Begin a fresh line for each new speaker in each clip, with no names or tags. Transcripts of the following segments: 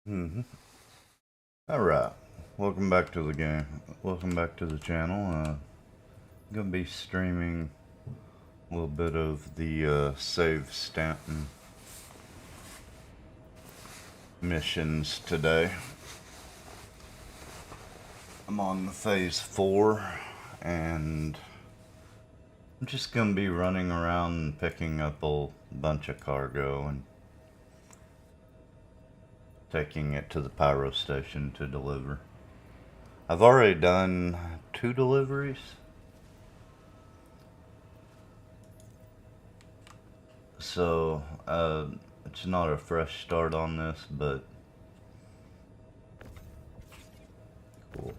Mm-hmm. Alright, welcome back to the game. Welcome back to the channel. I'm gonna be streaming a little bit of the Save Stanton missions today. I'm on phase 4 and I'm just gonna be running around and picking up a bunch of cargo and taking it to the pyro station to deliver. I've already done 2 deliveries. So, it's not a fresh start on this, but cool.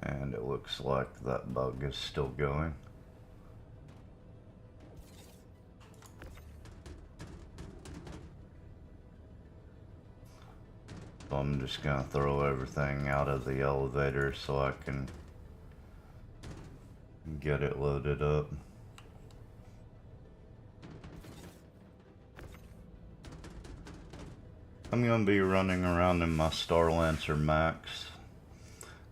And it looks like that bug is still going. So I'm just gonna throw everything out of the elevator so I can get it loaded up. I'm gonna be running around in my Starlancer Max.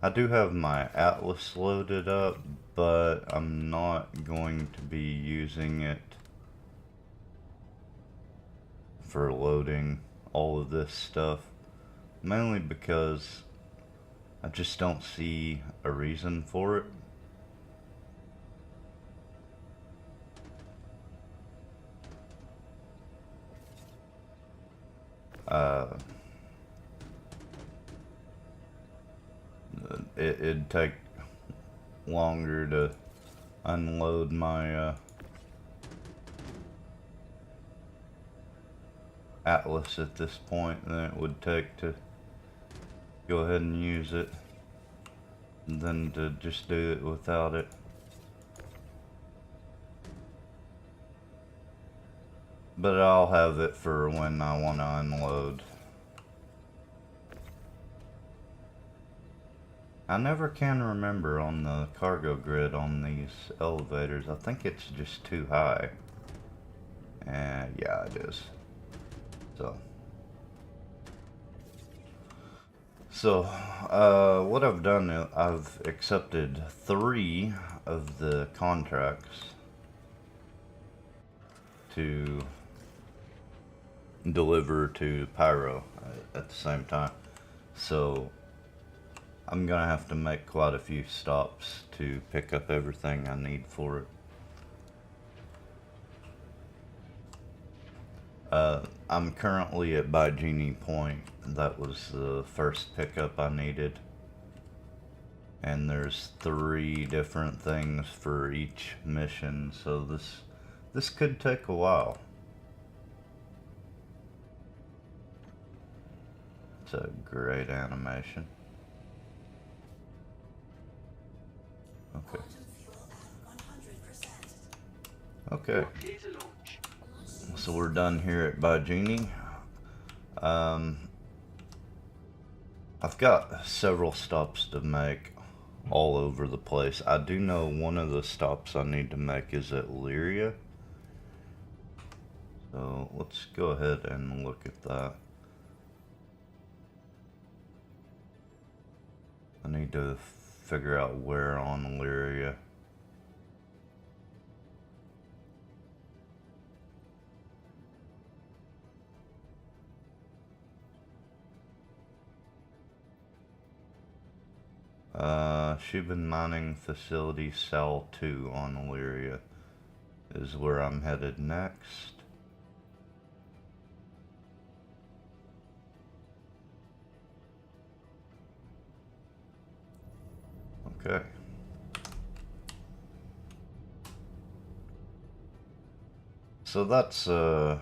I do have my Atlas loaded up, but I'm not going to be using it for loading all of this stuff. Mainly because I just don't see a reason for it. It'd take longer to unload my Atlas at this point than it would take to go ahead and use it than to just do it without it. But I'll have it for when I want to unload. I never can remember on the cargo grid on these elevators. I think it's just too high. And yeah, it is. So, what I've done, I've accepted 3 of the contracts to deliver to Pyro at the same time. So, I'm gonna have to make quite a few stops to pick up everything I need for it. I'm currently at Bygenie Point. That was the first pickup I needed. And there's 3 different things for each mission, so this could take a while. It's a great animation. Okay. Okay. So we're done here at Bygenie. I've got several stops to make all over the place. I do know one of the stops I need to make is at Lyria. So let's go ahead and look at that. I need to figure out where on Lyria. Shubin Mining Facility Cell 2 on Illyria is where I'm headed next. Okay. So that's a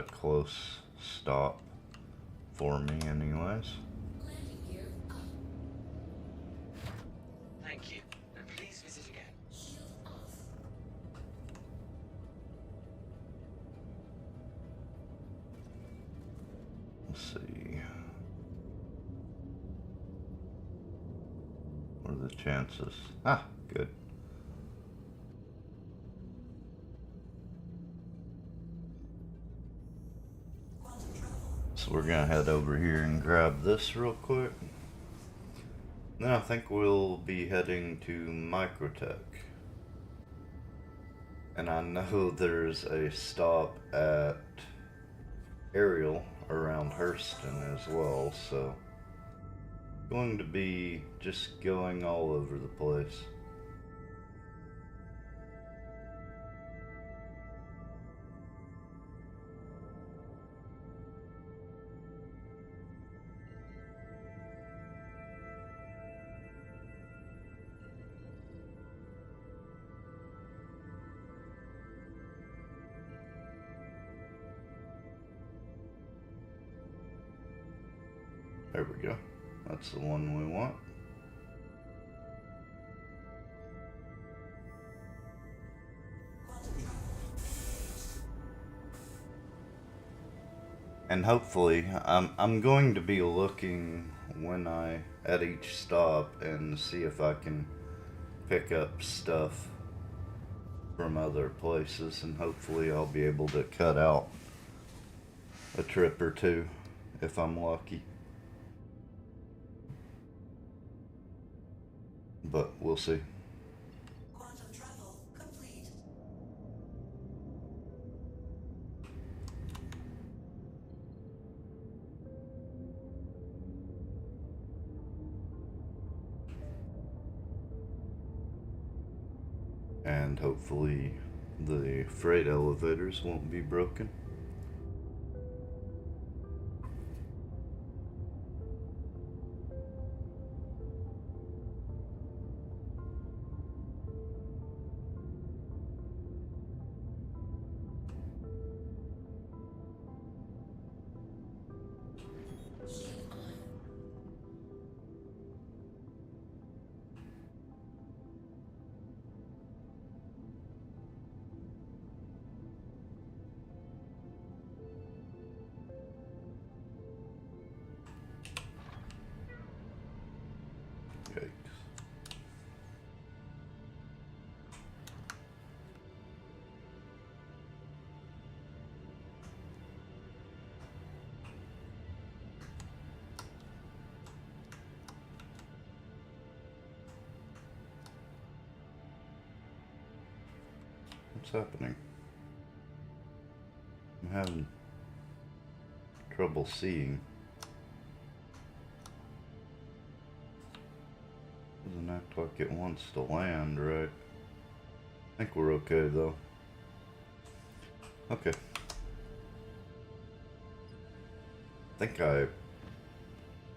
close stop for me anyways.
Thank you, and please visit again.
Let's see. What are the chances? Ah, good. So we're gonna head over here and grab this real quick. Then I think we'll be heading to Microtech. And I know there's a stop at Ariel around Hurston as well, so going to be just going all over the place. There we go. That's the one we want. And hopefully, I'm going to be looking when I at each stop and see if I can pick up stuff from other places, and hopefully I'll be able to cut out a trip or two if I'm lucky. But we'll see.
Quantum travel complete.
And hopefully the freight elevators won't be broken. Yikes. What's happening? I'm having trouble seeing. Doesn't act like it wants to land, right? I think we're okay though. Okay. I think I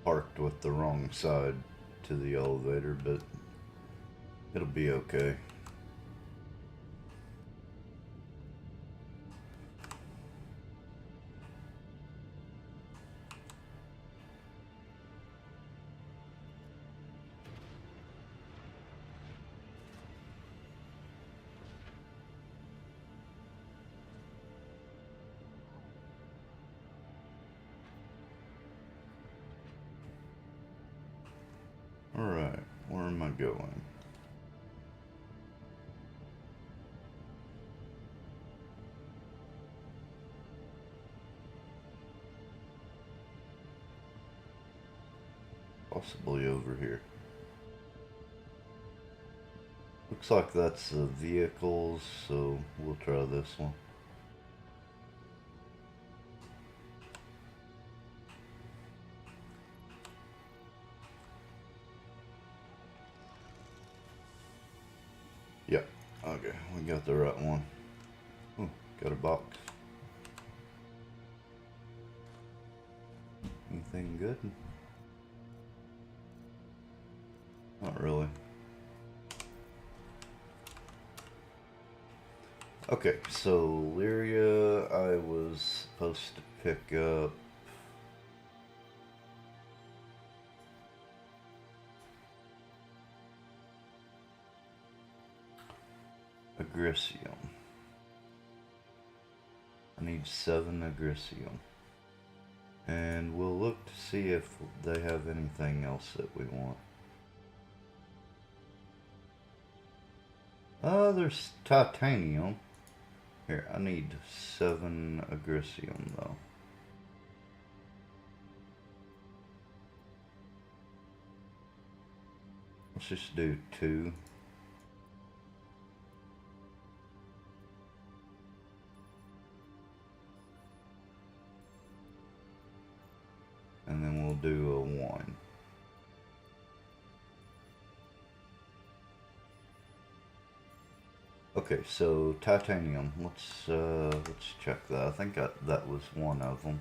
parked with the wrong side to the elevator, but it'll be okay. Alright, where am I going? Possibly over here. Looks like that's the vehicles, so we'll try this one. Yep, okay, we got the right one. Oh, got a box. Anything good? Not really. Okay, so Lyria, I was supposed to pick up Agricium. I need 7 Agricium. And we'll look to see if they have anything else that we want. There's titanium. Here, I need 7 Agricium though. Let's just do 2. And then we'll do a 1. Okay, so titanium. Let's check that. I think that was one of them.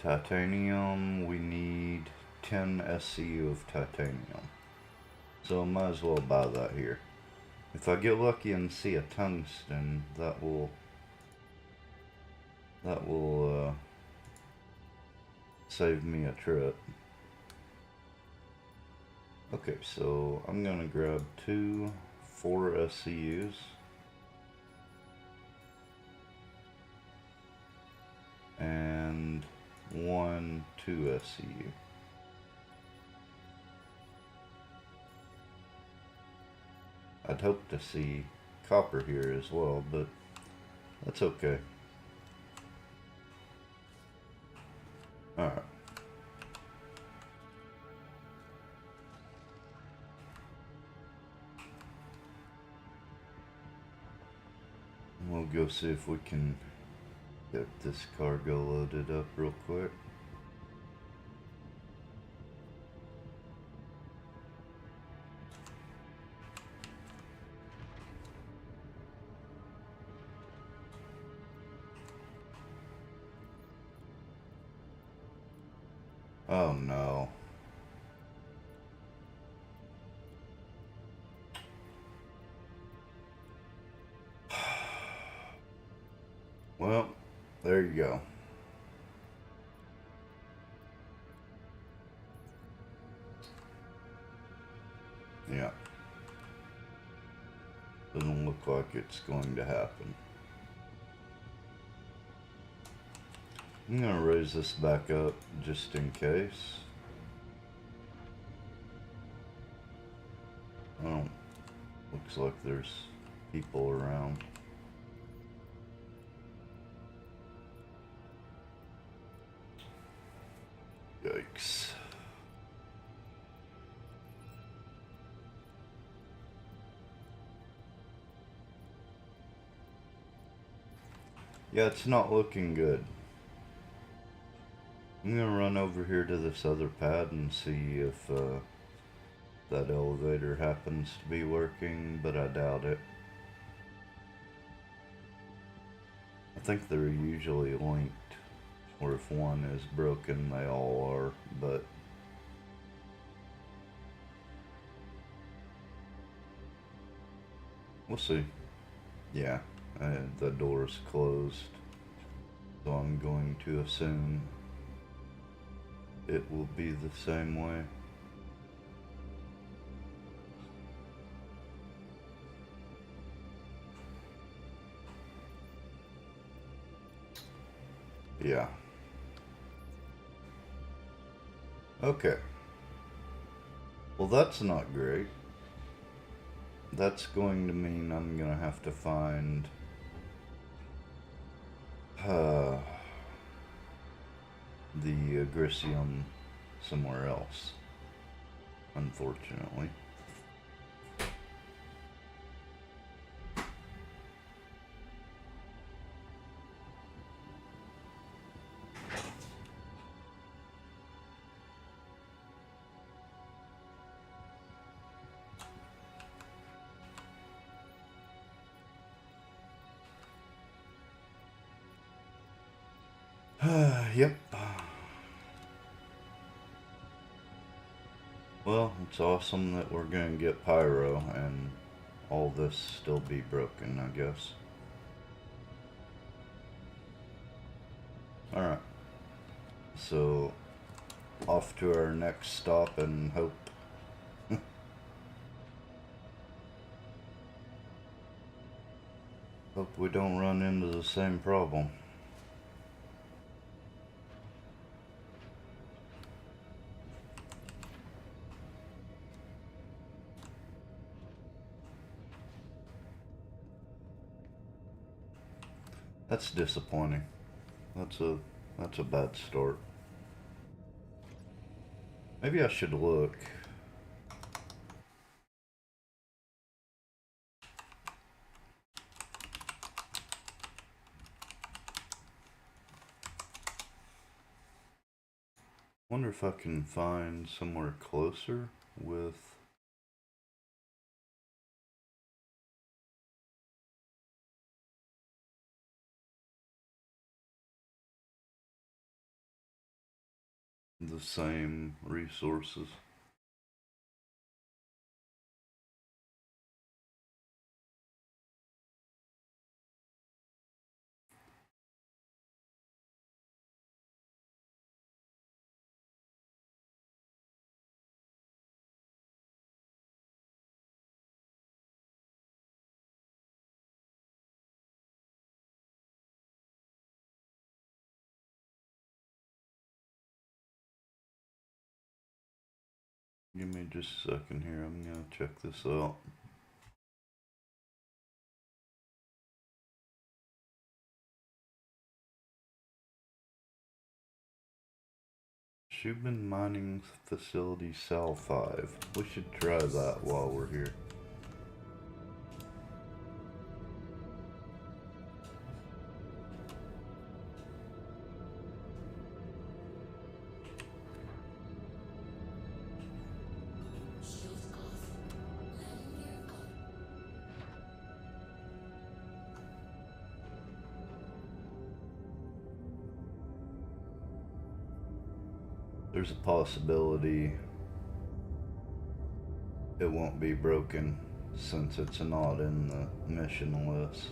Titanium, we need 10 SCU of titanium. So I might as well buy that here. If I get lucky and see a tungsten, that will save me a trip. Okay, so I'm gonna grab 2 4 SCUs. And 1 2 SCU. I'd hope to see copper here as well, but that's okay. Alright. We'll go see if we can get this cargo loaded up real quick. Oh no. Well, there you go. Yeah. Doesn't look like it's going to happen. I'm gonna raise this back up just in case. Oh, looks like there's people around. Yikes. Yeah, it's not looking good. I'm gonna run over here to this other pad and see if that elevator happens to be working, but I doubt it. I think they're usually linked, or if one is broken, they all are, but we'll see. Yeah, the door's closed, so I'm going to assume it will be the same way. Yeah. Okay. Well, that's not great. That's going to mean I'm gonna have to find the Grisium somewhere else, unfortunately. Yep. Well, it's awesome that we're gonna get pyro and all this still be broken, I guess. Alright. So, off to our next stop and hope. Hope we don't run into the same problem. That's disappointing. That's a That's a bad start. Maybe I should look. Wonder if I can find somewhere closer with the same resources. Give me just a second here, I'm gonna check this out. Shubin Mining Facility Cell 5. We should try that while we're here.
Shields off. Landing gear up.
There's a possibility it won't be broken since it's not in the mission list.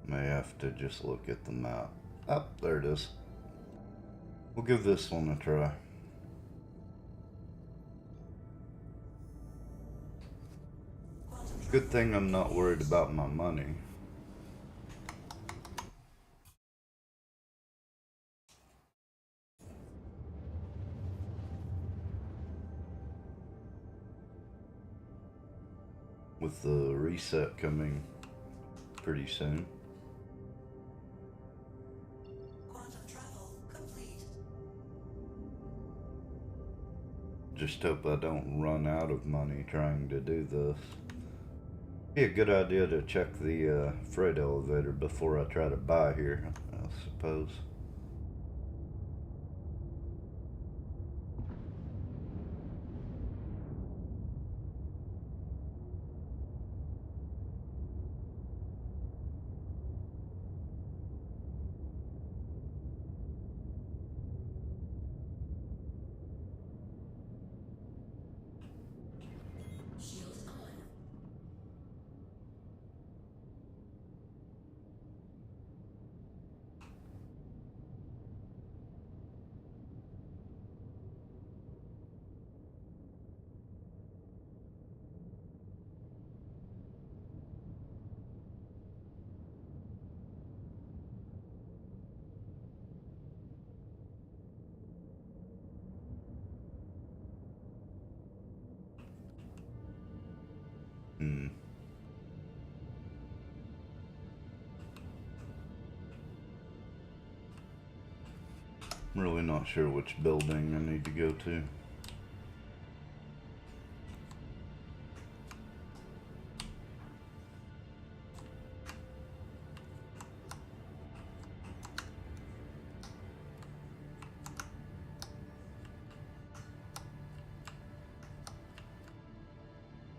May have to just look at the map. Oh, there it is. We'll give this one a try. Good thing I'm not worried about my money. With the reset coming pretty soon.
Quantum travel complete.
Just hope I don't run out of money trying to do this. Be a good idea to check the freight elevator before I try to buy here, I suppose.
Shields on.
Hmm. I'm really not sure which building I need to go to.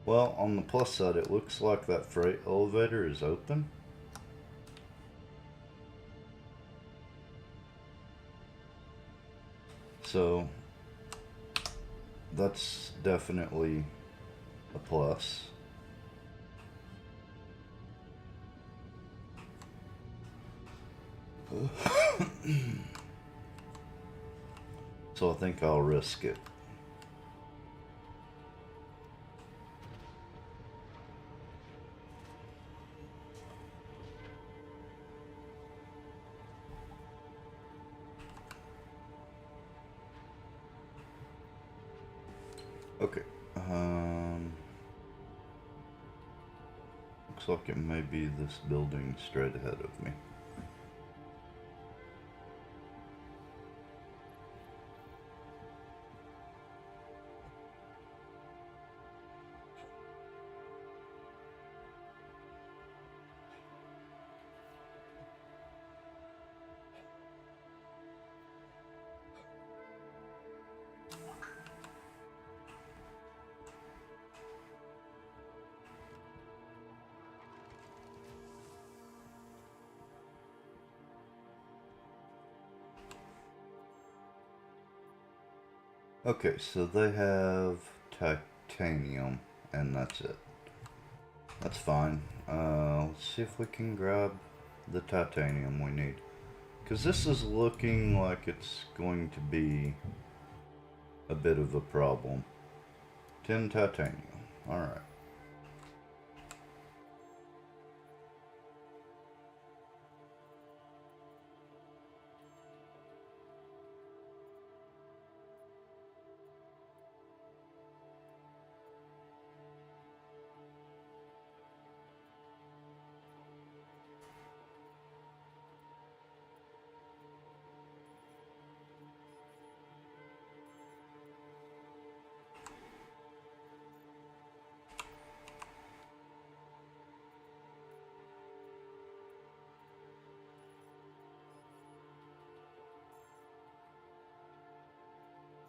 Well, on the plus side, it looks like that freight elevator is open. So, that's definitely a plus. So I think I'll risk it. Okay. Looks like it may be this building straight ahead of me. Okay, so they have titanium, and that's it. That's fine. Let's see if we can grab the titanium we need. Because this is looking like it's going to be a bit of a problem. 10 titanium. Alright.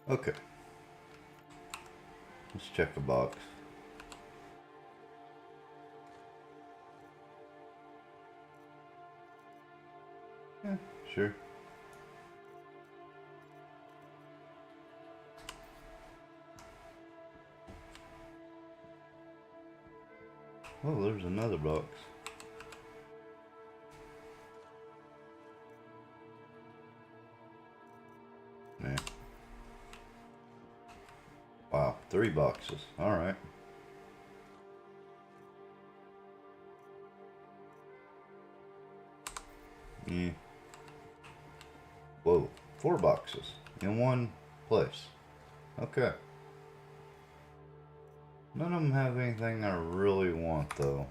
Okay. Let's check a box. Yeah, sure. Oh, there's another box. Yeah. Wow, 3 boxes. Alright. Yeah. Whoa, 4 boxes in one place. Okay. None of them have anything I really want, though.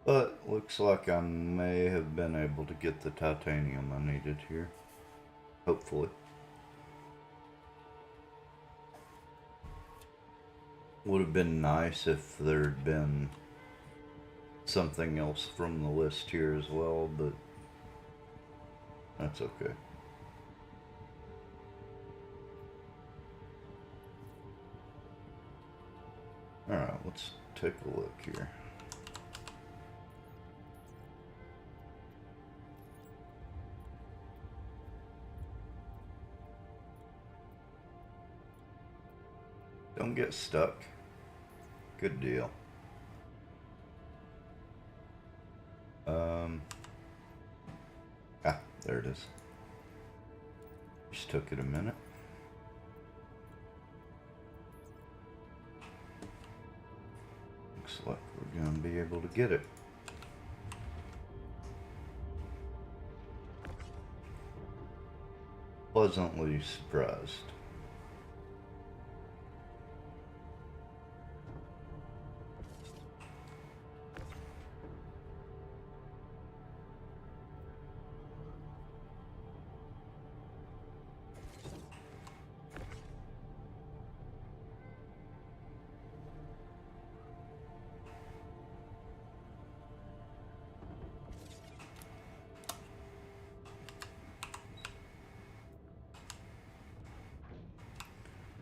But looks like I may have been able to get the titanium I needed here. Hopefully. Would have been nice if there'd been something else from the list here as well, but that's okay. Alright, let's take a look here. Don't get stuck. Good deal. There it is. Just took it a minute. Looks like we're gonna be able to get it. Pleasantly surprised.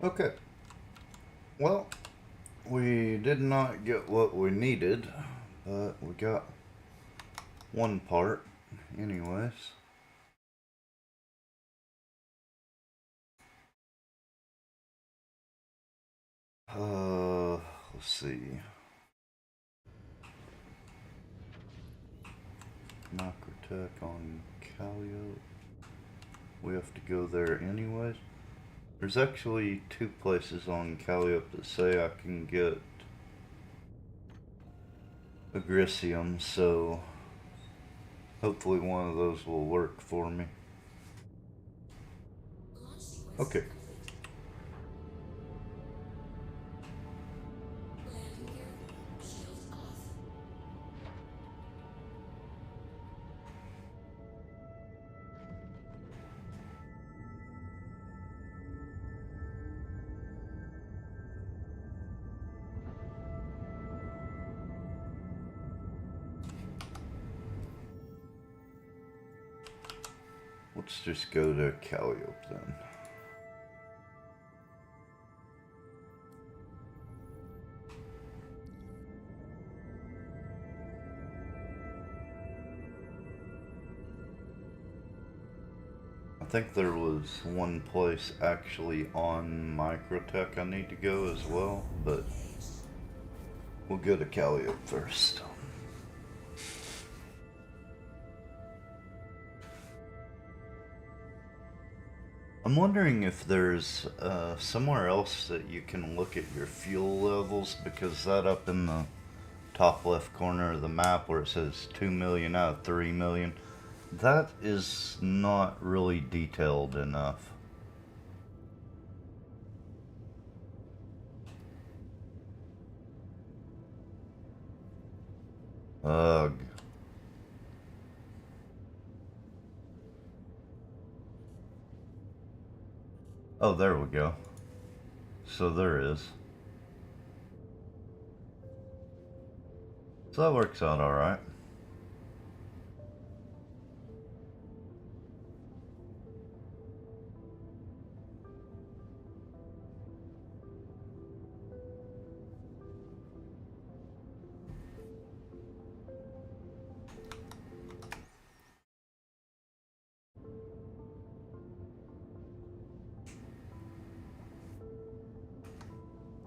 Okay. Well, we did not get what we needed, but we got one part anyways. Let's see. Microtech on Calliope. We have to go there anyways. There's actually two places on Calliope that say I can get Agricium, so hopefully one of those will work for me.
Launch sequence
Okay.
complete. Landing gear. Shields off.
Let's just go to Calliope then. I think there was one place actually on Microtech I need to go as well, but we'll go to Calliope first. I'm wondering if there's somewhere else that you can look at your fuel levels, because that up in the top left corner of the map where it says 2 million out of 3 million, that is not really detailed enough. Ugh. Oh, there we go. So there is. So that works out alright.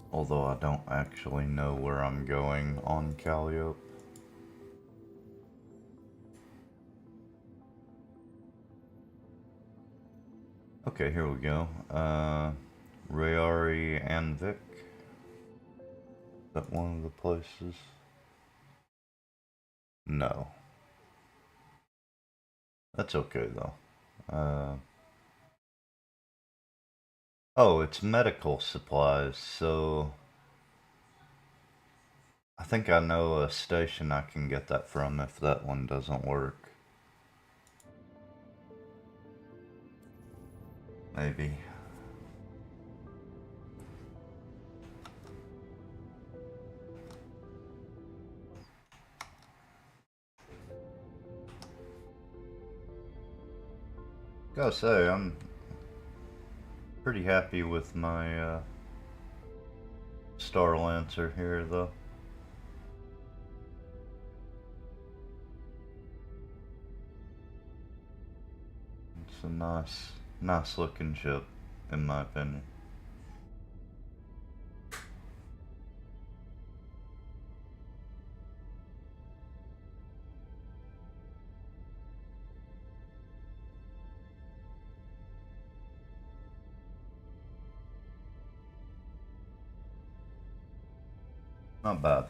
Although I don't actually know where I'm going on Calliope. Okay, here we go. Rayari and Vic. Is that one of the places? No. That's okay though. Oh, it's medical supplies, so I think I know a station I can get that from if that one doesn't work. Maybe. Gotta say, I'm pretty happy with my Star Lancer here though. It's a nice looking ship, in my opinion. Not bad.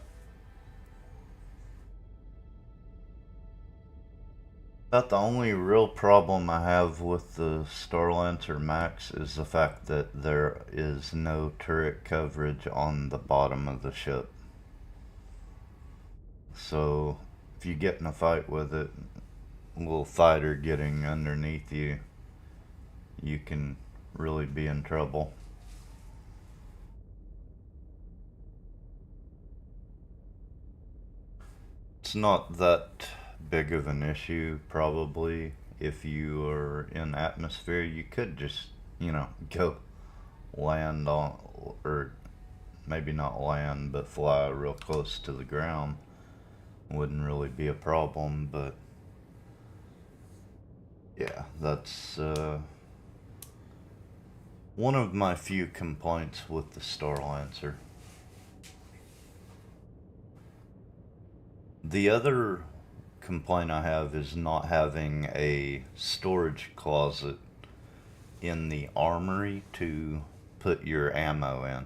About the only real problem I have with the Star Lancer Max is the fact that there is no turret coverage on the bottom of the ship. So if you get in a fight with it, a little fighter getting underneath you, you can really be in trouble. It's not that big of an issue, probably. If you are in atmosphere, you could just, go land on, or maybe not land, but fly real close to the ground, wouldn't really be a problem. But yeah, that's one of my few complaints with the Starlancer. The other complaint I have is not having a storage closet in the armory to put your ammo in.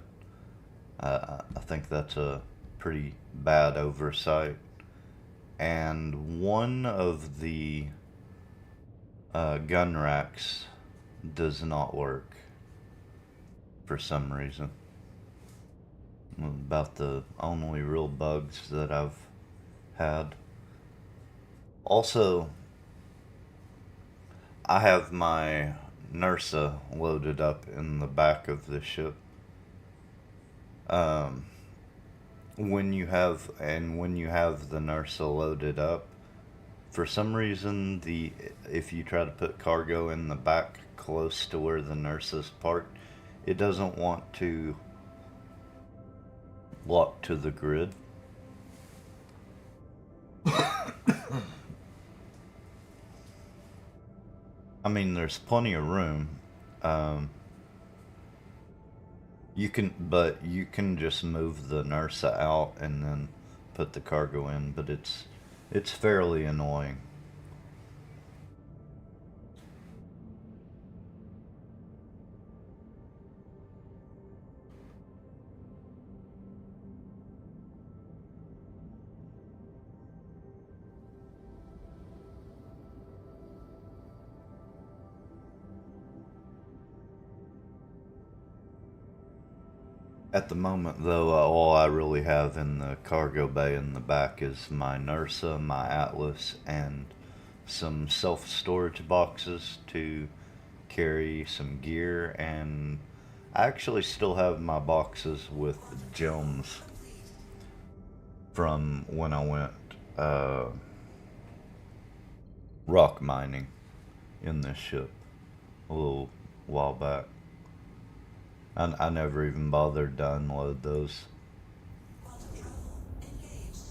I think that's a pretty bad oversight. And one of the gun racks does not work for some reason. About the only real bugs that I've had. Also, I have my Nursa loaded up in the back of the ship. Um, when you have the Nursa loaded up, for some reason if you try to put cargo in the back close to where the Nursa's parked, it doesn't want to lock to the grid. I mean, there's plenty of room. You can just move the Nursa out and then put the cargo in, but it's fairly annoying. At the moment, though, all I really have in the cargo bay in the back is my Nursa, my Atlas, and some self-storage boxes to carry some gear, and I actually still have my boxes with gems from when I went rock mining in this ship a little while back. I never even bothered to unload those.
Quantum travel engaged.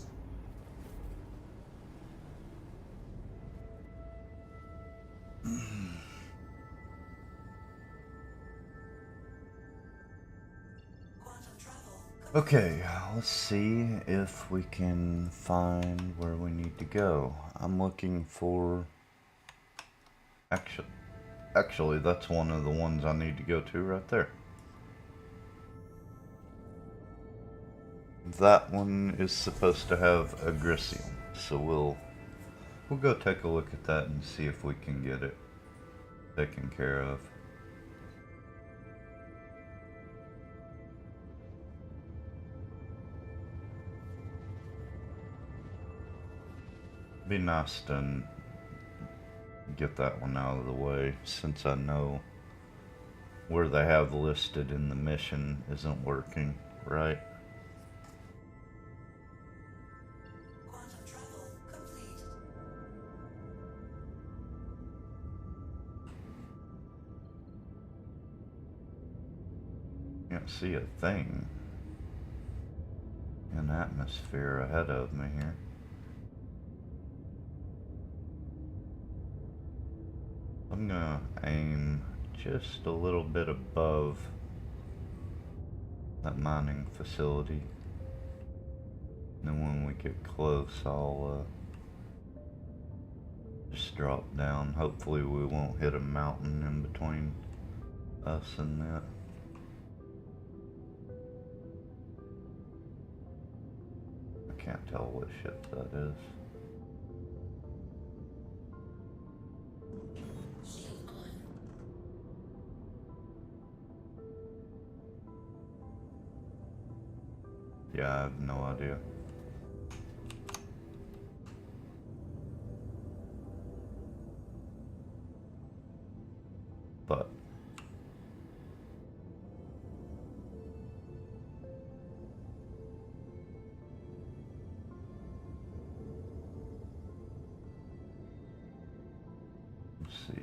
Quantum travel.
Okay, let's see if we can find where we need to go. I'm looking for... Actually, that's one of the ones I need to go to right there. That one is supposed to have Agricium, so we'll go take a look at that and see if we can get it taken care of. Be nice to get that one out of the way, since I know where they have listed in the mission isn't working right.
Quantum travel complete.
Can't see a thing in atmosphere ahead of me here. I'm gonna aim just a little bit above that mining facility. And then when we get close, I'll just drop down. Hopefully we won't hit a mountain in between us and that. I can't tell what ship that is.
Shield on.
Yeah, I have no idea. But let's see.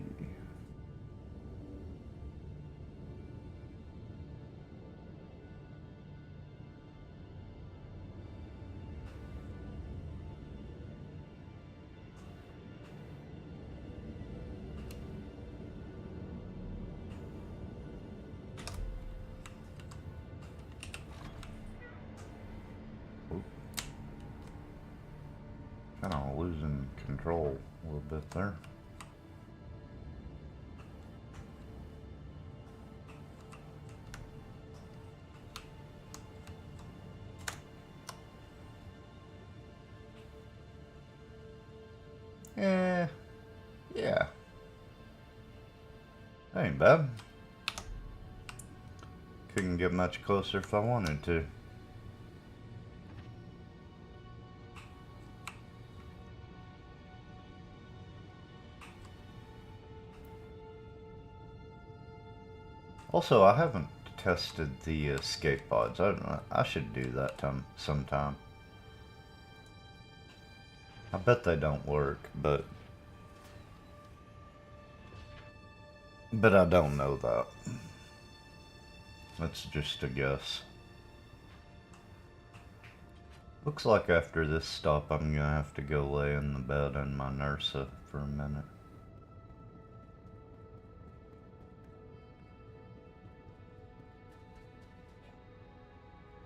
losing control a little bit there. Yeah. That ain't bad. Couldn't get much closer if I wanted to. Also, I haven't tested the escape pods. I should do that sometime. I bet they don't work, but I don't know that. That's just a guess. Looks like after this stop, I'm gonna have to go lay in the bed in my Nursa for a minute.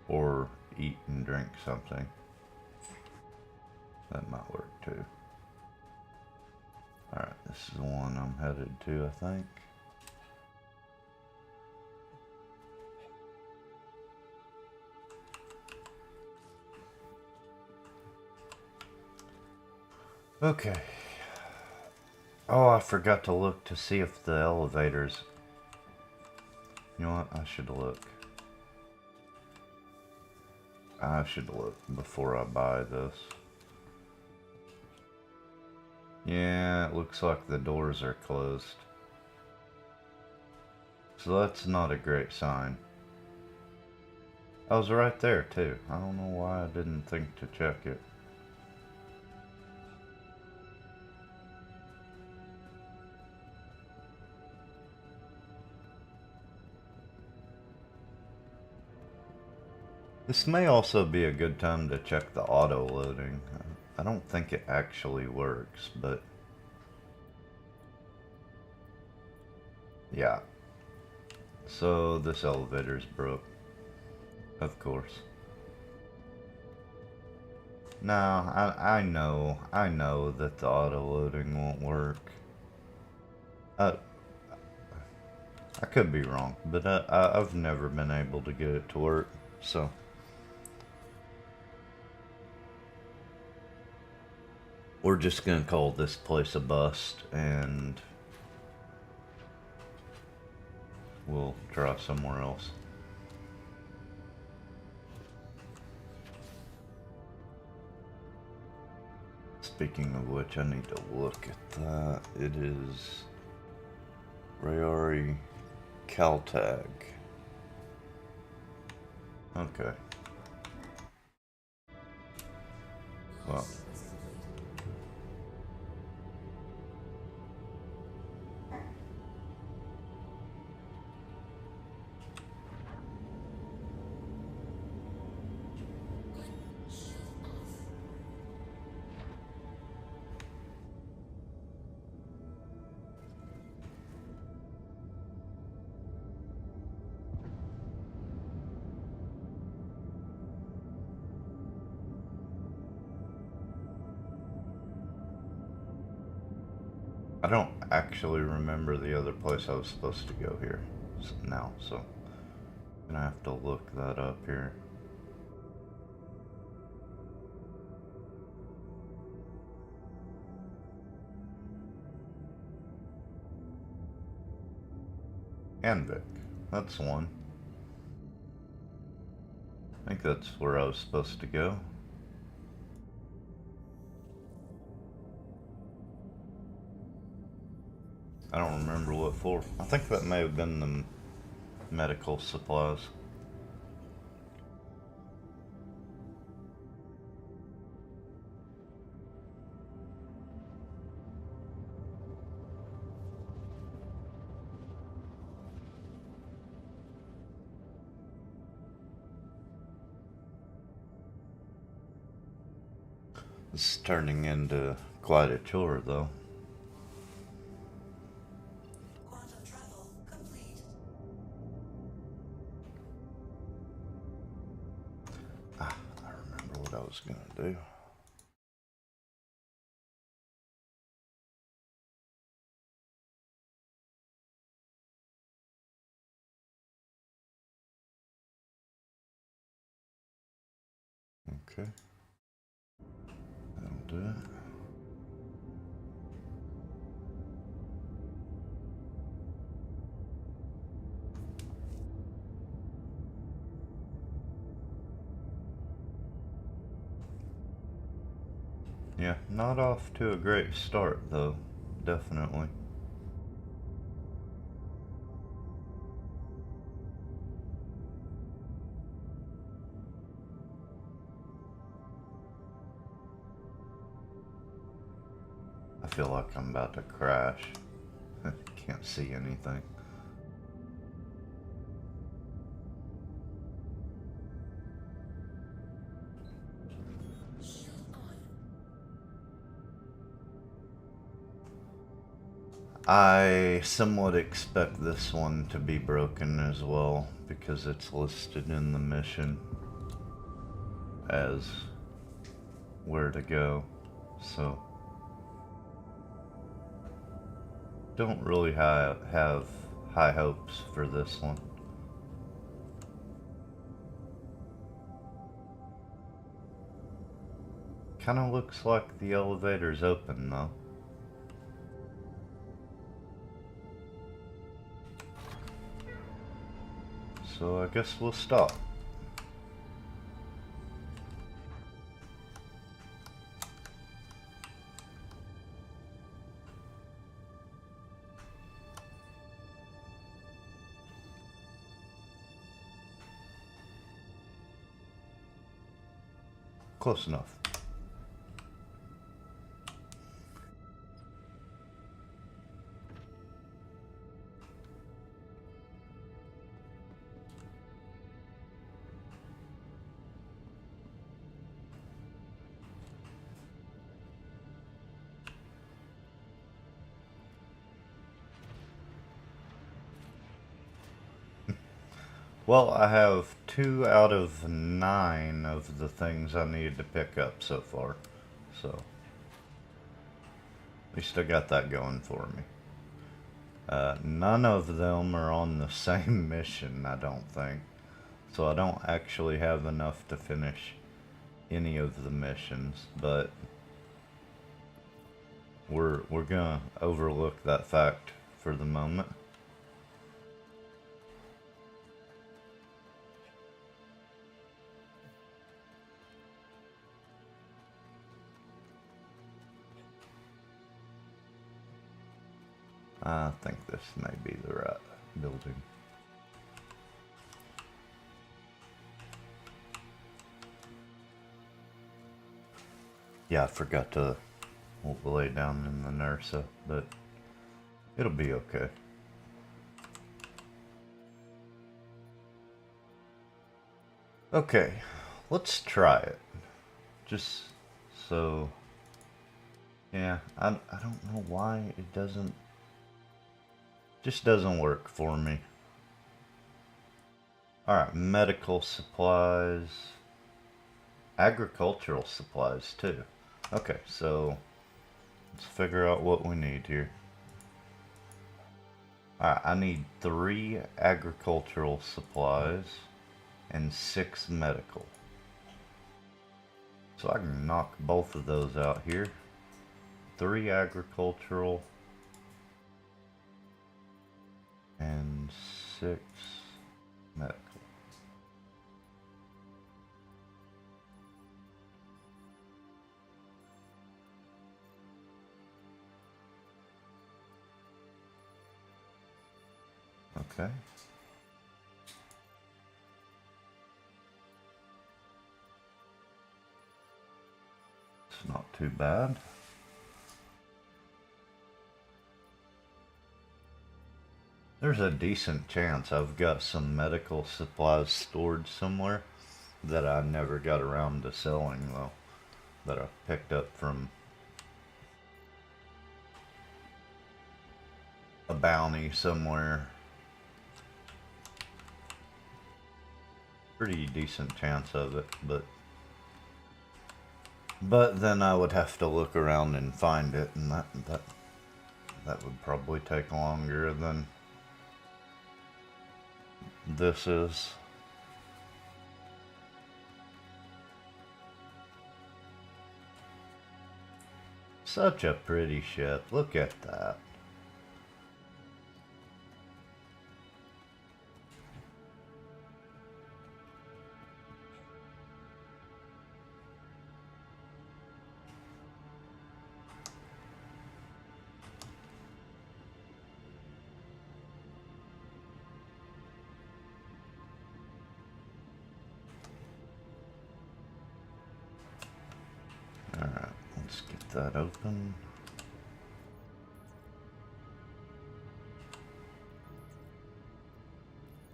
Or eat and drink something. That might work too. Alright, this is the one I'm headed to, I think. Okay. Oh, I forgot to look to see if the elevators... You know what? I should look. I should look before I buy this. Yeah, it looks like the doors are closed. So that's not a great sign. I was right there too. I don't know why I didn't think to check it. This may also be a good time to check the auto loading. I don't think it actually works, but yeah. So this elevator's broke. Of course. No, I know that the auto loading won't work. I could be wrong, but I've never been able to get it to work, so. We're just gonna call this place a bust, and we'll try somewhere else. Speaking of which, I need to look at that. It is Rayari Caltag. Okay. Well. I don't actually remember the other place I was supposed to go here now, so I'm gonna have to look that up here. Anvik, that's one. I think that's where I was supposed to go. I don't remember what for. I think that may have been the medical supplies. This is turning into quite a chore, though.
Quantum travel complete.
I remember what I was gonna do. Okay. That'll do it. Yeah, not off to a great start though, definitely. I feel like I'm about to crash. Can't see anything.
Shield on.
I somewhat expect this one to be broken as well because it's listed in the mission as where to go. So don't really have high hopes for this one. Kinda looks like the elevator's open though. So I guess we'll stop. Close enough. Well, I have 2 out of 9 of the things I needed to pick up so far. So, at least I got that going for me. None of them are on the same mission, I don't think. So I don't actually have enough to finish any of the missions, but we're gonna overlook that fact for the moment. I think this may be the right building. Yeah, I forgot to lay down in the Nursa, but it'll be okay. Okay, let's try it. Just so... Yeah, I don't know why it doesn't... Just doesn't work for me. Alright, medical supplies. Agricultural supplies, too. Okay, so... Let's figure out what we need here. Alright, I need 3 agricultural supplies and 6 medical. So I can knock both of those out here. 3 agricultural and 6 medical. Okay. It's not too bad. There's a decent chance I've got some medical supplies stored somewhere that I never got around to selling though, that I picked up from a bounty somewhere. Pretty decent chance of it, but then I would have to look around and find it, and that would probably take longer than this is. Such a pretty ship. Look at that. Alright, let's get that open.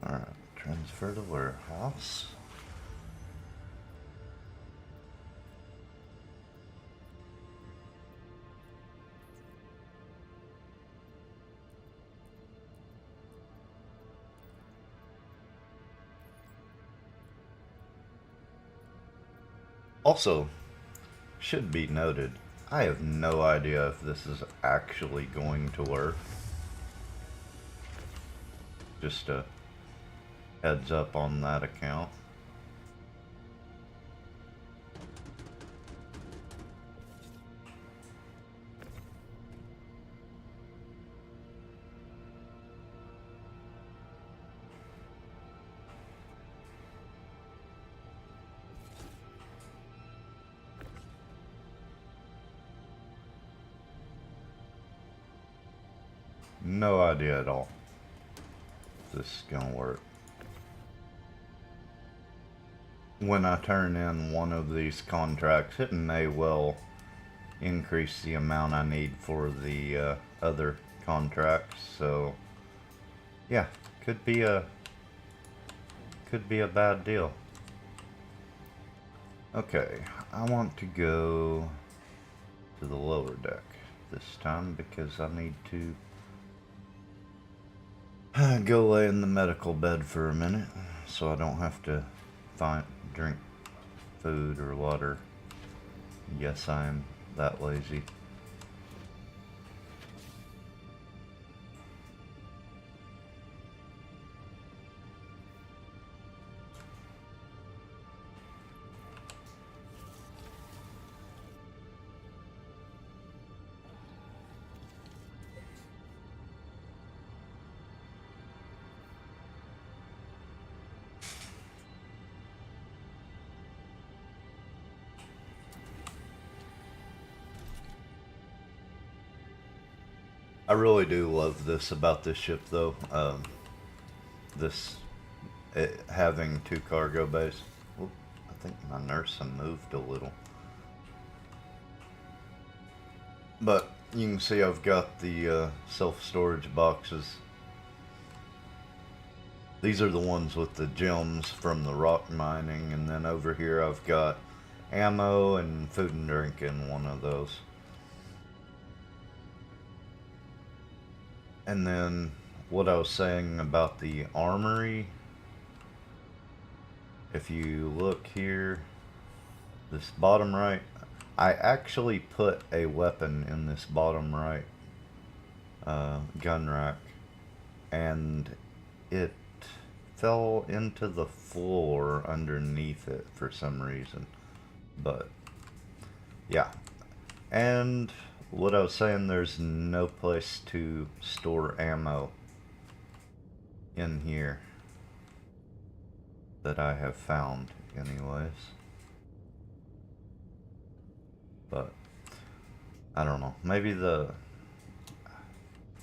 Alright, transfer to warehouse. Also, should be noted, I have no idea if this is actually going to work. Just a heads up on that account. No idea at all if this is gonna work. When I turn in one of these contracts, it may well increase the amount I need for the other contracts. So yeah, could be a bad deal. Okay, I want to go to the lower deck this time because I need to go lay in the medical bed for a minute so I don't have to drink food or water. Yes, I am that lazy. I really do love this about this ship, though. Having 2 cargo bays. Oop, I think my nurse moved a little. But you can see I've got the self-storage boxes. These are the ones with the gems from the rock mining, and then over here I've got ammo and food and drink in one of those. And then what I was saying about the armory, if you look here, this bottom right, I actually put a weapon in this bottom right gun rack, and it fell into the floor underneath it for some reason. But yeah, and what I was saying, there's no place to store ammo in here that I have found anyways. But I don't know, maybe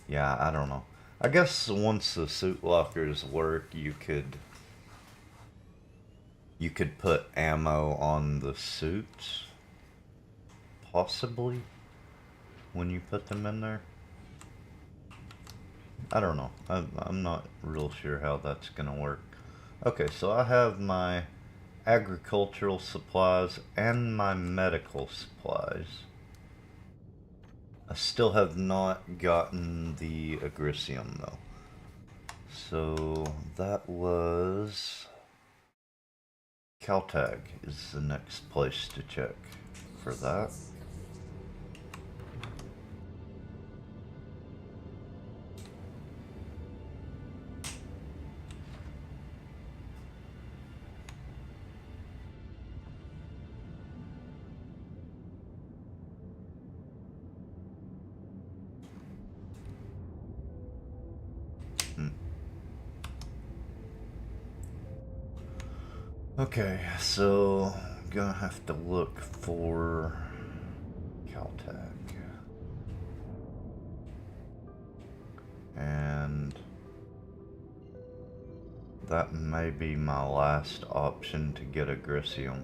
yeah, I don't know. I guess once the suit lockers work, you could put ammo on the suits, possibly, when you put them in there. I don't know. I'm not real sure how that's gonna work. Okay, so I have my agricultural supplies and my medical supplies. I still have not gotten the agricium though. So that was Caltag is the next place to check for that. Okay, so I'm gonna have to look for Caltech. And that may be my last option to get a Grissium.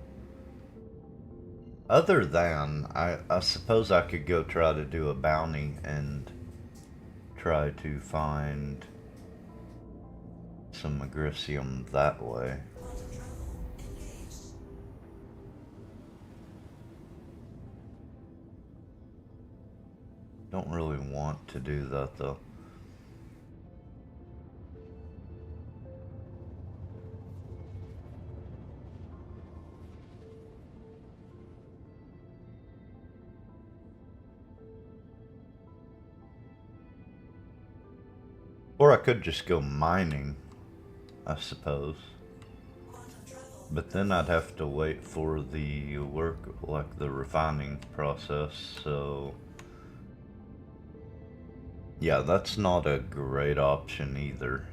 Other than, I suppose I could go try to do a bounty and try to find some Grissium that way.
Quantum travel engaged.
Don't really want to do that though. Or I could just go mining, I suppose.
Quantum travel.
But then I'd have to wait for the work, like the refining process, so... Yeah, that's not a great option either.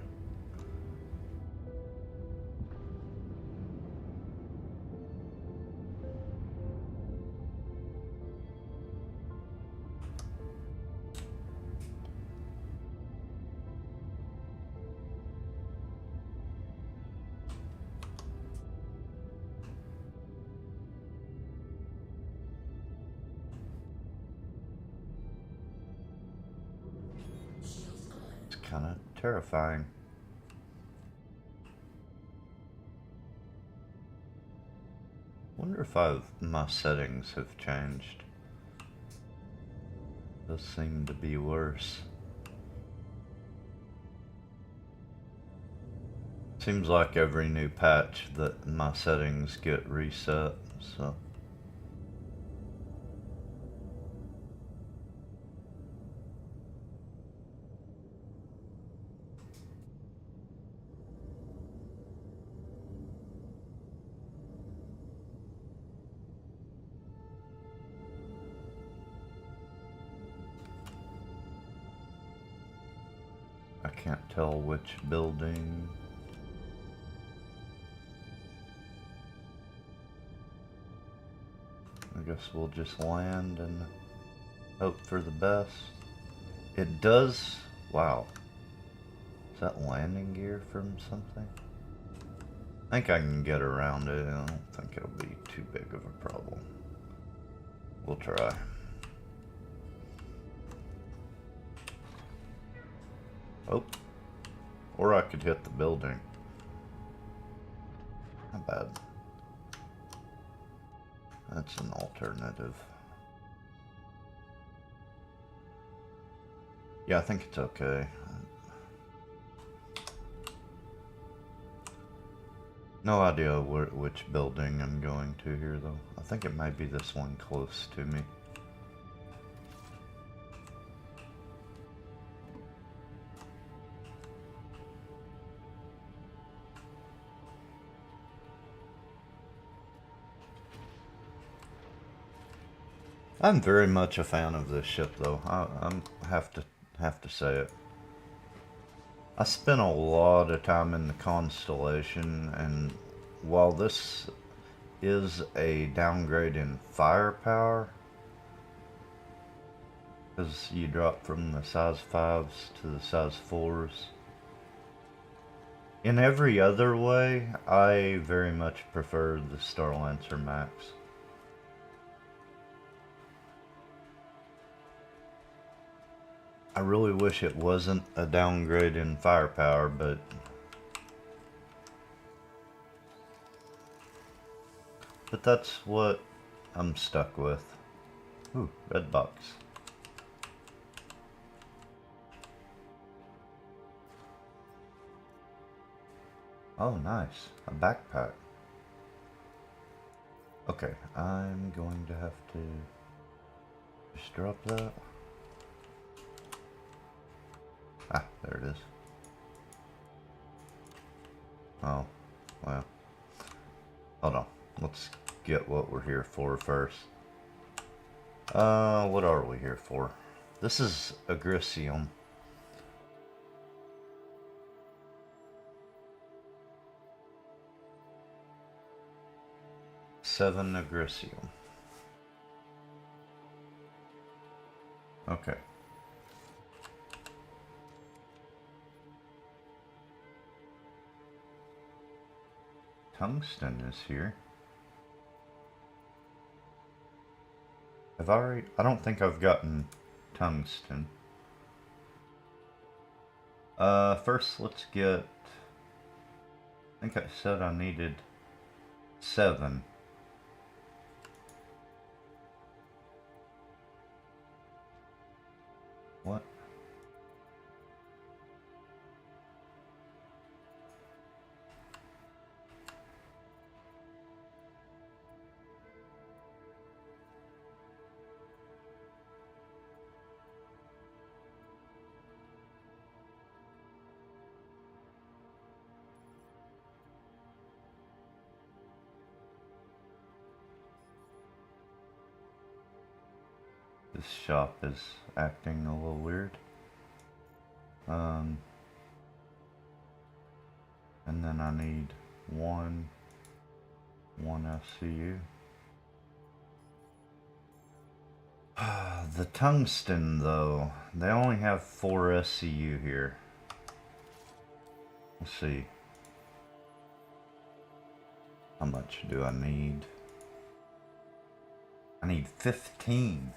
Shields on.
It's kind of terrifying. Wonder if my settings have changed. Those seem to be worse. Seems like every new patch that my settings get reset, so... I can't tell which building. I guess we'll just land and hope for the best. It does... Wow. Is that landing gear from something? I think I can get around it. I don't think it'll be too big of a problem. We'll try. Oh. Or I could hit the building. Not bad. That's an alternative. Yeah, I think it's okay. No idea which building I'm going to here, though. I think it might be this one close to me. I'm very much a fan of this ship, though. I'm have to say it. I spent a lot of time in the Constellation, and while this is a downgrade in firepower, because you drop from the size 5s to the size 4s, in every other way, I very much prefer the Starlancer Max. I really wish it wasn't a downgrade in firepower, but that's what I'm stuck with. Ooh, red box. Oh, nice. A backpack. Okay, I'm going to have to just drop that. Ah, there it is. Oh, well. Hold on. Let's get what we're here for first. What are we here for? This is Agricium. 7 agricium. Okay. Tungsten is here. I don't think I've gotten tungsten. First let's get, I think I said I needed 7. What? This shop is acting a little weird. And then I need one SCU. The tungsten though, they only have 4 SCU here. Let's see. How much do I need? I need 15.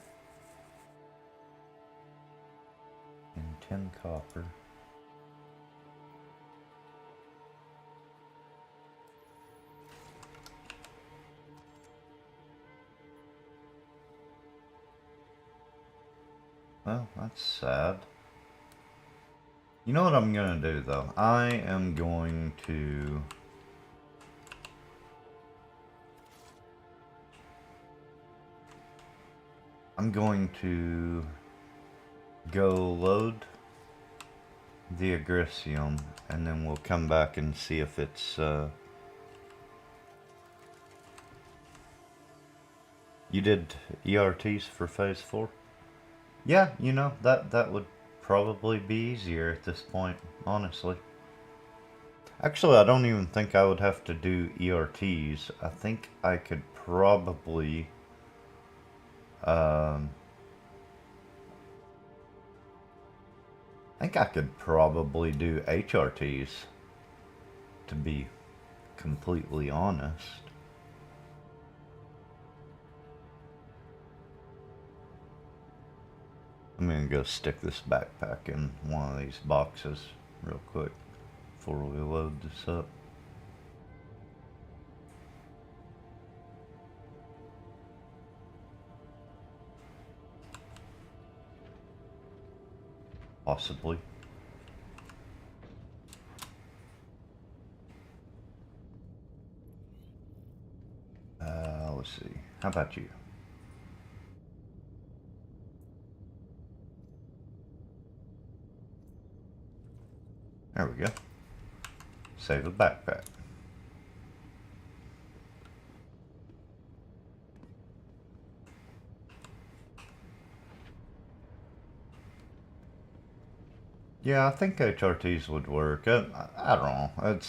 And 10 copper. Well, that's sad. You know what I'm gonna do though? I am going to... go load the agricium, and then we'll come back and see if it's, You did ERTs for phase 4? Yeah, you know, that would probably be easier at this point, honestly. Actually, I don't even think I would have to do ERTs. I think I could probably, I think I could probably do HRTs, to be completely honest. I'm gonna go stick this backpack in one of these boxes real quick before we load this up. Possibly. Let's see. How about you? There we go. Save a backpack. Yeah, I think HRTs would work. I don't know.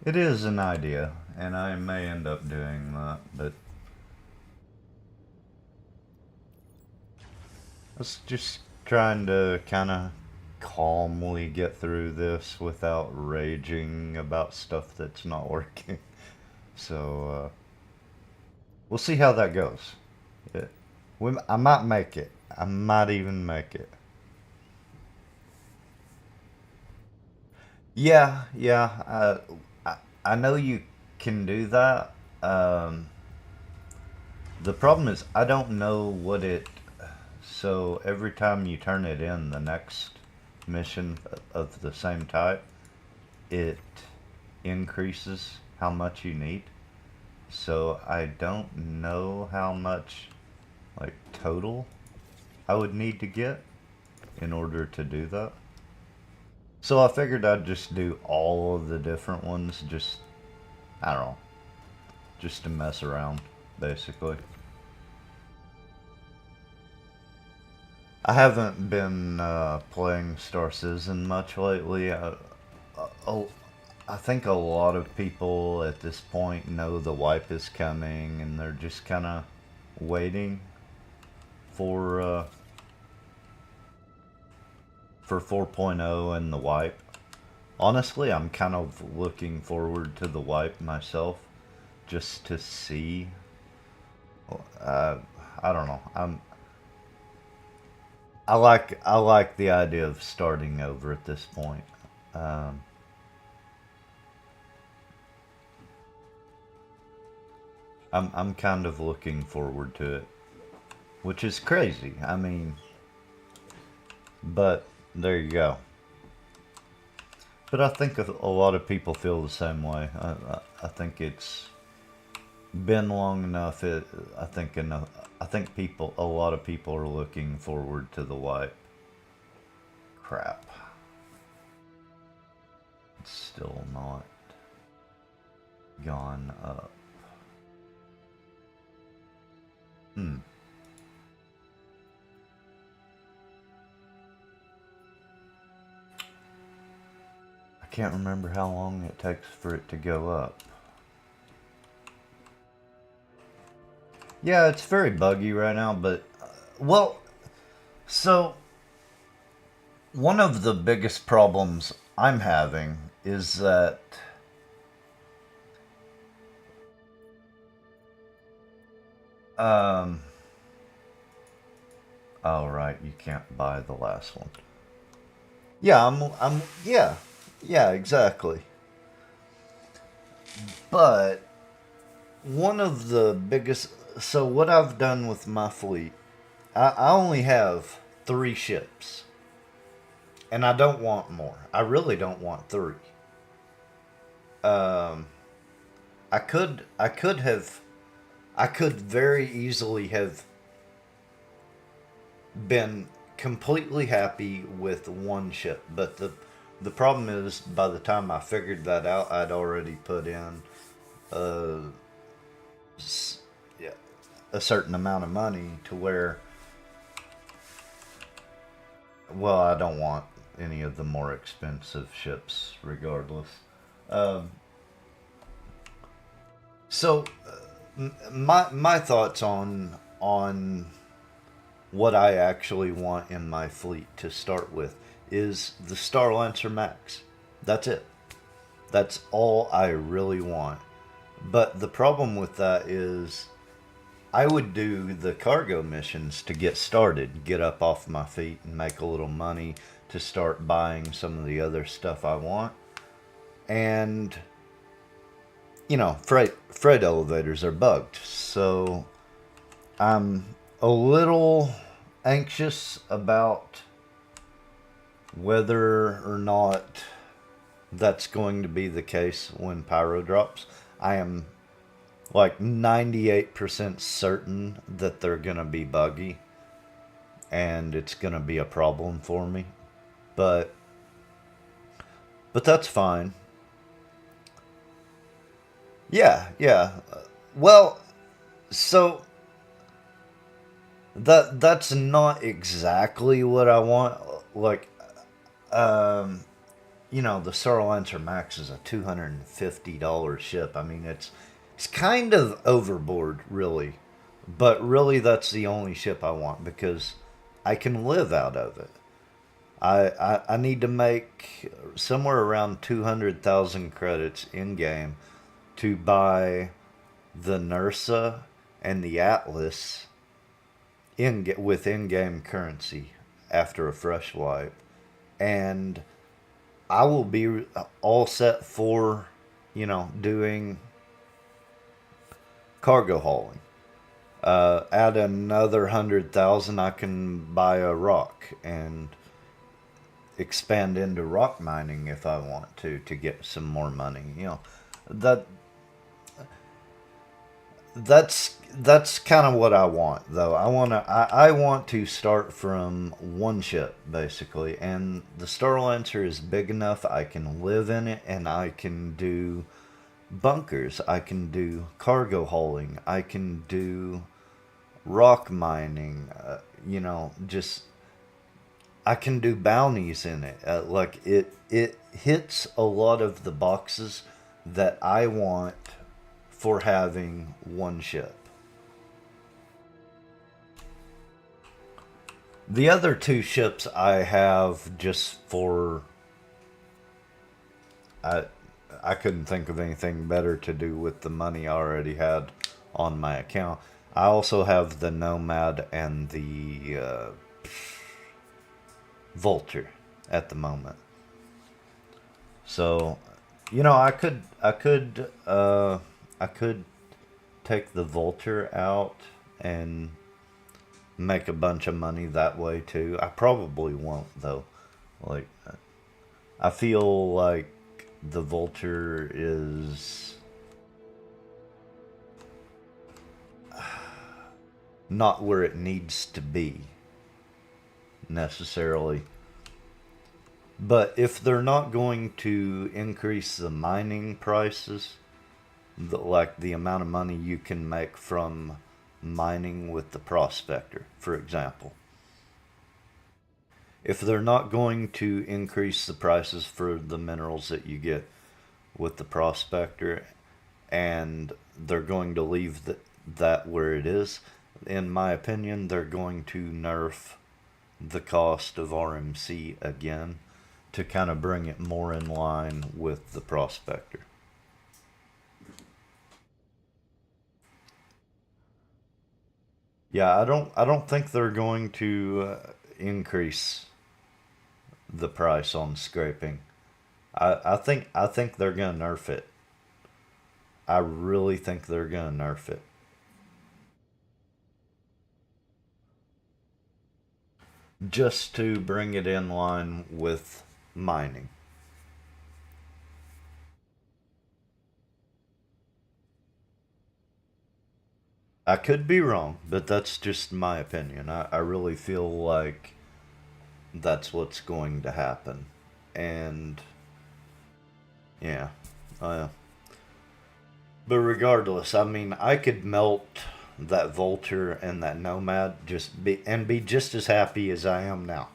It is an idea, and I may end up doing that, but I was just trying to kind of calmly get through this without raging about stuff that's not working. So, we'll see how that goes. I might make it. I might even make it. Yeah, yeah. I know you can do that. The problem is I don't know what it... So every time you turn it in, the next mission of the same type, it increases how much you need. So I don't know how much, like, total I would need to get in order to do that. So I figured I'd just do all of the different ones, just, I don't know, just to mess around, basically. I haven't been playing Star Citizen much lately. I think a lot of people at this point know the wipe is coming, and they're just kind of waiting for uh, for 4.0 and the wipe. Honestly, I'm kind of looking forward to the wipe myself, just to see. Uh, I don't know. I like the idea of starting over at this point. Um, I'm kind of looking forward to it, which is crazy. I mean, but there you go. But I think a lot of people feel the same way. I think it's been long enough. I think enough. I think a lot of people are looking forward to the wipe. Crap. It's still not gone up. Hmm. I can't remember how long it takes for it to go up. Yeah, it's very buggy right now, but well, so one of the biggest problems I'm having is that um oh right, you can't buy the last one. Yeah, yeah, exactly. But one of the biggest, so what I've done with my fleet, I only have 3 ships, and I don't want more. I really don't want 3. Um, I could very easily have been completely happy with 1 ship, but the problem is by the time I figured that out, I'd already put in uh, yeah, a certain amount of money to where, well, I don't want any of the more expensive ships, regardless. Um, so, my thoughts on what I actually want in my fleet to start with is the Star Lancer Max. That's it. That's all I really want. But the problem with that is I would do the cargo missions to get started, get up off my feet and make a little money to start buying some of the other stuff I want. And freight elevators are bugged. So I'm a little anxious about whether or not that's going to be the case when Pyro drops. I am like 98% certain that they're going to be buggy and it's going to be a problem for me. But that's fine. Yeah, yeah. Well, so that's not exactly what I want. Like, um, the Star Lancer Max is a $250 ship. I mean, it's kind of overboard, really. But really, that's the only ship I want because I can live out of it. I need to make somewhere around 200,000 credits in game to buy the Nursa and the Atlas with in-game currency after a fresh wipe, and I will be all set for doing cargo hauling. Add another 100,000, I can buy a rock and expand into rock mining if I want to get some more money. That that's kind of what I want, though. I want to start from 1 ship basically, and the Star Lancer is big enough I can live in it, and I can do bunkers, I can do cargo hauling, I can do rock mining. Just I can do bounties in it. Like it hits a lot of the boxes that I want for having one ship. The other two ships I have just for I I couldn't think of anything better to do with the money I already had on my account. I also have the Nomad and the Vulture at the moment. So, I could take the Vulture out and make a bunch of money that way too. I probably won't though. Like I feel like the Vulture is not where it needs to be necessarily. But if they're not going to increase the mining prices, like the amount of money you can make from mining with the prospector, for example, if they're not going to increase the prices for the minerals that you get with the prospector and they're going to leave that where it is, in my opinion, they're going to nerf the cost of RMC again to kind of bring it more in line with the prospector. Yeah, I don't think they're going to increase the price on scraping. I think they're gonna nerf it. I really think they're gonna nerf it. Just to bring it in line with mining. I could be wrong, but that's just my opinion. I really feel like that's what's going to happen. And yeah, uh, but regardless, I mean, I could melt that vulture and that nomad be just as happy as I am now.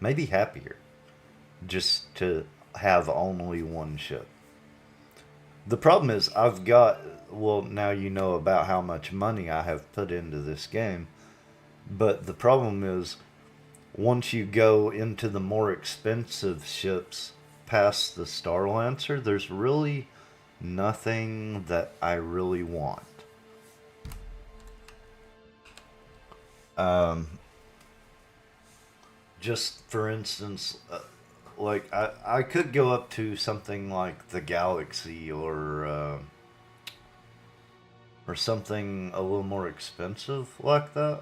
Maybe happier, just to have only one ship. The problem is I've got well now you know about how much money I have put into this game, but the problem is once you go into the more expensive ships past the Star Lancer, there's really nothing that I really want. Um, just for instance, like I could go up to something like the Galaxy or something a little more expensive like that.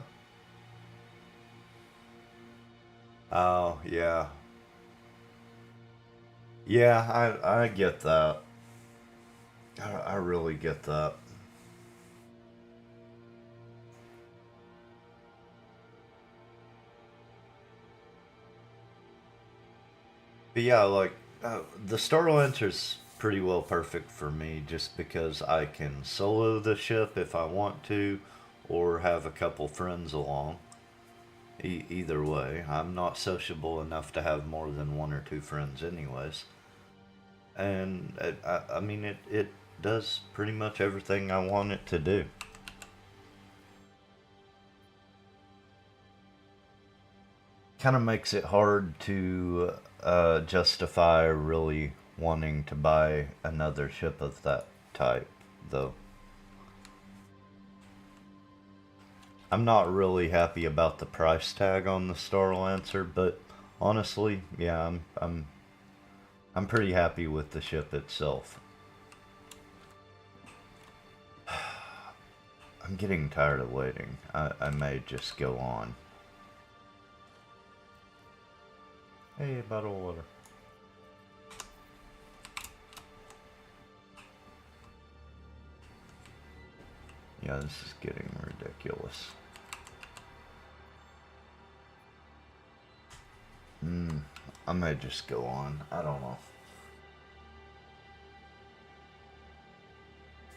Oh yeah, yeah, I get that. I really get that. But yeah, like the Star Lancer's pretty well perfect for me just because I can solo the ship if I want to, or have a couple friends along. Either way, I'm not sociable enough to have more than one or two friends, anyways. And I mean, it does pretty much everything I want it to do. Kind of makes it hard to justify really wanting to buy another ship of that type, though. I'm not really happy about the price tag on the Star Lancer, but honestly, yeah, I'm pretty happy with the ship itself. I'm getting tired of waiting. I may just go on. Hey, a bottle of water. Yeah, this is getting ridiculous. I may just go on. I don't know.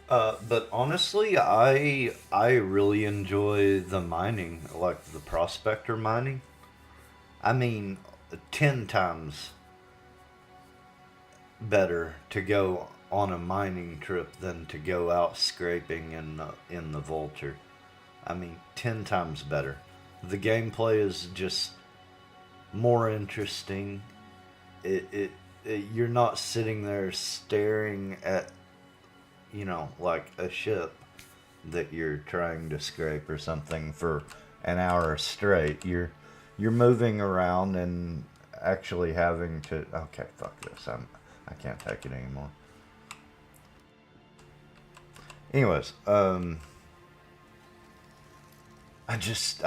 But honestly, I really enjoy the mining, like the prospector mining. I mean, 10 times better to go on a mining trip than to go out scraping in the Vulture. I mean, 10 times better. The gameplay is just more interesting. It you're not sitting there staring at, like a ship that you're trying to scrape or something for an hour straight. You're moving around and actually having to. Okay, fuck this. I can't take it anymore. Anyways, I just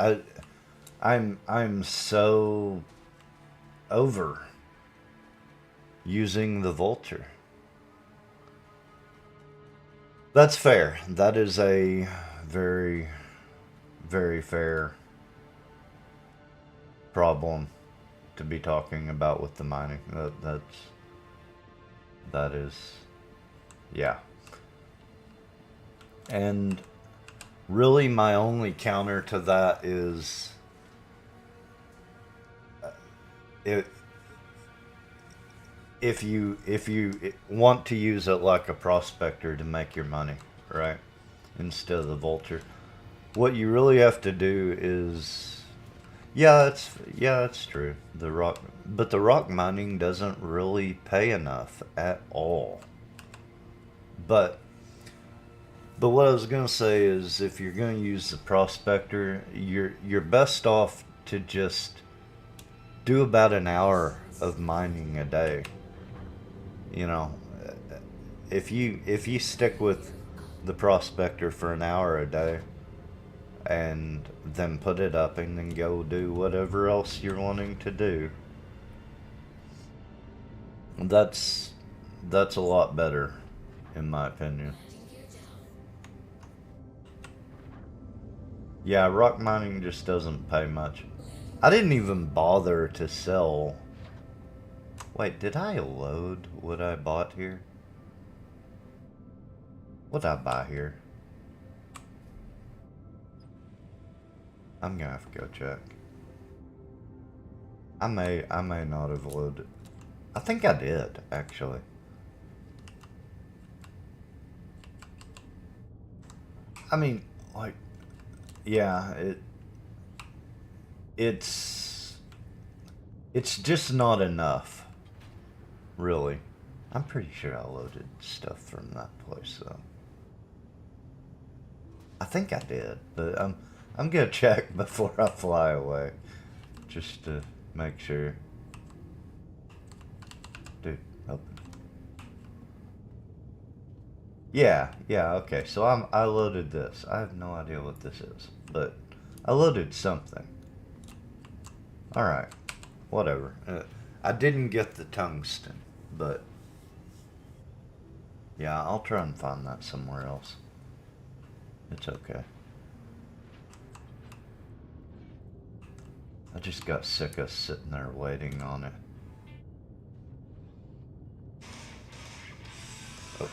I'm so over using the Vulture. That's fair. That is a very, very fair problem to be talking about with the mining. That is, yeah. And really, my only counter to that is it, if you want to use it like a prospector to make your money, right? Instead of the Vulture, what you really have to do is, it's true. But the rock mining doesn't really pay enough at all. But what I was gonna say is, if you're gonna use the prospector, you're best off to just do about an hour of mining a day. You know, if you stick with the prospector for an hour a day, and then put it up and then go do whatever else you're wanting to do, that's that's a lot better, in my opinion. Yeah, rock mining just doesn't pay much. I didn't even bother to sell. Wait, did I load what I bought here? What did I buy here? I'm gonna have to go check. I may not have loaded. I think I did, actually. I mean, like, yeah, it's it's just not enough, really. I'm pretty sure I loaded stuff from that place, though. I think I did, but I'm gonna check before I fly away, just to make sure. Dude, open. Yeah, okay. So I loaded this. I have no idea what this is, but I loaded something. All right, whatever. I didn't get the tungsten, but yeah, I'll try and find that somewhere else. It's okay. I just got sick of sitting there waiting on it. Oh,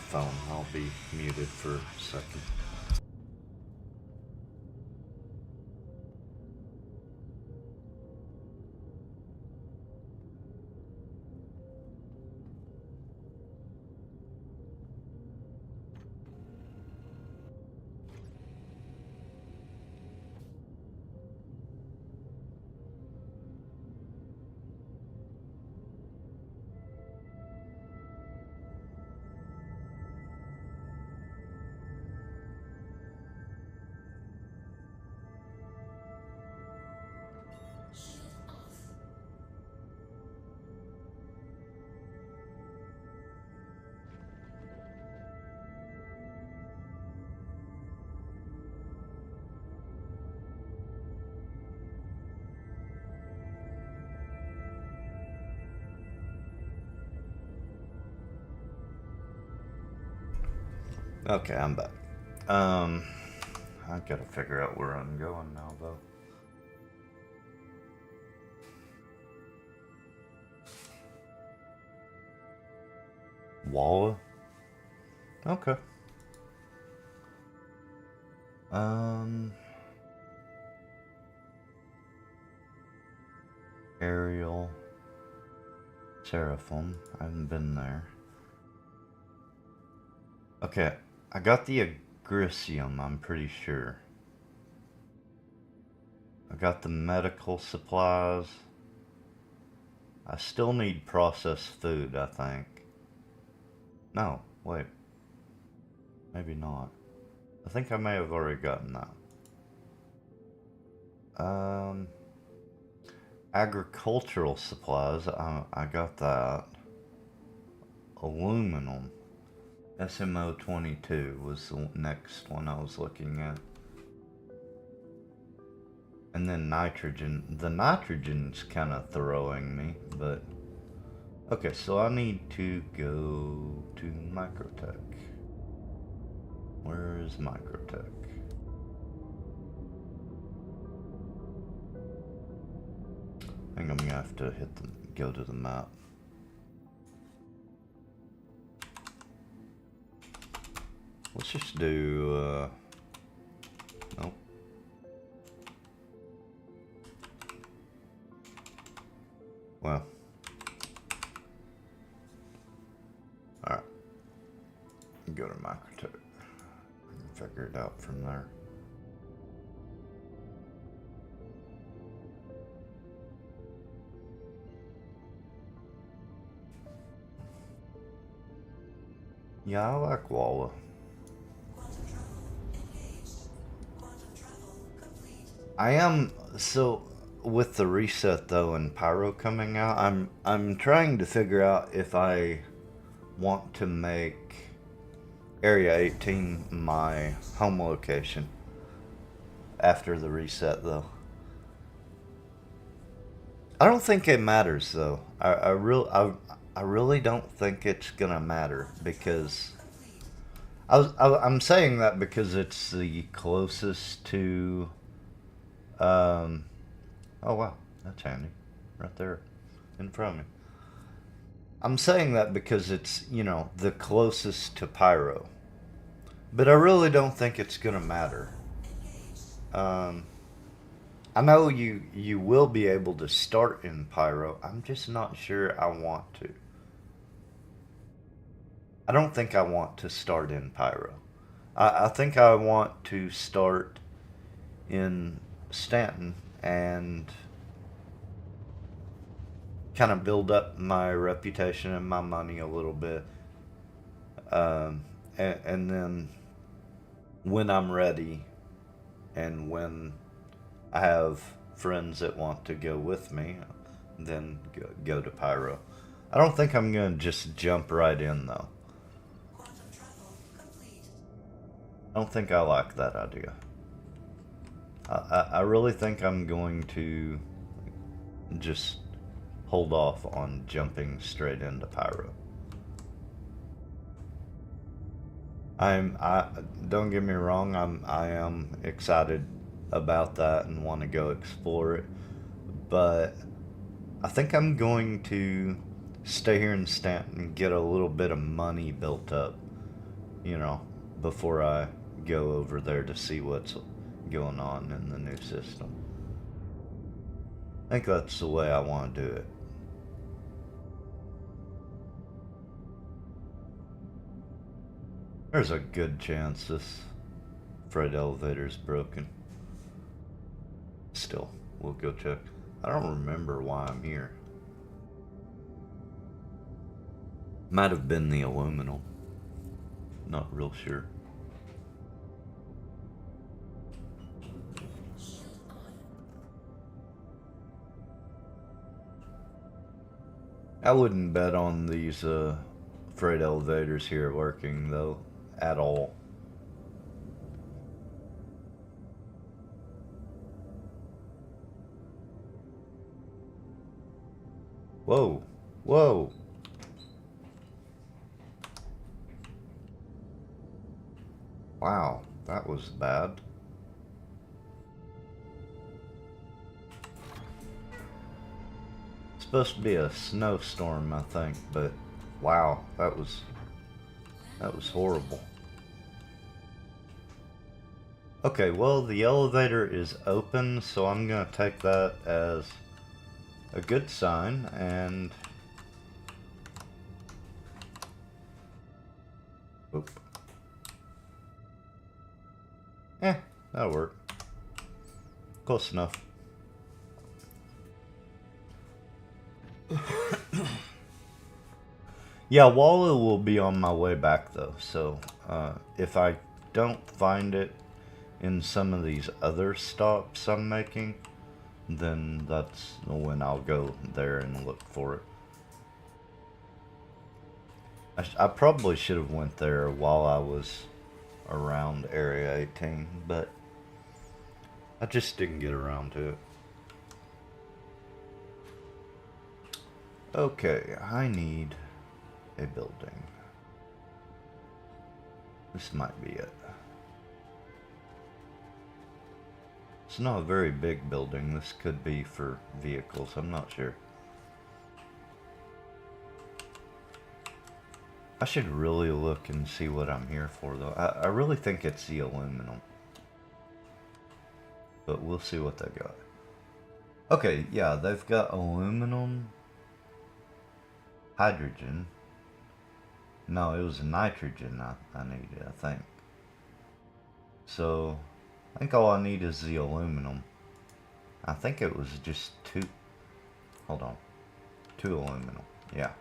phone. I'll be muted for a second.
Shield off.
Okay, I'm back. Um, I gotta figure out where I'm going now, though. Walla? Okay. Um, Aerial. Seraphim. I haven't been there. Okay, I got the Agricium, I'm pretty sure. I got the medical supplies. I still need processed food, I think. No, wait. Maybe not. I think I may have already gotten that. Agricultural supplies, I got that. Aluminum. SMO 22 was the next one I was looking at. And then nitrogen. The nitrogen's kind of throwing me, but... Okay, so I need to go to Microtech. Where is Microtech? I think I'm gonna have to go to the map. Let's just do, nope. Well. Alright. Go to Microtech. I can figure it out from there. Yeah, I like Walla. I am so with the reset though and Pyro coming out, I'm trying to figure out if I want to make Area 18 my home location after the reset though. I don't think it matters though. I really don't think it's gonna matter because I'm saying that because it's the closest to oh wow, that's handy. Right there in front of me. I'm saying that because it's, you know, the closest to Pyro. But I really don't think it's gonna matter. I know you will be able to start in Pyro. I'm just not sure I want to. I don't think I want to start in Pyro. I think I want to start in Stanton and kind of build up my reputation and my money a little bit. And then when I'm ready and when I have friends that want to go with me, then go to Pyro. I don't think I'm going to just jump right in though. I don't think I like that idea. I really think I'm going to just hold off on jumping straight into Pyro. I don't get me wrong, I am excited about that and want to go explore it, but I think I'm going to stay here in Stanton and get a little bit of money built up, you know, before I go over there to see what's going on in the new system. I think that's the way I want to do it. There's a good chance this freight elevator's broken. Still, we'll go check. I don't remember why I'm here. Might have been the aluminum. Not real sure. I wouldn't bet on these freight elevators here working though, at all. Whoa, whoa. Wow, that was bad. Supposed to be a snowstorm, I think, but wow, that was horrible. Okay, well, the elevator is open, so I'm gonna take that as a good sign, and oop. That'll work. Close enough. Yeah, Wallow will be on my way back though, so if I don't find it in some of these other stops I'm making, then that's when I'll go there and look for it. I probably should have went there while I was around Area 18, but I just didn't get around to it. Okay, I need a building. This might be it. It's not a very big building. This could be for vehicles. I'm not sure. I should really look and see what I'm here for, though. I really think it's the aluminum. But we'll see what they got. Okay, yeah, they've got aluminum, hydrogen. No, it was nitrogen I needed, I think. So, I think all I need is the aluminum. I think it was just two. Hold on. 2 aluminum. Yeah.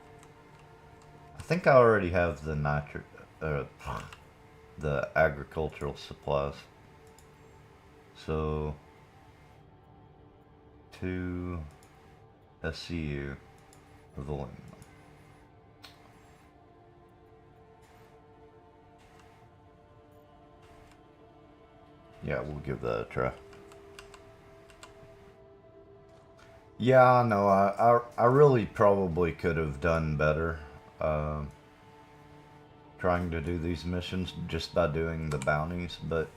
I think I already have the the agricultural supplies. So, 2 SCU of aluminum. Yeah, we'll give that a try. Yeah, I know. I really probably could have done better trying to do these missions just by doing the bounties, but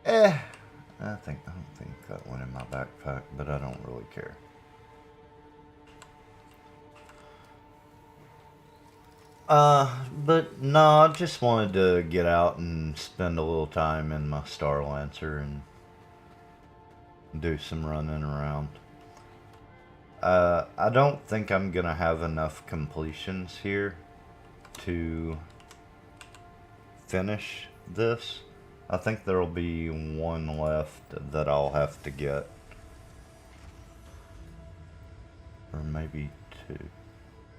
I don't think that went in my backpack, but I don't really care. But no, I just wanted to get out and spend a little time in my Star Lancer and do some running around. I don't think I'm gonna have enough completions here to finish this. I think there'll be 1 left that I'll have to get. Or maybe 2.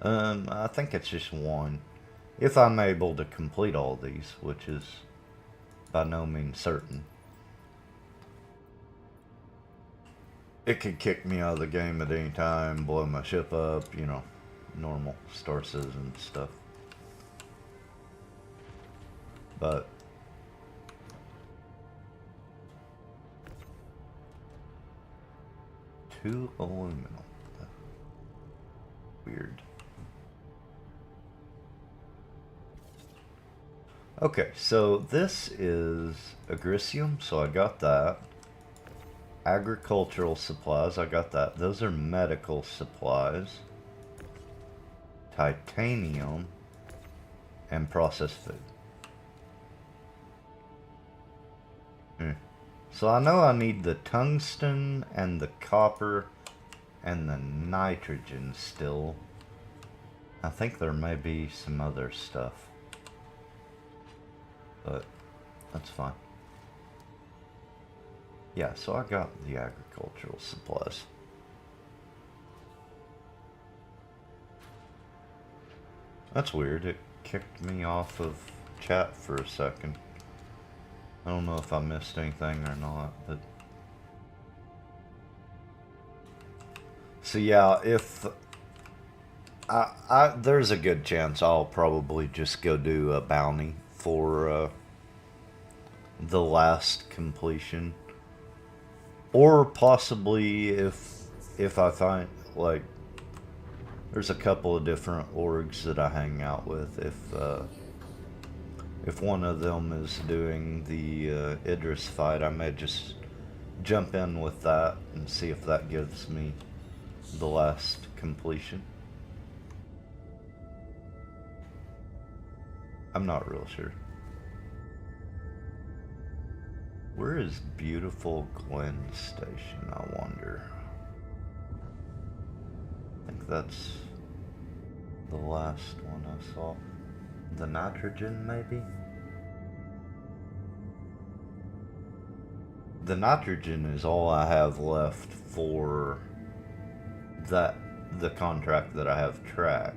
I think it's just 1. If I'm able to complete all these, which is by no means certain. It could kick me out of the game at any time, blow my ship up, you know, normal Star Citizen stuff. But two aluminum. Weird. Okay, so this is agricium, so I got that. Agricultural supplies, I got that. Those are medical supplies. Titanium and processed food. So I know I need the tungsten and the copper and the nitrogen still. I think there may be some other stuff, but that's fine. Yeah, so I got the agricultural supplies. That's weird, it kicked me off of chat for a second. I don't know if I missed anything or not, but... So yeah, if... there's a good chance I'll probably just go do a bounty for the last completion. Or possibly if I find, like, there's a couple of different orgs that I hang out with. If one of them is doing the Idris fight, I may just jump in with that and see if that gives me the last completion. I'm not real sure. Where is beautiful Glen Station, I wonder? that's the last one I saw. The nitrogen, maybe? The nitrogen is all I have left for the contract that I have tracked.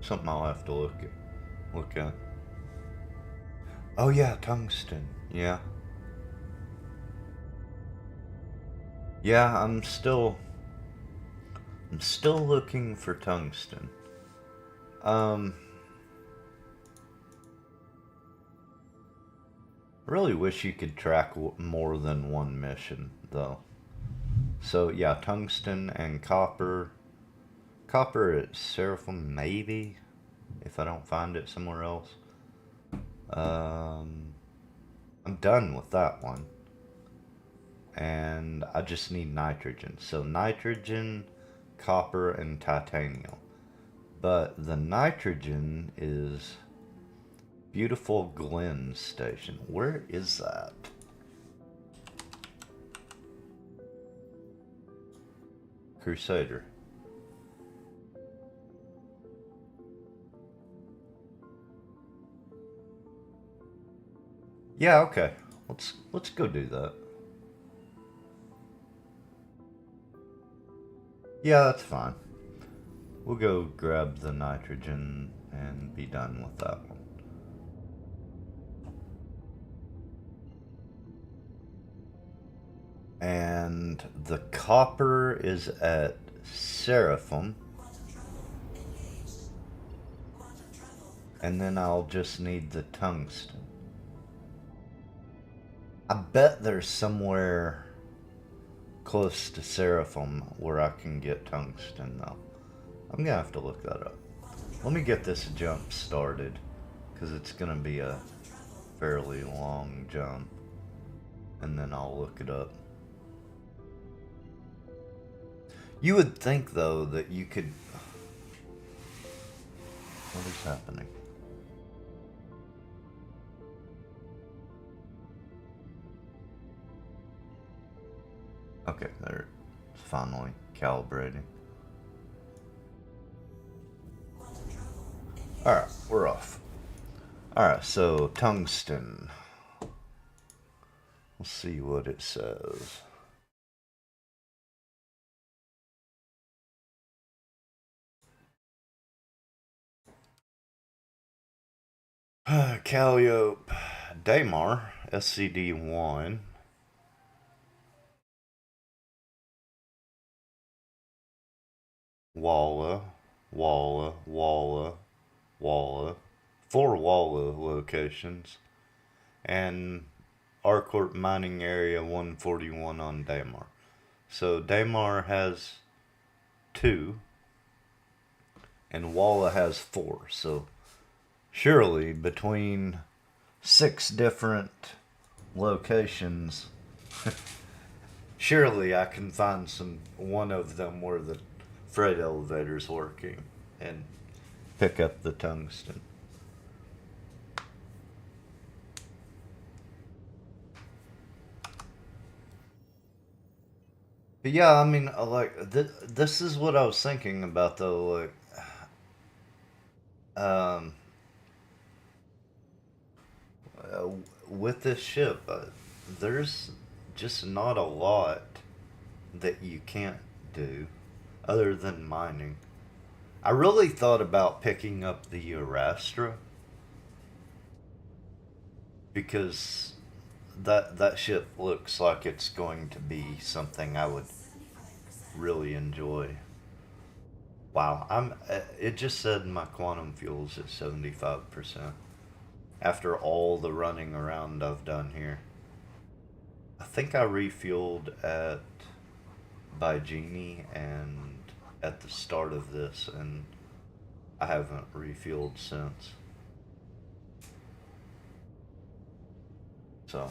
Something I'll have to look at. Oh yeah, tungsten. Yeah. Yeah, I'm still looking for tungsten. Really wish you could track more than one mission though. So yeah, tungsten and copper. Copper at Seraphim, maybe, if I don't find it somewhere else. I'm done with that one. And I just need nitrogen. So nitrogen, copper, and titanium. But the nitrogen is Beautiful Glen Station. Where is that? Crusader. Yeah, okay. Let's go do that. Yeah, that's fine. We'll go grab the nitrogen and be done with that one. And the copper is at Seraphim. And then I'll just need the tungsten. I bet there's somewhere close to Seraphim where I can get tungsten though. I'm gonna have to look that up. Let me get this jump started, because it's gonna be a fairly long jump, and then I'll look it up. You would think though that you could... What is happening? Okay, there, it's finally calibrating. Alright, we're off. Alright, so tungsten. Let's see what it says. Calliope Damar, SCD-1. Walla, Walla, Walla, Walla. 4 Walla locations. And Arcourt Mining Area 141 on Damar. So Damar has 2. And Walla has 4. So surely between 6 different locations, surely I can find one of them where the freight elevator's working and pick up the tungsten. But yeah, I mean, like, this is what I was thinking about though, like, um, uh, with this ship, there's just not a lot that you can't do other than mining. I really thought about picking up the Eurastra because that ship looks like it's going to be something I would really enjoy. Wow, it just said my quantum fuel's at 75% after all the running around I've done here. I think I refueled at by Genie and at the start of this, and I haven't refueled since. So,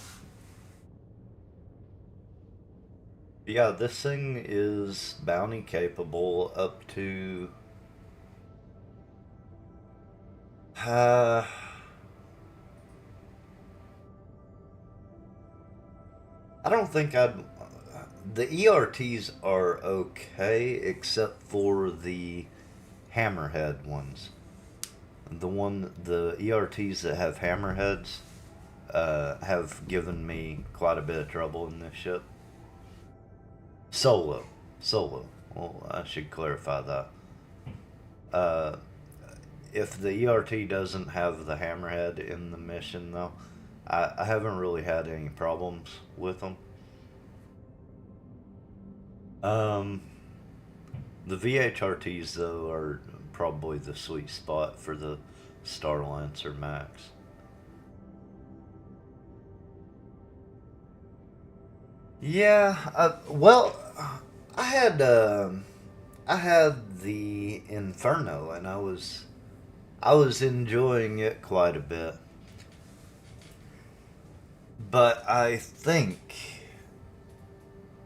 yeah, this thing is bounty capable up to Uh, I don't think I'd. The ERTs are okay, except for the hammerhead ones. The ERTs that have hammerheads have given me quite a bit of trouble in this ship. Solo. Well, I should clarify that. Uh, if the ERT doesn't have the hammerhead in the mission, though, I haven't really had any problems with them. Um, the VHRTs, though, are probably the sweet spot for the Star Lancer Max. Yeah, well, I had I had the Inferno, and I was enjoying it quite a bit. But I think,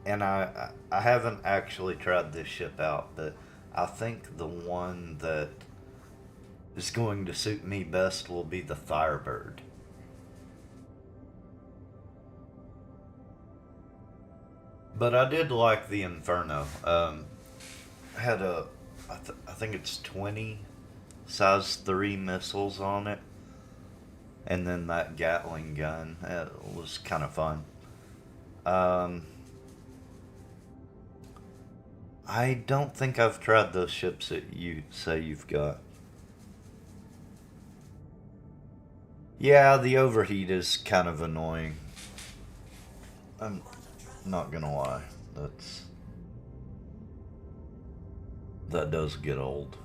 and I haven't actually tried this ship out, but I think the one that is going to suit me best will be the Firebird. But I did like the Inferno. Had I think it's 20 size 3 missiles on it, and then that Gatling gun. It was kind of fun. Um, I don't think I've tried those ships that you say you've got. Yeah, the overheat is kind of annoying. I'm not gonna lie. That does get old.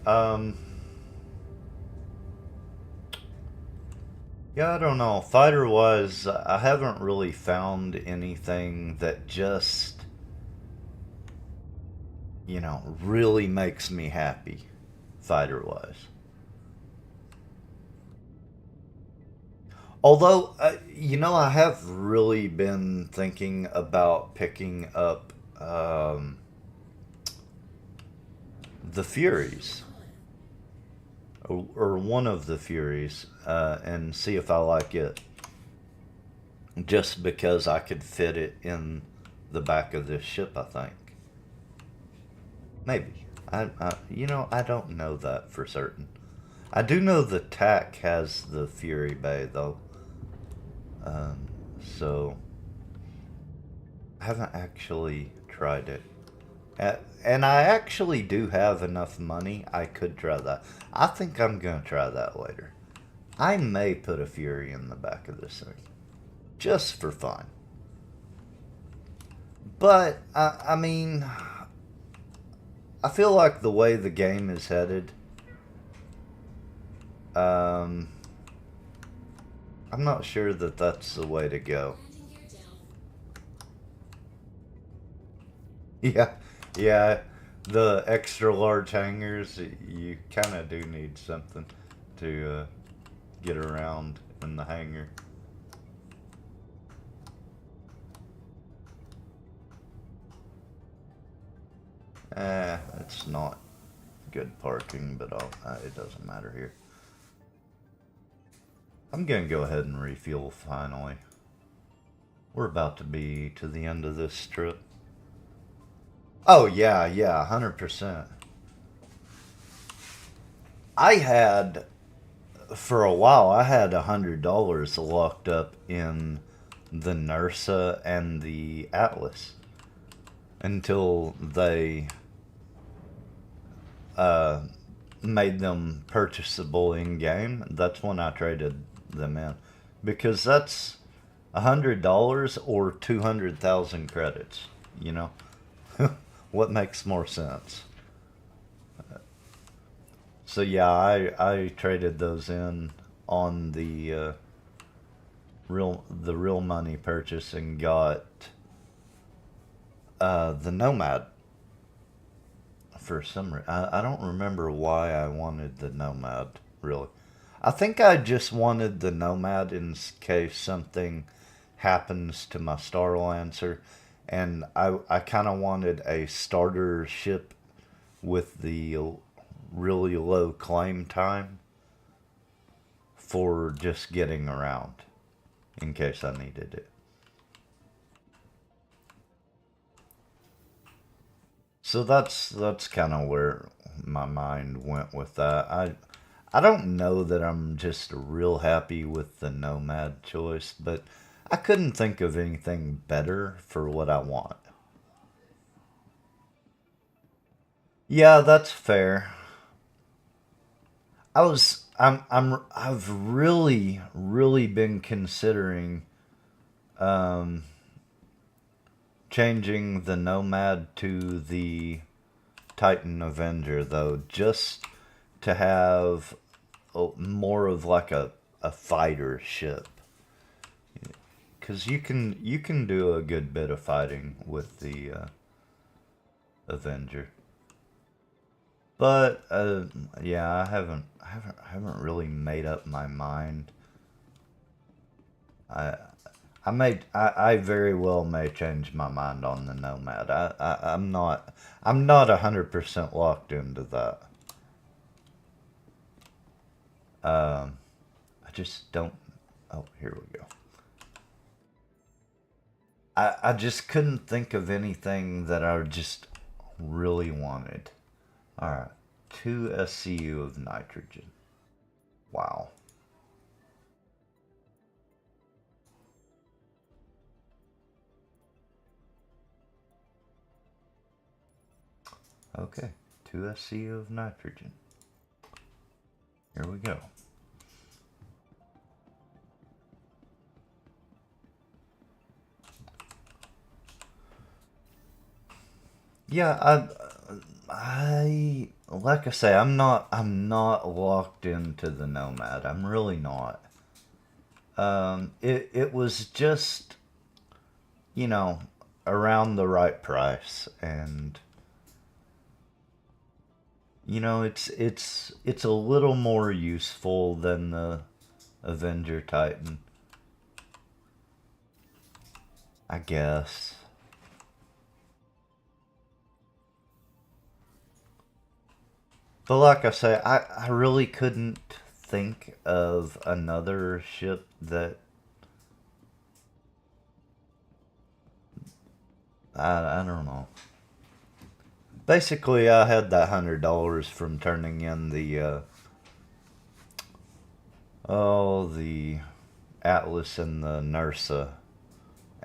Um, yeah, I don't know. Fighter wise, I haven't really found anything that just, really makes me happy, fighter wise. Although, I have really been thinking about picking up the Furies, or one of the Furies, and see if I like it. Just because I could fit it in the back of this ship, I think. Maybe. I don't know that for certain. I do know the TAC has the Fury Bay, though. So, I haven't actually tried it. And I actually do have enough money. I could try that. I think I'm going to try that later. I may put a Fury in the back of this thing. Just for fun. But, I mean, I feel like the way the game is headed, um, I'm not sure that that's the way to go. Yeah, yeah. The extra large hangars, you kind of do need something to get around in the hangar. It's not good parking, but it doesn't matter here. I'm gonna go ahead and refuel finally. We're about to be to the end of this trip. Oh yeah, 100%. I had for a while. I had $100 locked up in the Nursa and the Atlas until they uh, made them purchasable in game. That's when I traded them in, because that's $100 or 200,000 credits. You know, what makes more sense? So yeah, I traded those in on the real money purchase and got the Nomad for some reason. I don't remember why I wanted the Nomad really. I think I just wanted the Nomad in case something happens to my Star Lancer, and I kind of wanted a starter ship with the really low claim time for just getting around in case I needed it. So that's kind of where my mind went with that. I don't know that I'm just real happy with the Nomad choice, but I couldn't think of anything better for what I want. Yeah, that's fair. I've really been considering um, changing the Nomad to the Titan Avenger though, just to have more of like a fighter ship. Cause you can do a good bit of fighting with the Avenger. But yeah, I haven't really made up my mind. I I very well may change my mind on the Nomad. I'm not 100% locked into that. I just don't. Oh, here we go. I just couldn't think of anything that I just really wanted. All right, 2 SCU of nitrogen. Wow. Okay, 2 SCU of nitrogen. Here we go. Yeah, I like I say, I'm not locked into the Nomad. I'm really not. It was just, you know, around the right price, and it's a little more useful than the Avenger Titan, I guess. But like I say, I really couldn't think of another ship that I don't know. Basically, I had that $100 from turning in the Atlas and the Nursa,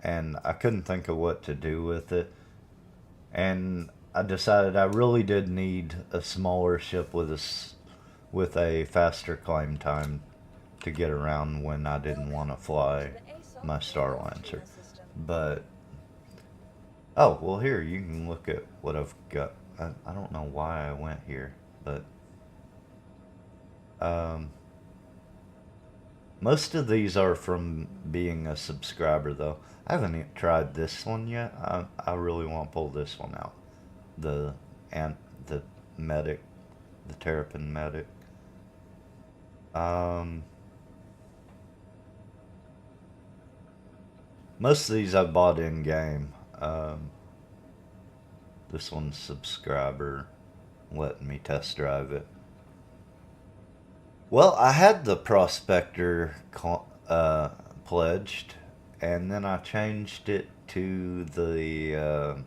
and I couldn't think of what to do with it. And I decided I really did need a smaller ship with a faster climb time to get around when I didn't want to fly my Star Lancer. But oh well, here you can look at what I've got. I don't know why I went here, but um, most of these are from being a subscriber though. I haven't tried this one yet. I really want to pull this one out. The and the medic, the Terrapin medic. Um, Most of these I bought in game. This one's subscriber letting me test drive it. Well, I had the Prospector pledged, and then I changed it to the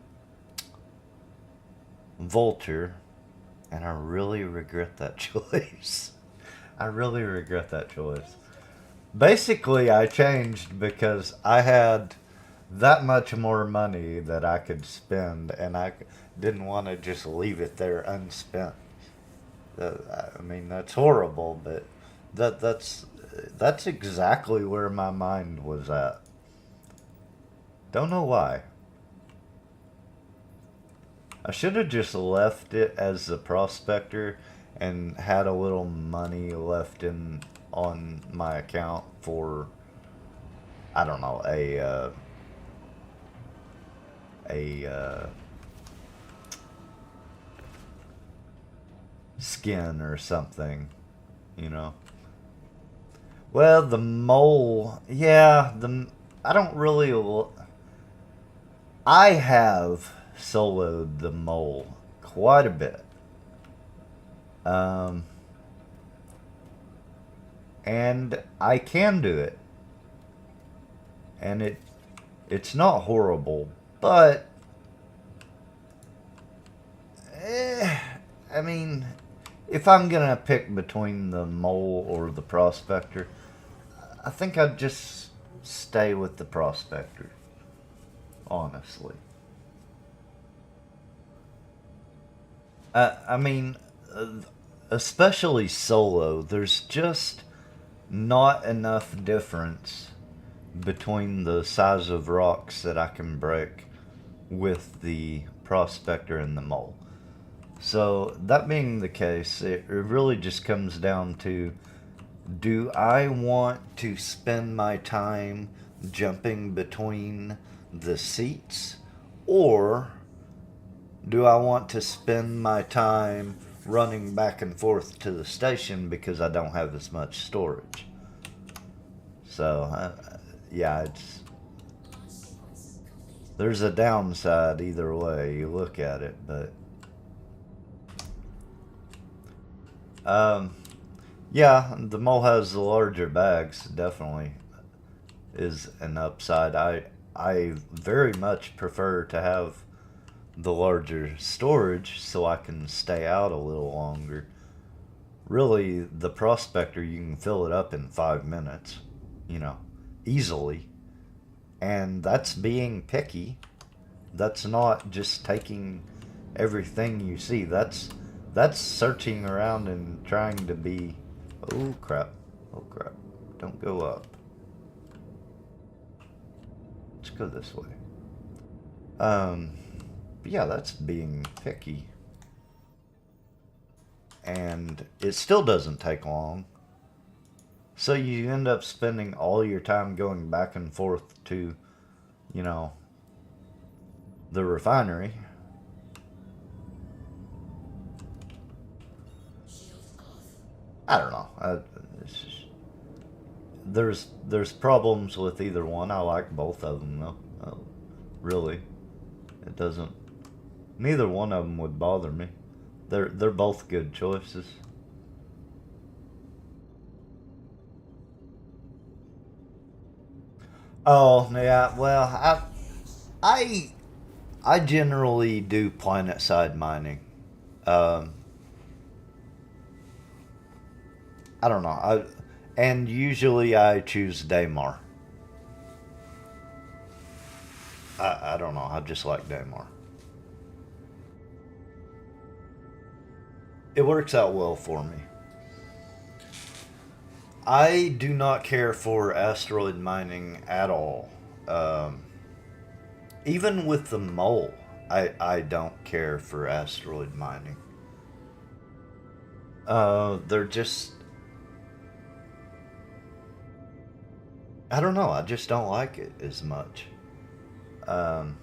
Vulture, and I really regret that choice. I really regret that choice. Basically, I changed because I had that much more money that I could spend, and I didn't want to just leave it there unspent. I mean, that's horrible, but that's exactly where my mind was at. Don't know why. I should have just left it as the Prospector and had a little money left in on my account for I don't know a skin or something, you know. Well, the mole, yeah, I don't really. I have soloed the mole quite a bit. Um, and I can do it. And it's not horrible, but eh, I mean, if I'm gonna pick between the mole or the prospector, I think I'd just stay with the prospector, honestly. I mean, uh, especially solo, there's just not enough difference between the size of rocks that I can break with the prospector and the mole. So, that being the case, it really just comes down to, do I want to spend my time jumping between the seats, or do I want to spend my time running back and forth to the station because I don't have as much storage? So, yeah, there's a downside either way you look at it, but um, yeah, the mole has the larger bags. Definitely is an upside. I very much prefer to have the larger storage so I can stay out a little longer. Really, the prospector, you can fill it up in 5 minutes, you know, easily. And that's being picky. That's not just taking everything you see. That's searching around and trying to be. Oh crap! Oh crap! Don't go up. Let's go this way. Um, yeah, that's being picky, and it still doesn't take long. So you end up spending all your time going back and forth to, you know, the refinery. I don't know. It's just, there's problems with either one. I like both of them though. Really, it doesn't. Neither one of them would bother me. They're both good choices. Oh yeah, well I I generally do planet side mining. Um, I don't know. And usually I choose Daymar. I don't know. I just like Daymar. It works out well for me. I do not care for asteroid mining at all. Um, Even with the mole, I don't care for asteroid mining. They're just, I don't know. I just don't like it as much. Um,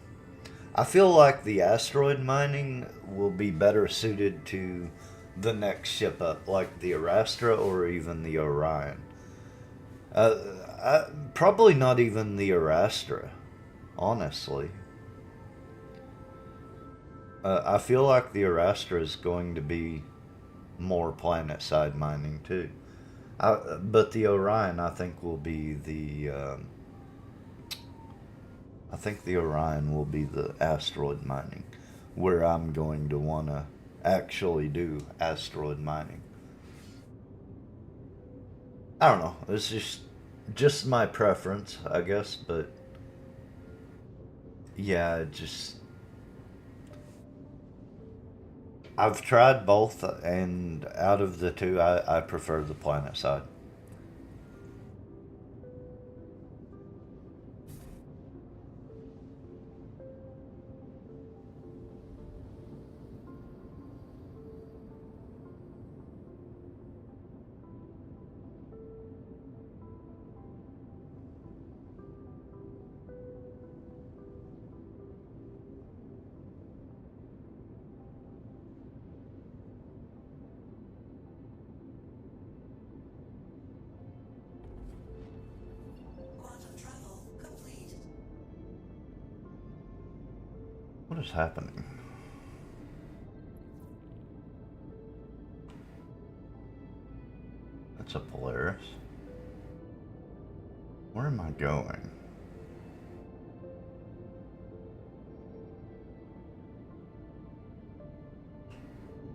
I feel like the asteroid mining will be better suited to the next ship up, like the Arastra or even the Orion. Uh, Probably not even the Arastra, honestly. I feel like the Arastra is going to be more planet side mining too. But the Orion, I think, will be the. I think the Orion will be the asteroid mining, where I'm going to want to actually do asteroid mining. I don't know. It's just my preference, I guess. But yeah, it just I've tried both, and out of the two, I prefer the planet side. What is happening? That's a Polaris. Where am I going?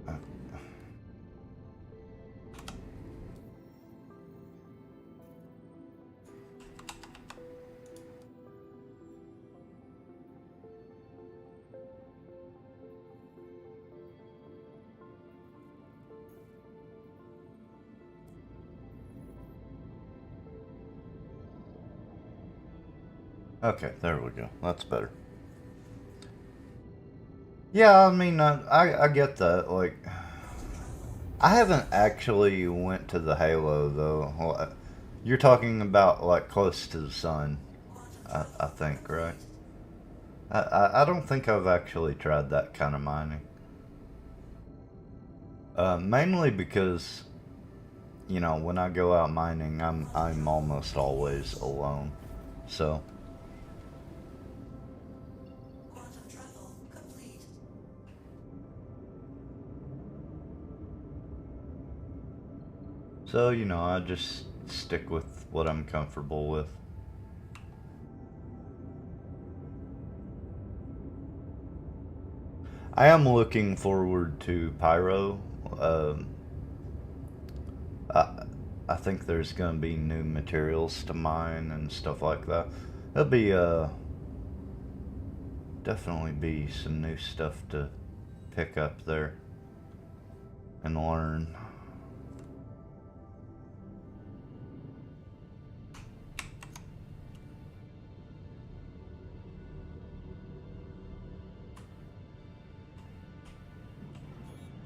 Uh, Okay, there we go. That's better. Yeah, I mean, I get that. Like, I haven't actually went to the Halo though. Well, you're talking about like close to the sun, I think, right? I don't think I've actually tried that kind of mining. Mainly because, you know, when I go out mining, I'm almost always alone. So,
Quantum travel complete.
you know, I just stick with what I'm comfortable with. I am looking forward to Pyro. Um, I, I think there's going to be new materials to mine and stuff like that. There'll be definitely be some new stuff to pick up there and learn.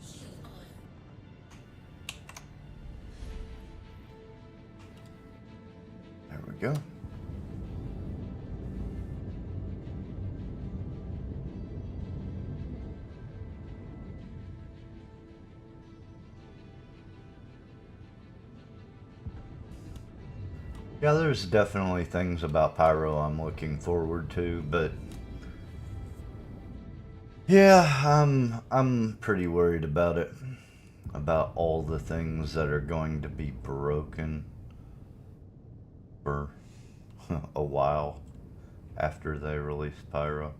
Shield on.
There we go. Yeah, there's definitely things about Pyro I'm looking forward to, but yeah, I'm pretty worried about it. About all the things that are going to be broken for a while after they release Pyro.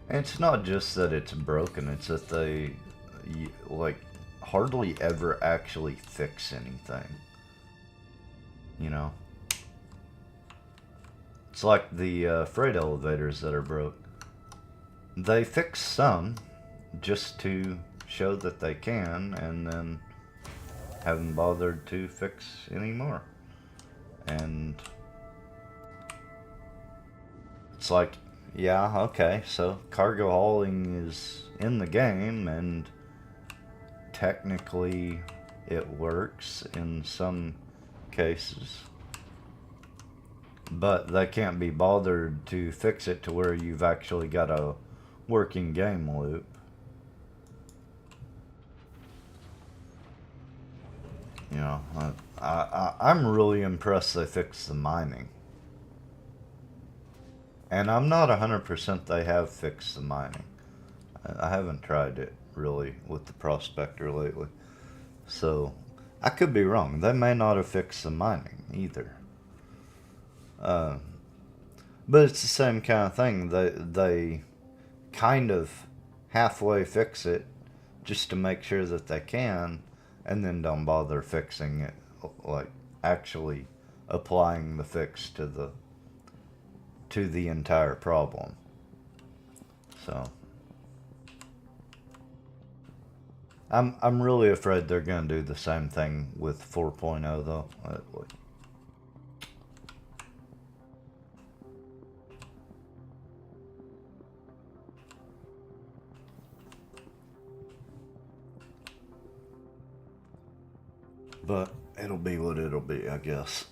And it's not just that it's broken, it's that they, like, hardly ever actually fix anything. You know? It's like the freight elevators that are broke. They fix some just to show that they can, and then haven't bothered to fix any more. And it's like, yeah, okay, so cargo hauling is in the game, and technically it works in some cases. But they can't be bothered to fix it to where you've actually got a working game loop. You know, I'm really impressed they fixed the mining. And I'm not 100% they have fixed the mining. I haven't tried it really with the prospector lately. So, I could be wrong. They may not have fixed the mining either. Uh, but it's the same kind of thing. They kind of halfway fix it just to make sure that they can, and then don't bother fixing it, like actually applying the fix to the entire problem. So I'm really afraid they're gonna do the same thing with 4.0 though. But it'll be what it'll be, I guess.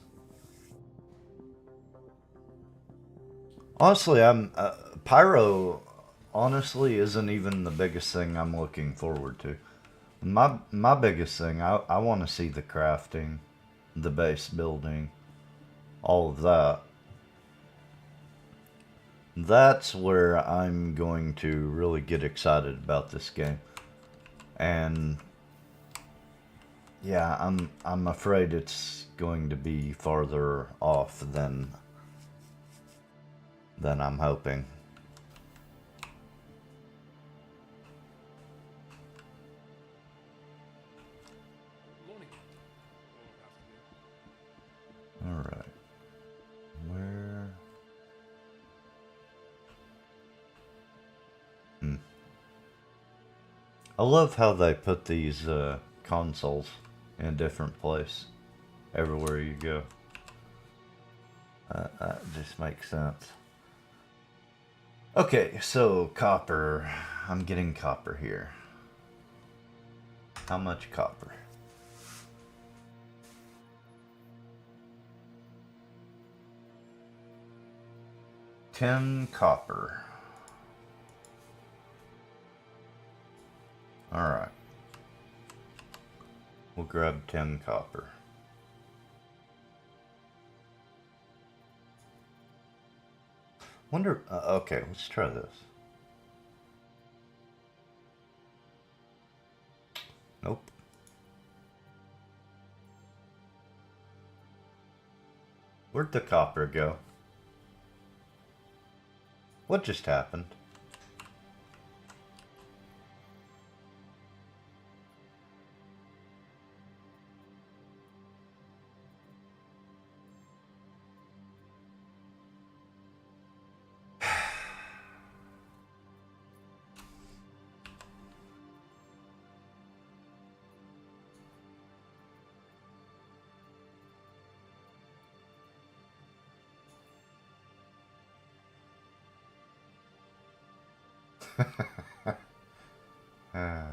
Honestly, I'm Pyro. honestly isn't even the biggest thing I'm looking forward to. My biggest thing, I want to see the crafting, the base building, all of that. That's where I'm going to really get excited about this game. And yeah, I'm afraid it's going to be farther off than I'm hoping. All right. Where? I love how they put these consoles in a different place everywhere you go. That just makes sense. Okay, so copper. I'm getting copper here. How much copper? $10 copper. Alright. We'll grab 10 copper. Wonder, okay, let's try this. Nope. Where'd the copper go? What just happened? Ah.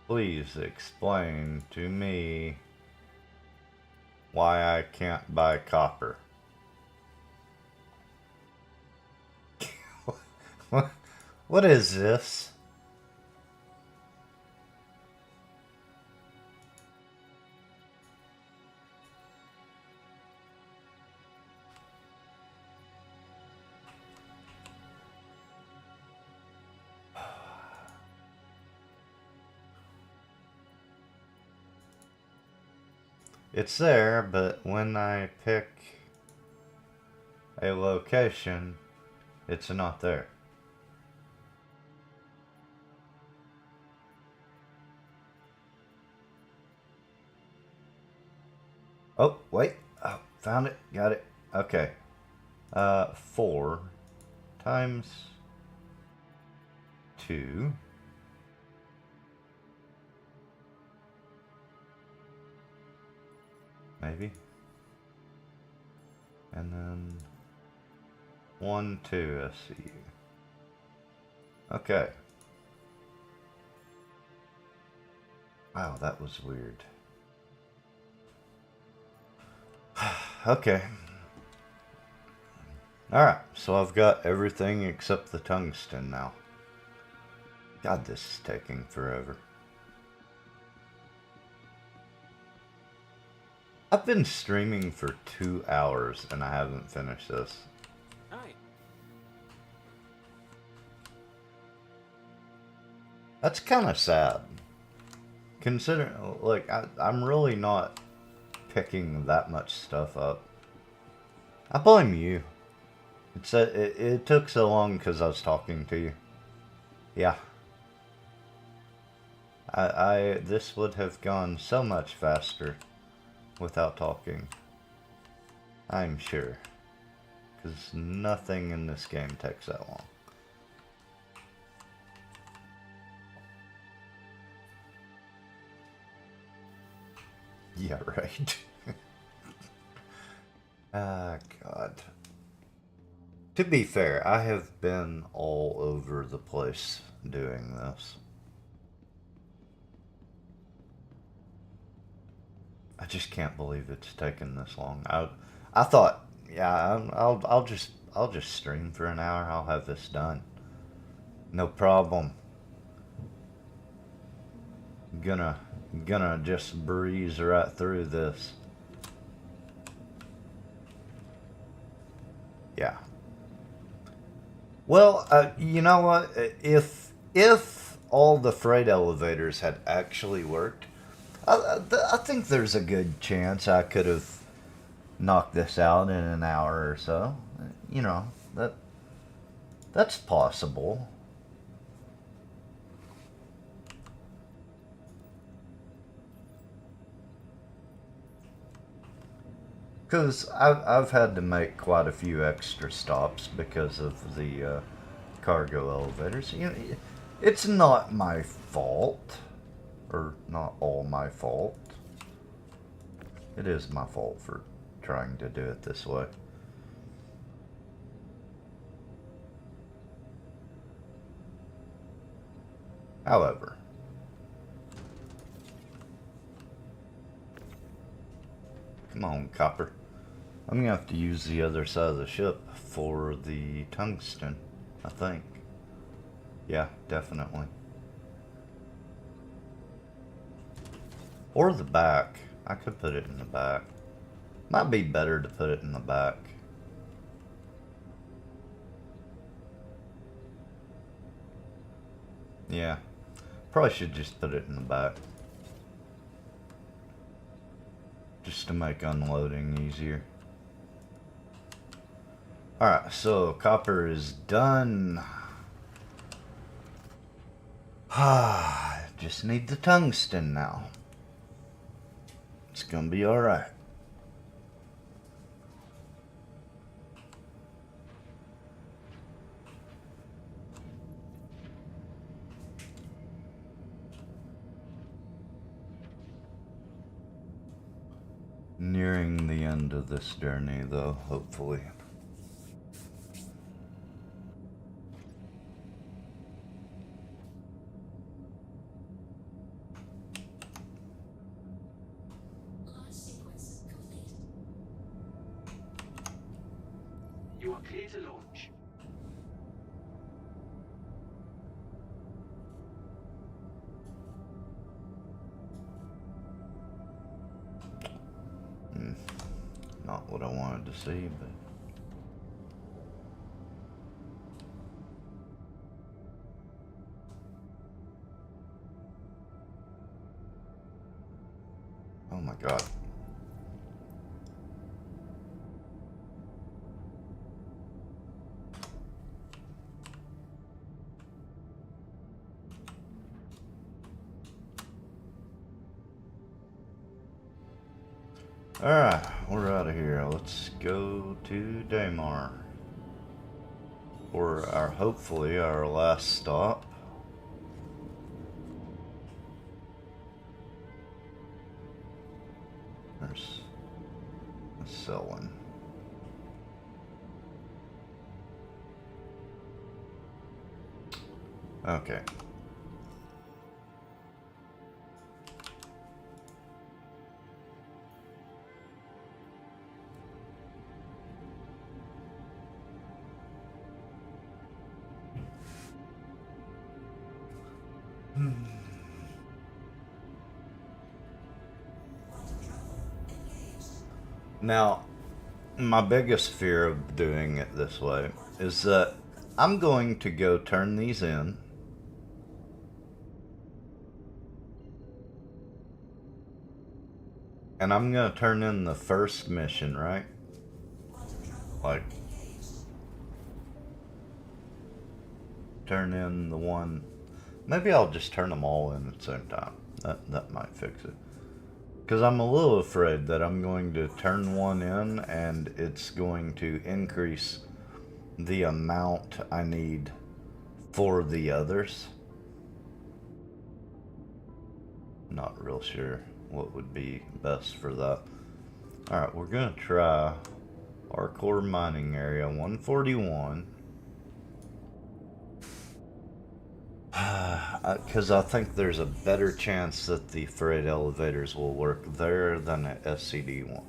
Please explain to me why I can't buy copper. What is this? It's there, but when I pick a location, it's not there. Oh, wait. Oh, found it. Got it. Okay. 4 times 2. Maybe. And then 1, 2 SCU. Okay. Wow, that was weird. Okay. Alright, so I've got everything except the tungsten now. God, this is taking forever. I've been streaming for 2 hours and I haven't finished this.
Hi.
That's kind of sad. Considering, like, I'm really not picking that much stuff up. I blame you. It took so long because I was talking to you. Yeah. This would have gone so much faster without talking. I'm sure. Because nothing in this game takes that long. Yeah, right. Ah, God. To be fair, I have been all over the place doing this. I just can't believe it's taken this long. I thought, yeah, I'll just stream for an hour. I'll have this done. No problem. Gonna gonna just breeze right through this. Yeah. Well, you know what? If all the freight elevators had actually worked, I think there's a good chance I could have knocked this out in an hour or so. You know, that's possible. Because I've had to make quite a few extra stops because of the cargo elevators. You know, it's not my fault, or not all my fault. It is my fault for trying to do it this way. However, come on, Copper. I'm gonna have to use the other side of the ship for the tungsten, I think. Yeah, definitely. Or the back. I could put it in the back. Might be better to put it in the back. Yeah. Probably should just put it in the back. Just to make unloading easier. Alright, so copper is done. Just need the tungsten now. It's gonna be alright. Nearing the end of this journey, though, hopefully.
Launch sequence complete.
You are clear to launch.
Not what I wanted to see, but... Oh my god. Alright, we're out of here. Let's go to Daymar. For our, hopefully, our last stop. There's a Selwyn. Okay. Now, my biggest fear of doing it this way is that I'm going to go turn these in. And I'm going to turn in the first mission, right? Like, turn in the one. Maybe I'll just turn them all in at the same time. That might fix it. Because I'm a little afraid that I'm going to turn one in and it's going to increase the amount I need for the others. Not real sure what would be best for that. Alright, we're going to try Hardcore mining area, 141. Because I think there's a better chance that the freight elevators will work there than at SCD-1.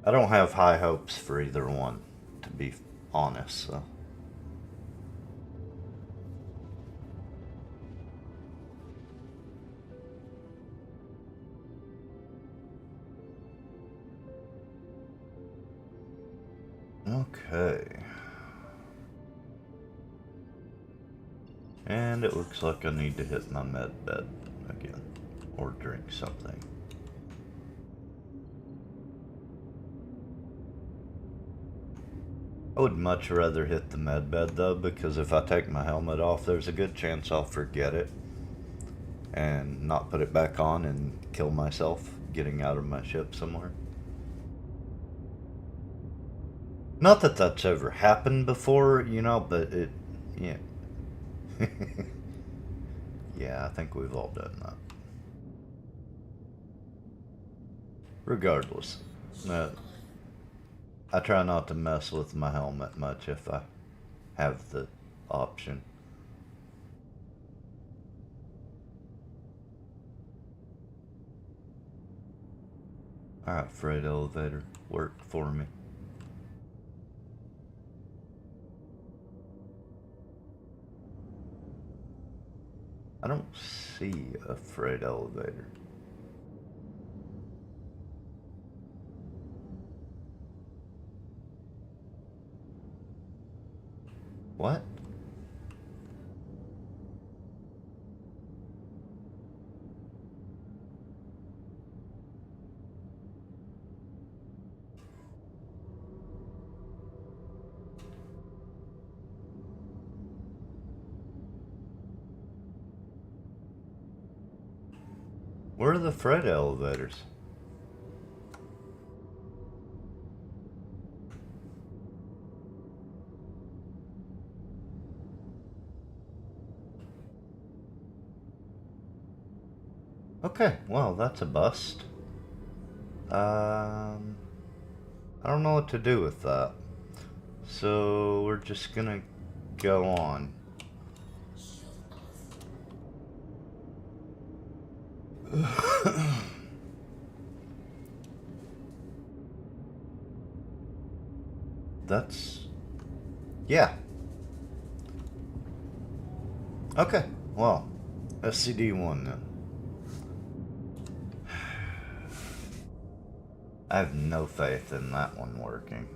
I don't have high hopes for either one, to be honest, so. Okay. And it looks like I need to hit my med bed again, or drink something. I would much rather hit the med bed though, because if I take my helmet off, there's a good chance I'll forget it and not put it back on and kill myself getting out of my ship somewhere. Not that that's ever happened before, you know, but it, yeah. Yeah, I think we've all done that. Regardless, I try not to mess with my helmet much if I have the option. Alright, freight elevator, work for me. I don't see a freight elevator. What? Where are the freight elevators? Okay, well, that's a bust. I don't know what to do with that. So we're just gonna go on. That's... yeah. Okay, well, SCD-1 then. I have no faith in that one working.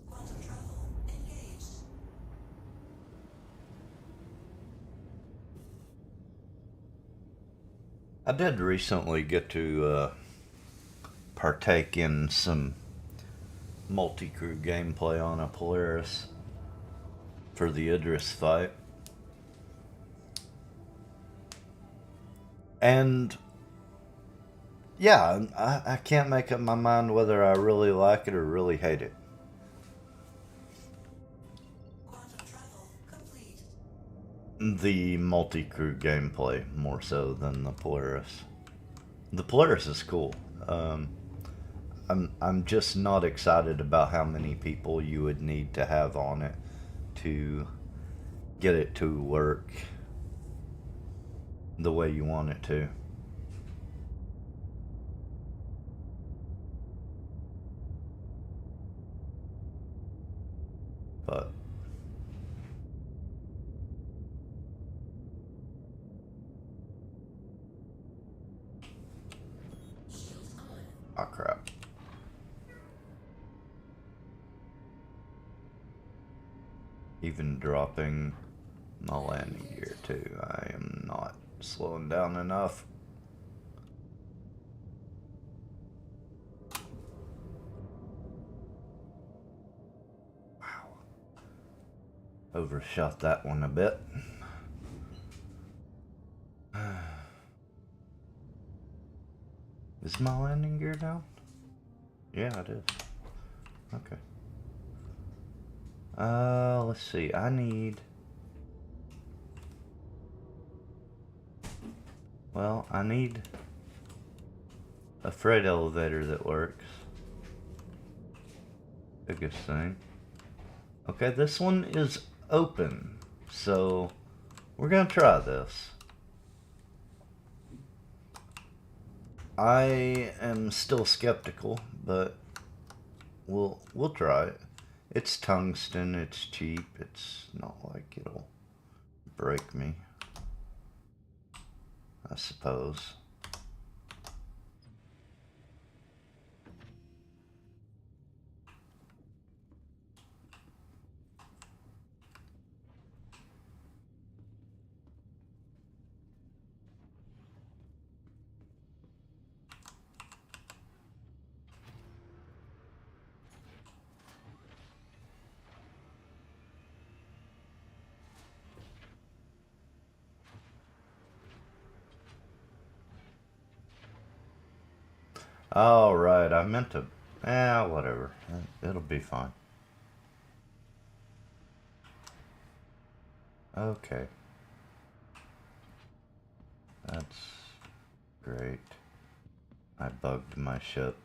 Quantum travel engaged.
I did recently get to partake in some multi-crew gameplay on a Polaris for the Idris fight. And yeah, I can't make up my mind whether I really like it or really hate it.
Quantum travel complete.
The multi-crew gameplay more so than the Polaris. The Polaris is cool. I'm just not excited about how many people you would need to have on it to get it to work the way you want it to. But
Shields on.
oh crap. Even dropping my landing gear too. I am not slowing down enough. Wow. Overshot that one a bit. Is my landing gear down? Yeah, it is. Okay. Let's see. I need... Well, I need a freight elevator that works. Biggest thing. Okay, this one is open. So, we're gonna try this. I am still skeptical, but we'll try it. It's tungsten, it's cheap, it's not like it'll break me, I suppose. Alright, I meant to... whatever. It'll be fine. Okay. That's great. I bugged my ship.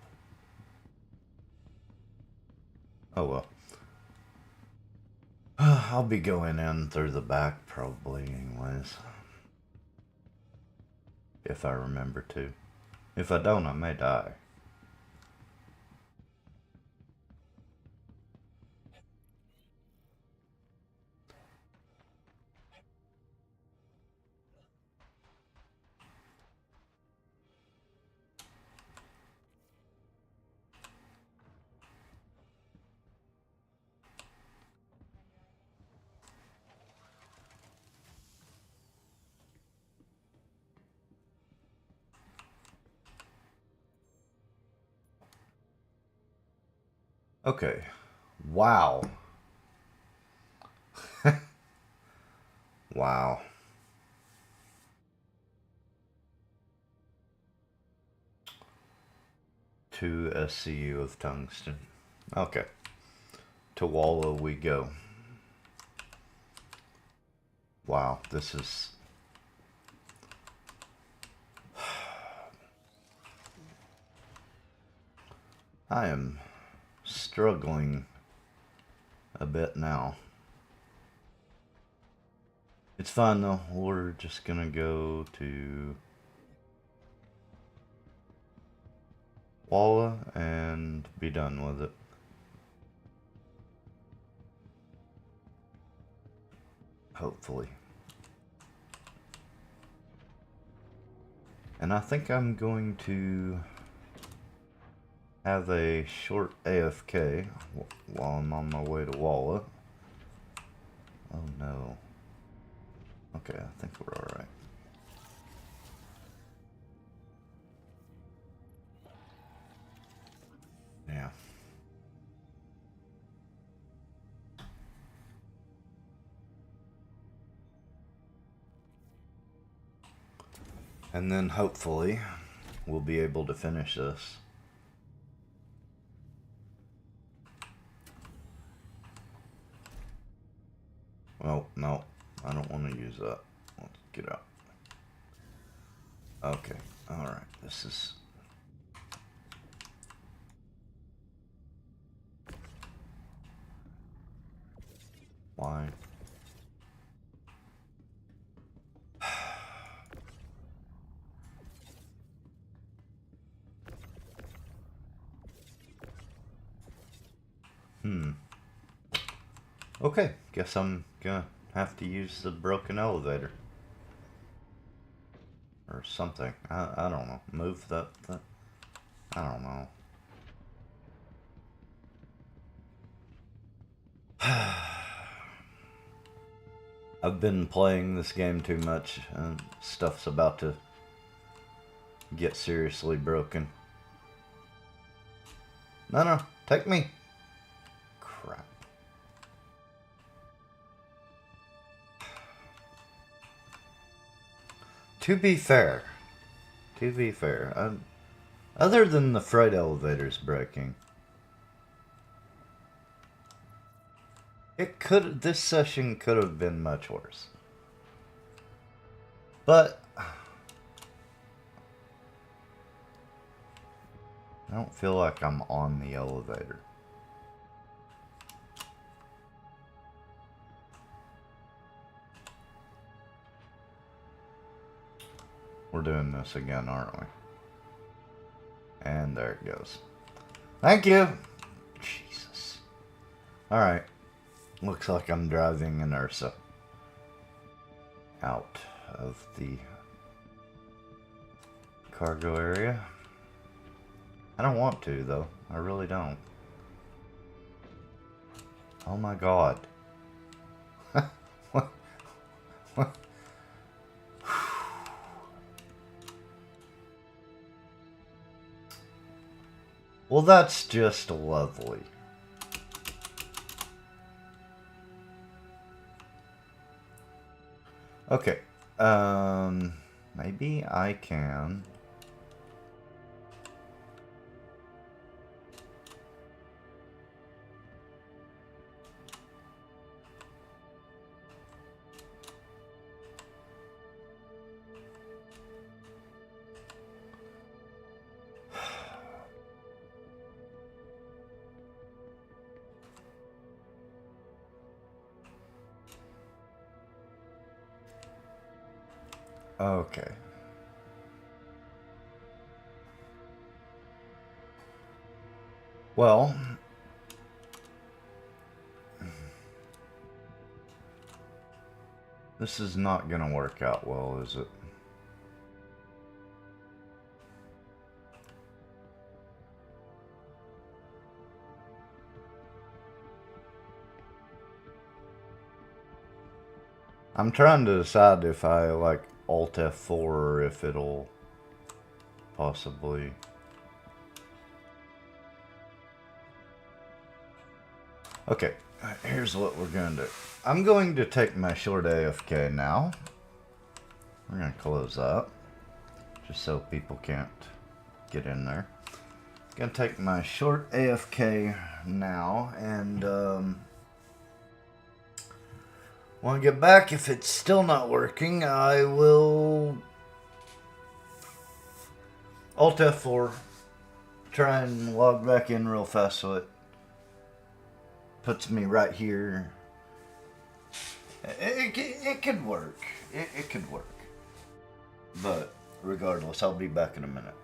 Oh well. I'll be going in through the back probably anyways. If I remember to. If I don't, I may die. Okay. Wow. Wow. To SCU of tungsten. Okay. To Walla we go. Wow, this is... I am struggling a bit now. It's fine though. We're just gonna go to Walla and be done with it. Hopefully. And I think I'm going to have a short AFK while I'm on my way to Walla. Oh no. Okay, I think we're alright. Yeah. And then hopefully we'll be able to finish this. Well, no, I don't want to use that. Let's get out. Okay, alright, this is... Why? Okay, guess I'm gonna have to use the broken elevator. Or something. I don't know. Move that. I don't know. I've been playing this game too much, and stuff's about to get seriously broken. No, take me. Crap. To be fair, Other than the freight elevators breaking. This session could have been much worse. But I don't feel like I'm on the elevator. We're doing this again, aren't we? And there it goes. Thank you. Jesus. Alright. Looks like I'm driving an Ursa out of the cargo area. I don't want to, though. I really don't. Oh my god. What? What? Well, that's just lovely. Okay. Maybe I can. Okay. Well, this is not gonna work out well, is it? I'm trying to decide if I like Alt F4 or if it'll possibly. Okay, here's what we're gonna do. I'm going to take my short AFK now. We're gonna close that, just so people can't get in there. Gonna take my short AFK now, and when I get back, if it's still not working, I will Alt F4, try and log back in real fast so it puts me right here. It could work. It could work. But regardless, I'll be back in a minute.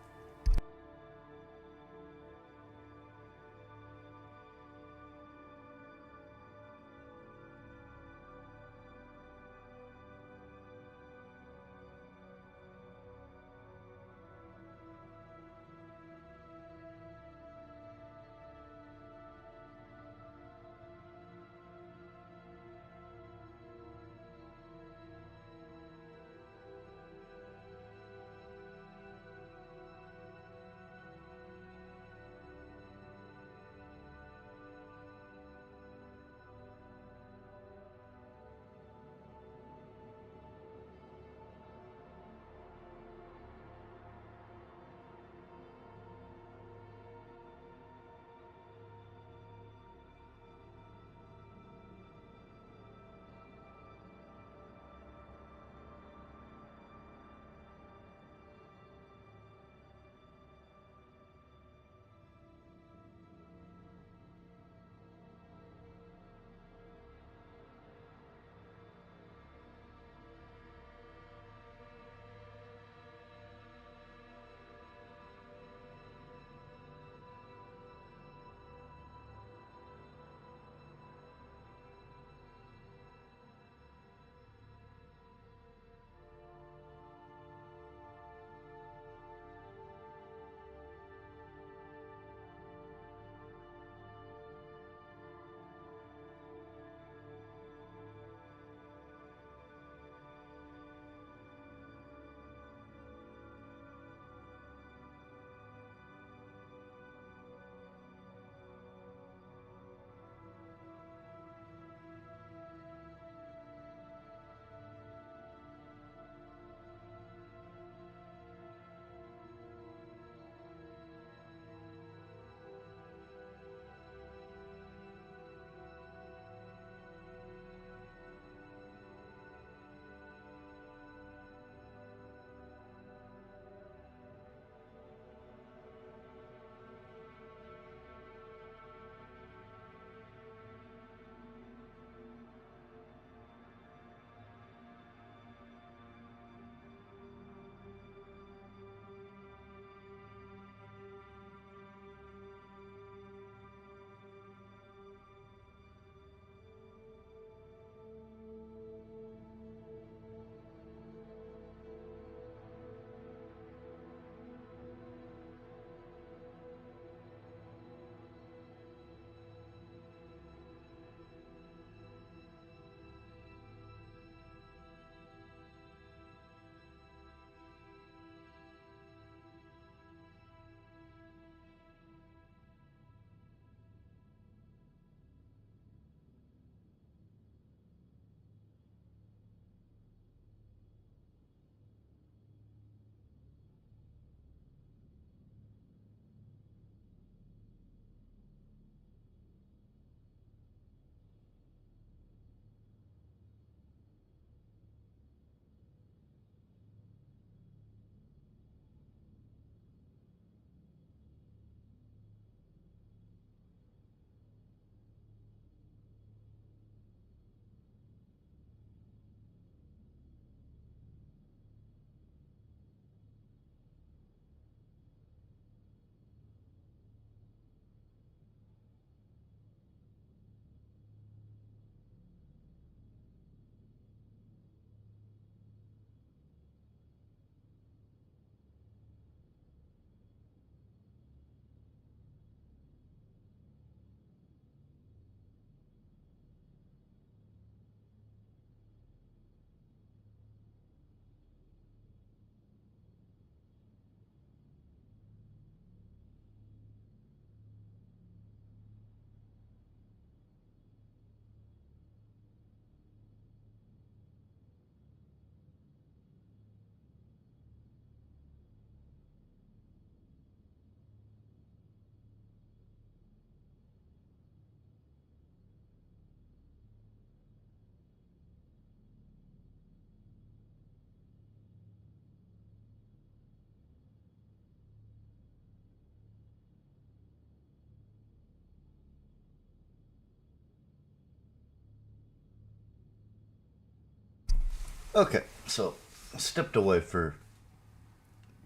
Okay, so I stepped away for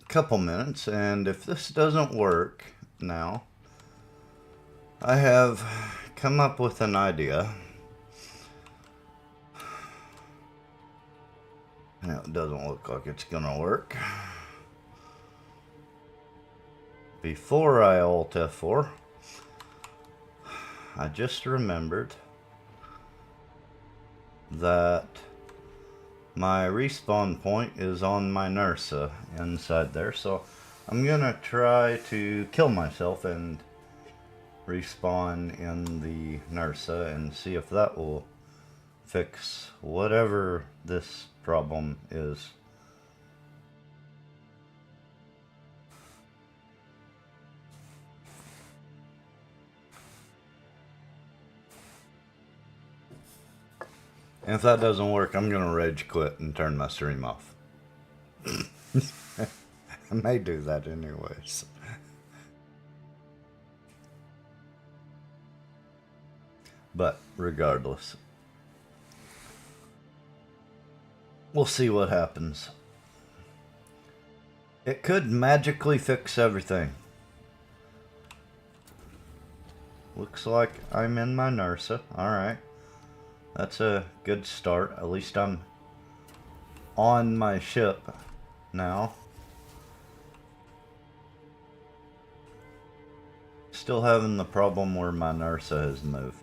a couple minutes, and if this doesn't work now, I have come up with an idea. Now, it doesn't look like it's gonna work. Before I Alt F4, I just remembered that my respawn point is on my NERSA inside there, so I'm gonna try to kill myself and respawn in the NERSA and see if that will fix whatever this problem is. And if that doesn't work, I'm gonna rage quit and turn my stream off. I may do that anyways. But regardless, we'll see what happens. It could magically fix everything. Looks like I'm in my NERSA. Alright. That's a good start. At least I'm on my ship now. Still having the problem where my NERSA has moved.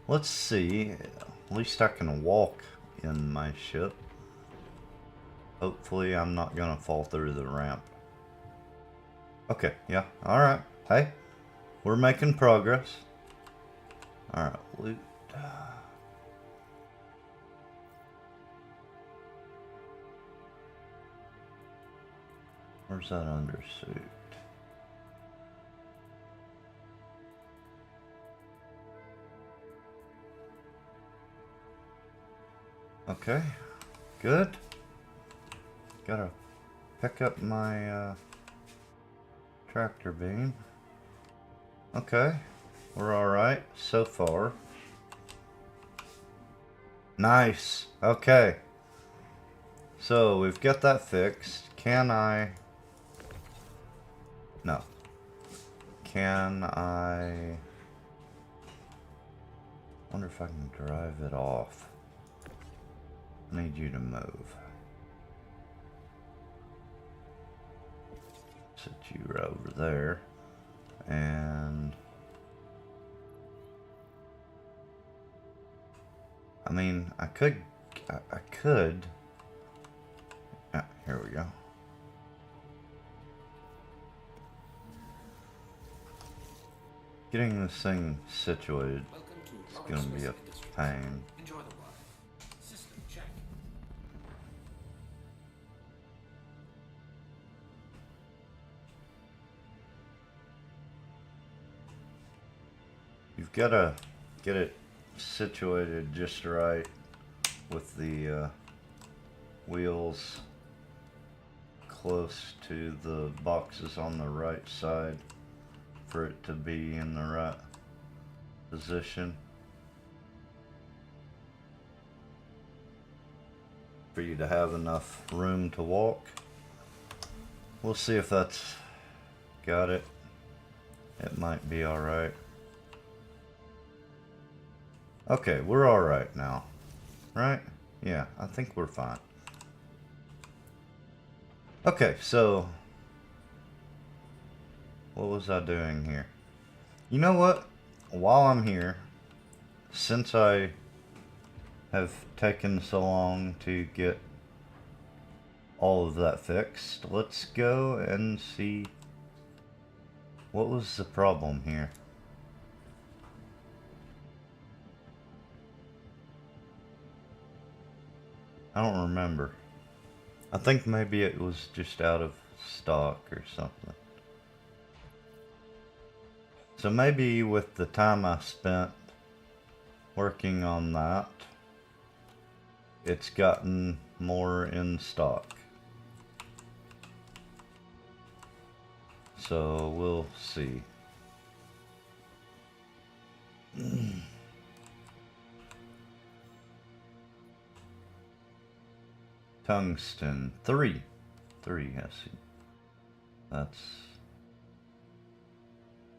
Let's see. At least I can walk in my ship. Hopefully I'm not gonna fall through the ramp. Okay, yeah, alright. Hey, we're making progress. Alright, loot. Where's that undersuit? Okay, good. Gotta pick up my tractor beam. Okay, we're alright so far. Nice. Okay. So we've got that fixed. Can I... No. Can I... Wonder if I can drive it off. I need you to move. Set you right over there. And... I mean, I could... Ah, here we go. Getting this thing situated is gonna be a pain.
Enjoy the ride. System check.
You've got to get it situated just right with the wheels close to the boxes on the right side for it to be in the right position for you to have enough room to walk. We'll see if that's got it. It might be alright. Okay, we're alright now. Right? Yeah, I think we're fine. Okay, so... what was I doing here? You know what? While I'm here, since I have taken so long to get all of that fixed, let's go and see what was the problem here. I don't remember. I think maybe it was just out of stock or something. So maybe with the time I spent working on that, it's gotten more in stock. So we'll see. Tungsten. Three, yes. That's...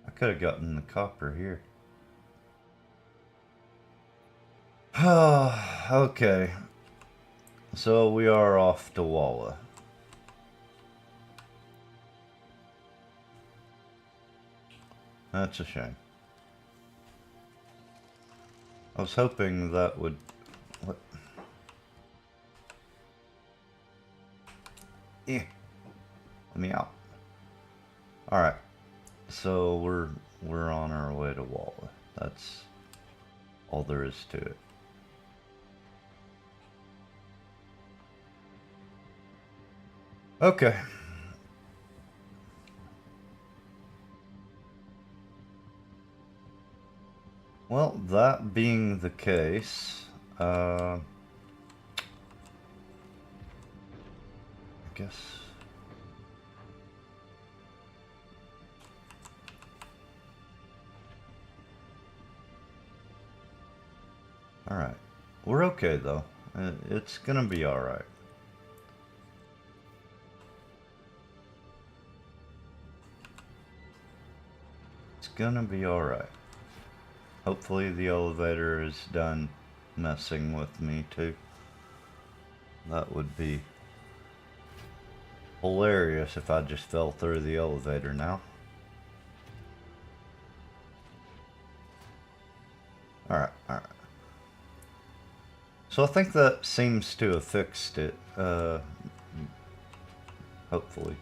I could have gotten the copper here. Okay. So we are off to Walla. That's a shame. I was hoping that would... What? Yeah. Let me out. Alright. So we're on our way to Walla. That's all there is to it. Okay. Well, that being the case, I guess... Alright. We're okay, though. It's gonna be alright. It's gonna be alright. Hopefully the elevator is done messing with me, too. That would be hilarious if I just fell through the elevator now. Alright, alright. So I think that seems to have fixed it, hopefully.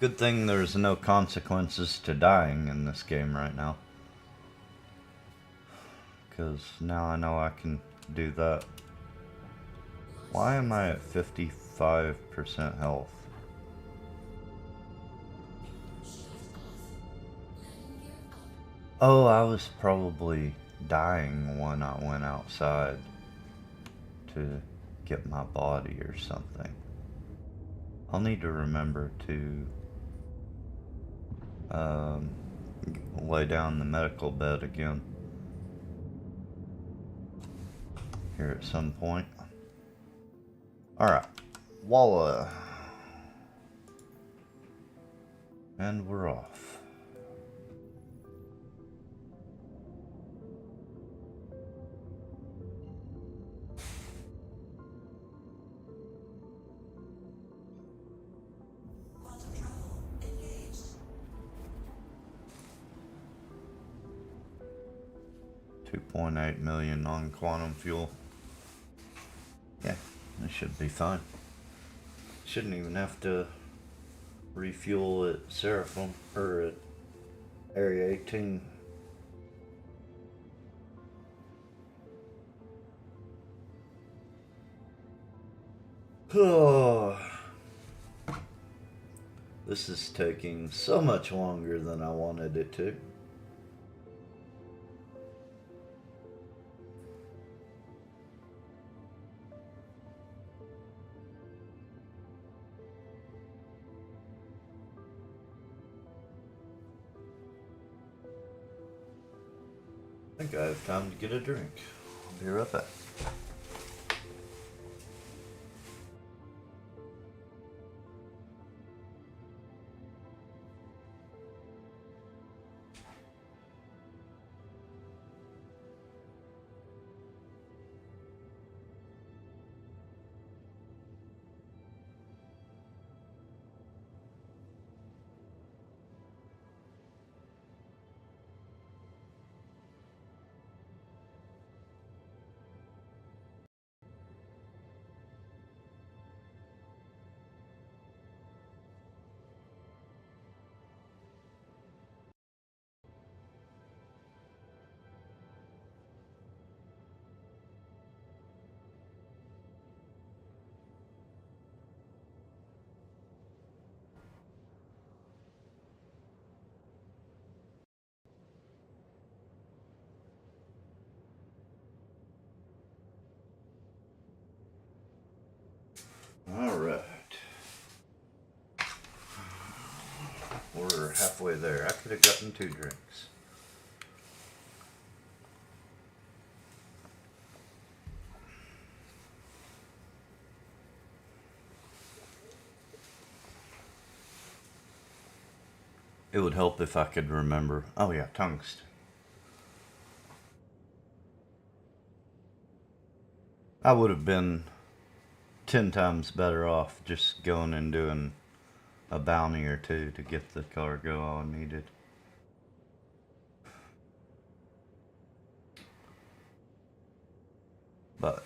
Good thing there's no consequences to dying in this game right now. Because now I know I can do that. Why am I at 55% health? Oh, I was probably dying when I went outside to get my body or something. I'll need to remember to lay down the medical bed again here at some point. Alright, Walla. And we're off.
Quantum travel engaged.
2.8 million on quantum fuel. Yeah, that should be fine. Shouldn't even have to refuel at Seraphim or at Area 18. Oh, this is taking so much longer than I wanted it to. I think I have time to get a drink. I'll be right back. halfway there. I could have gotten 2 drinks. It would help if I could remember. Oh yeah, tungsten. I would have been 10 times better off just going and doing a bounty or 2 to get the cargo I needed. But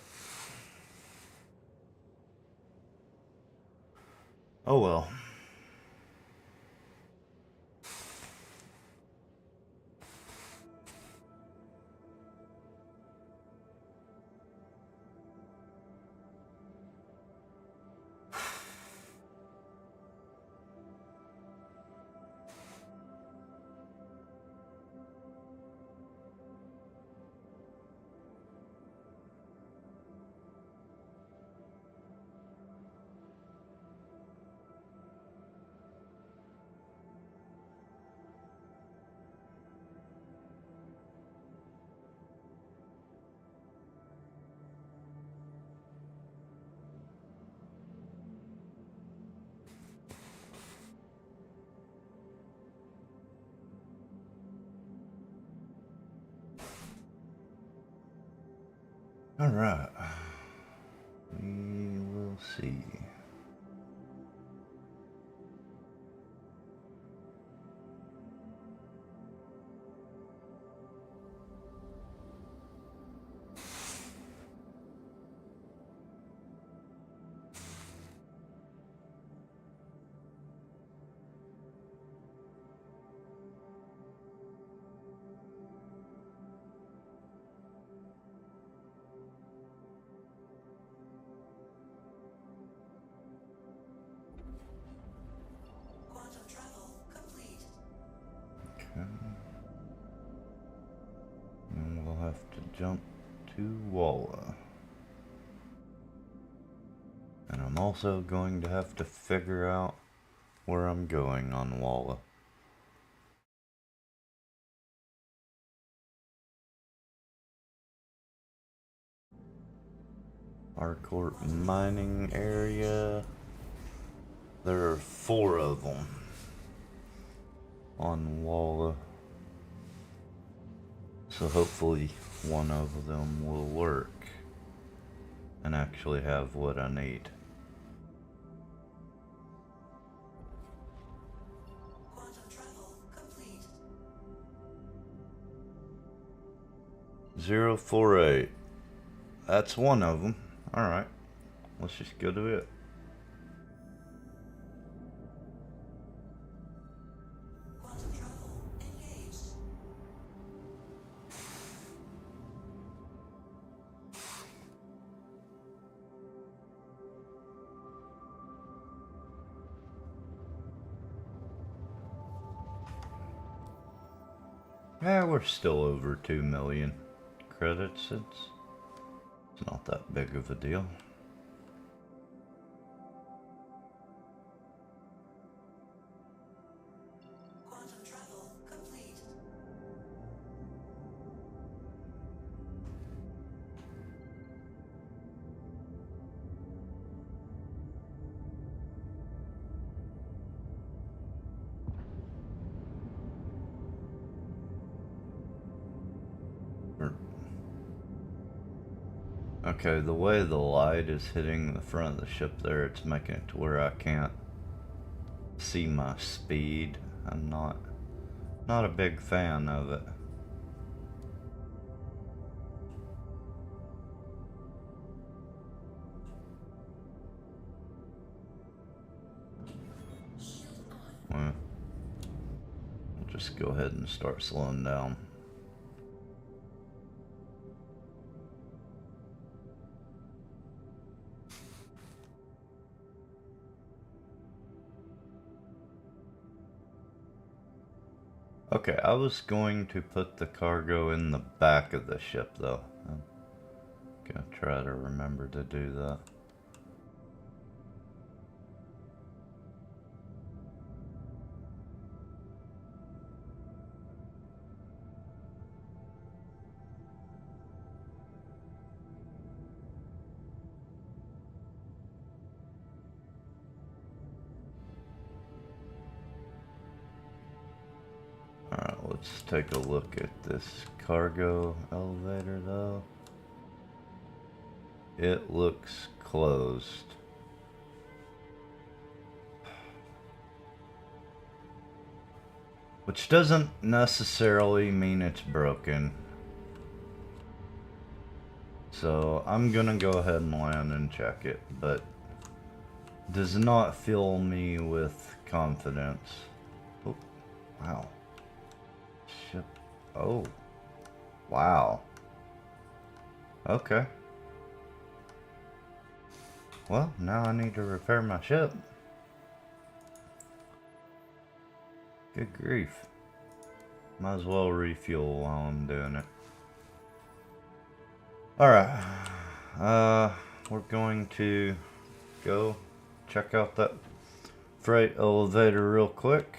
oh well. All right. We will see.
Quantum travel complete.
Okay. And we'll have to jump to Walla. And I'm also going to have to figure out where I'm going on Walla. Harcourt mining area. There are 4 of them on Walla. So hopefully one of them will work and actually have what I need.
Quantum travel complete.
048. That's one of them. Alright. Let's just go to it.
Quantum travel engaged.
Yeah, we're still over 2 million credits. It's not that big of a deal.
Quantum travel complete.
Okay, the way the light is hitting the front of the ship there, it's making it to where I can't see my speed. I'm not a big fan of it. Well, we'll just go ahead and start slowing down. Okay, I was going to put the cargo in the back of the ship though. I'm gonna try to remember to do that. Let's take a look at this cargo elevator though. It looks closed. Which doesn't necessarily mean it's broken. So I'm gonna go ahead and land and check it, but does not fill me with confidence. Oh, wow. Ship. Oh. Wow. Okay. Well, now I need to repair my ship. Good grief. Might as well refuel while I'm doing it. Alright. We're going to go check out that freight elevator real quick.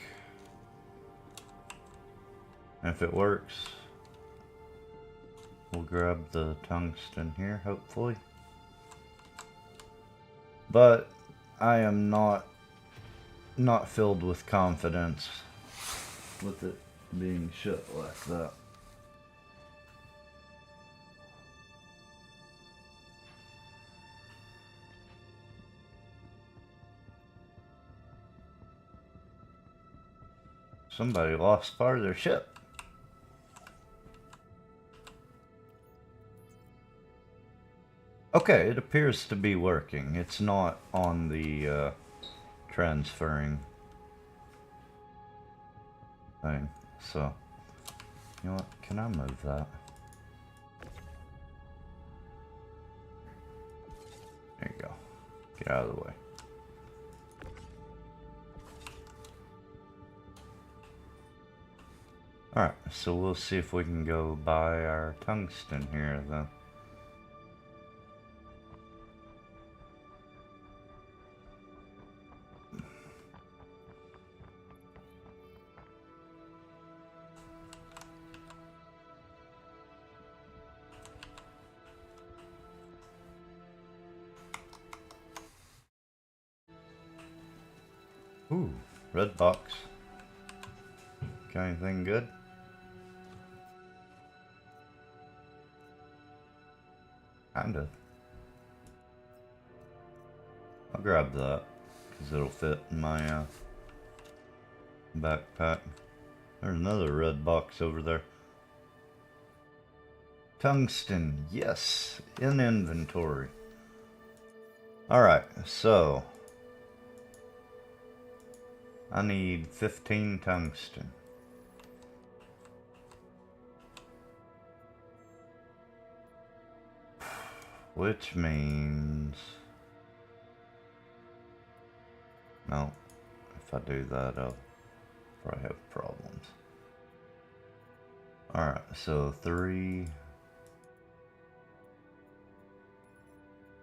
If it works, we'll grab the tungsten here, hopefully. But I am not filled with confidence with it being shut like that. Somebody lost part of their ship. Okay, it appears to be working. It's not on the transferring thing. So, you know what? Can I move that? There you go. Get out of the way. Alright, so we'll see if we can go buy our tungsten here then. Ooh, red box. Got anything good? Kinda. I'll grab that, because it'll fit in my backpack. There's another red box over there. Tungsten, yes, in inventory. Alright, so I need 15 tungsten. Which means... no, if I do that, I'll probably have problems. Alright, so 3...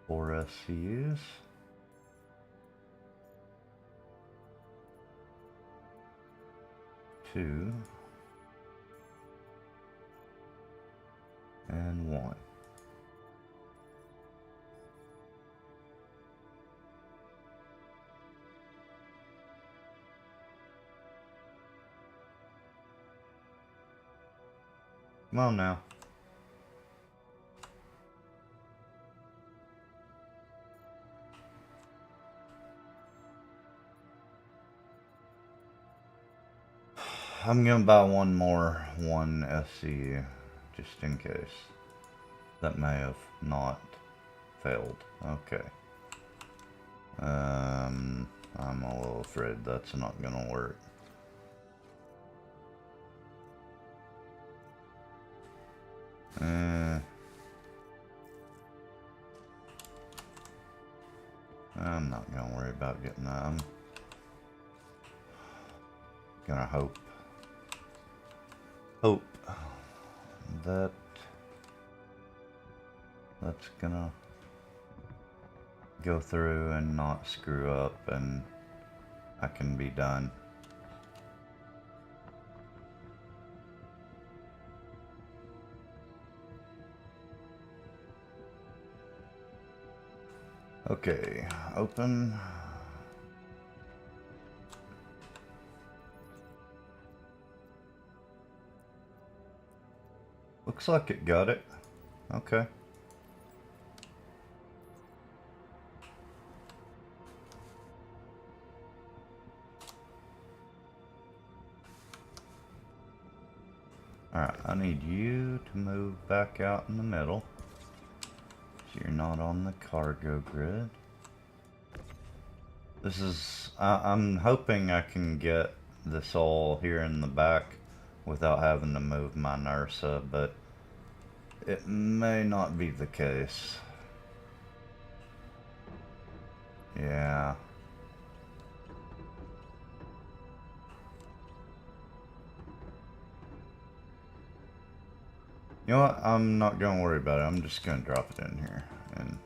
4 SCUs. Two. And 1. Come on now. I'm gonna buy one more 1 SCU, just in case. That may have not failed. Okay. I'm a little afraid that's not gonna work. I'm not gonna worry about getting that. I'm gonna hope that that's gonna go through and not screw up and I can be done. Okay, open. Looks like it got it. Okay. Alright, I need you to move back out in the middle, so you're not on the cargo grid. This is... I'm hoping I can get this all here in the back without having to move my NERSA, but it may not be the case. Yeah. You know what? I'm not gonna worry about it. I'm just gonna drop it in here and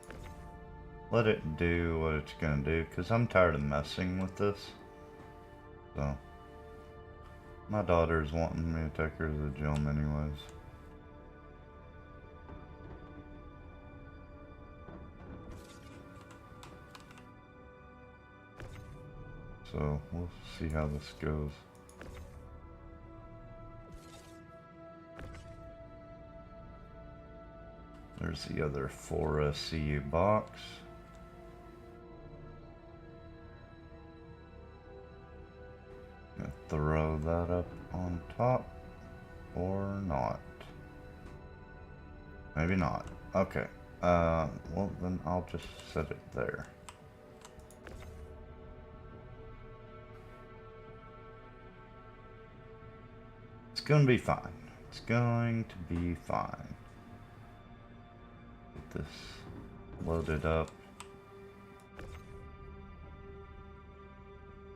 let it do what it's gonna do, because I'm tired of messing with this. So, my daughter's wanting me to take her to the gym anyways. So, we'll see how this goes. There's the other 4SCU box. Gonna throw that up on top, or not. Maybe not. Okay. Well then I'll just set it there. It's gonna be fine. It's going to be fine. Get this loaded up.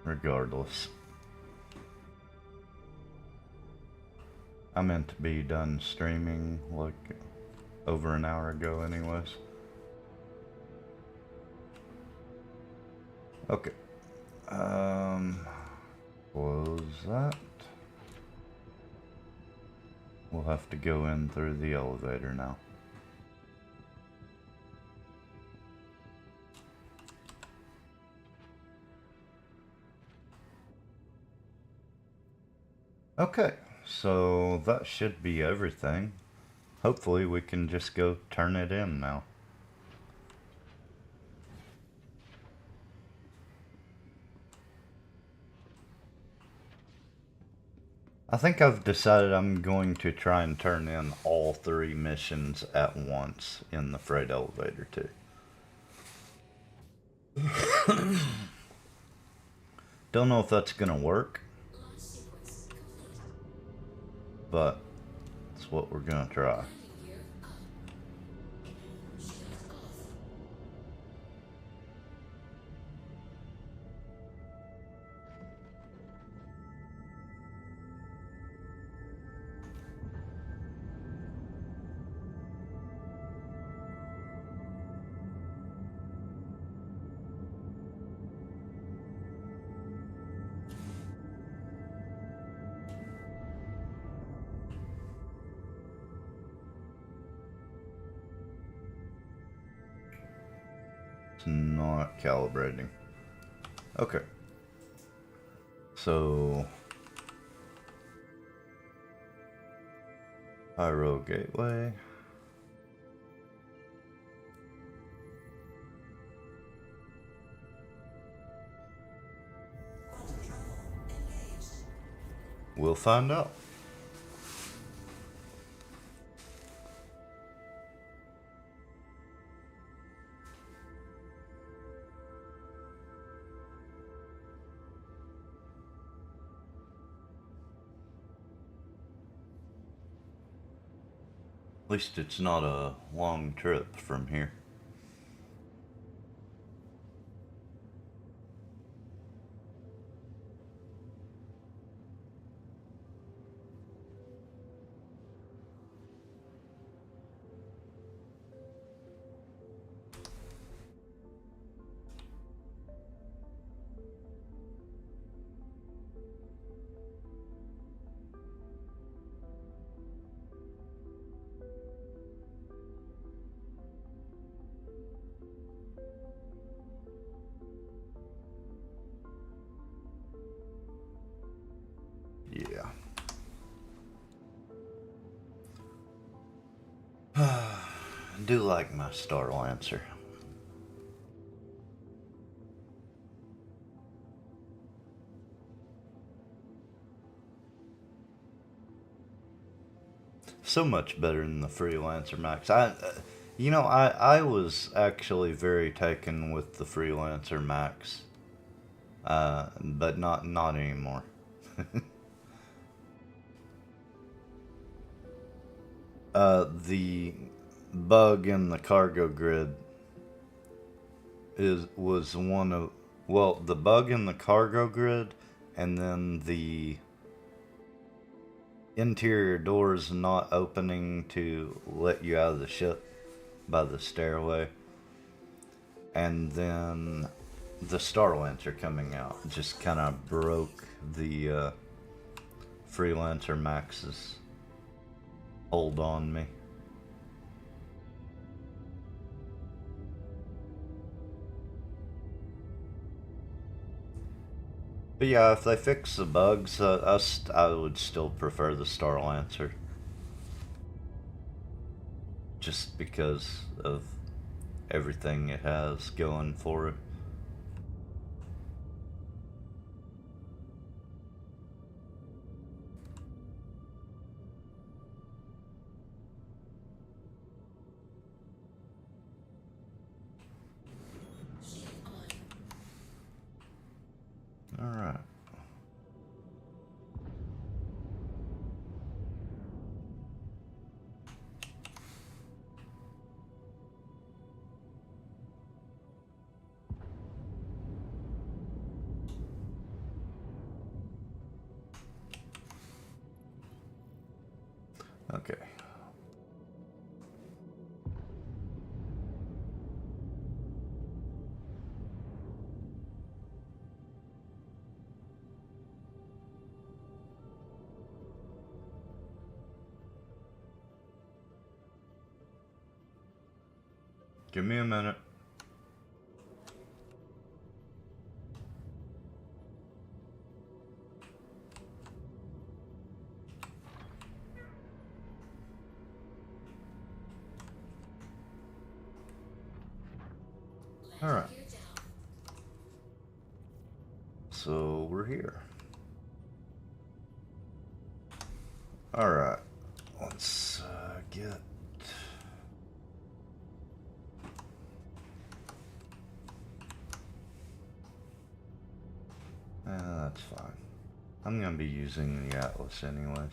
Regardless. I meant to be done streaming like over an hour ago anyways. Okay. Close that. We'll have to go in through the elevator now. Okay, so that should be everything. Hopefully we can just go turn it in now. I think I've decided I'm going to try and turn in all 3 missions at once in the freight elevator too. Don't know if that's gonna work, but it's what we're gonna try. It's not calibrating. Okay. So, Pyro Gateway.
Quantum travel engaged.
We'll find out. At least it's not a long trip from here. do like my Star Lancer. So much better than the Freelancer Max. I was actually very taken with the Freelancer Max, but not anymore. The bug in the cargo grid was one of, well, the bug in the cargo grid, and then the interior doors not opening to let you out of the ship by the stairway, and then the Star Lancer coming out just kind of broke the Freelancer Max's hold on me. But yeah, if they fix the bugs, I would still prefer the Star Lancer. Just because of everything it has going for it.
Shield on.
Alright. Okay. Give me a minute. All right.
Gear down.
So we're here. All right. Let's get. That's fine. I'm gonna be using the Atlas anyways.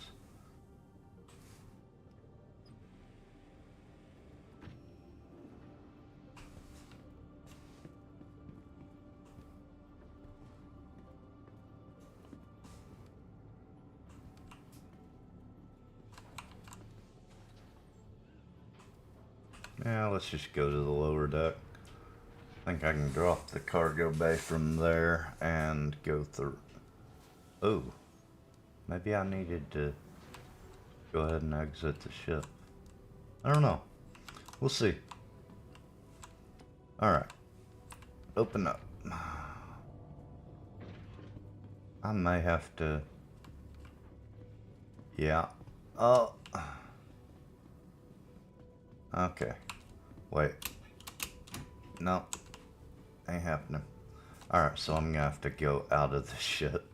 Yeah, let's just go to the lower deck. I think I can drop the cargo bay from there and go through. Oh, maybe I needed to go ahead and exit the ship. I don't know. We'll see. Alright. Open up. I may have to. Yeah. Oh. Okay. Wait. No. Ain't happening. Alright, so I'm gonna have to go out of the ship.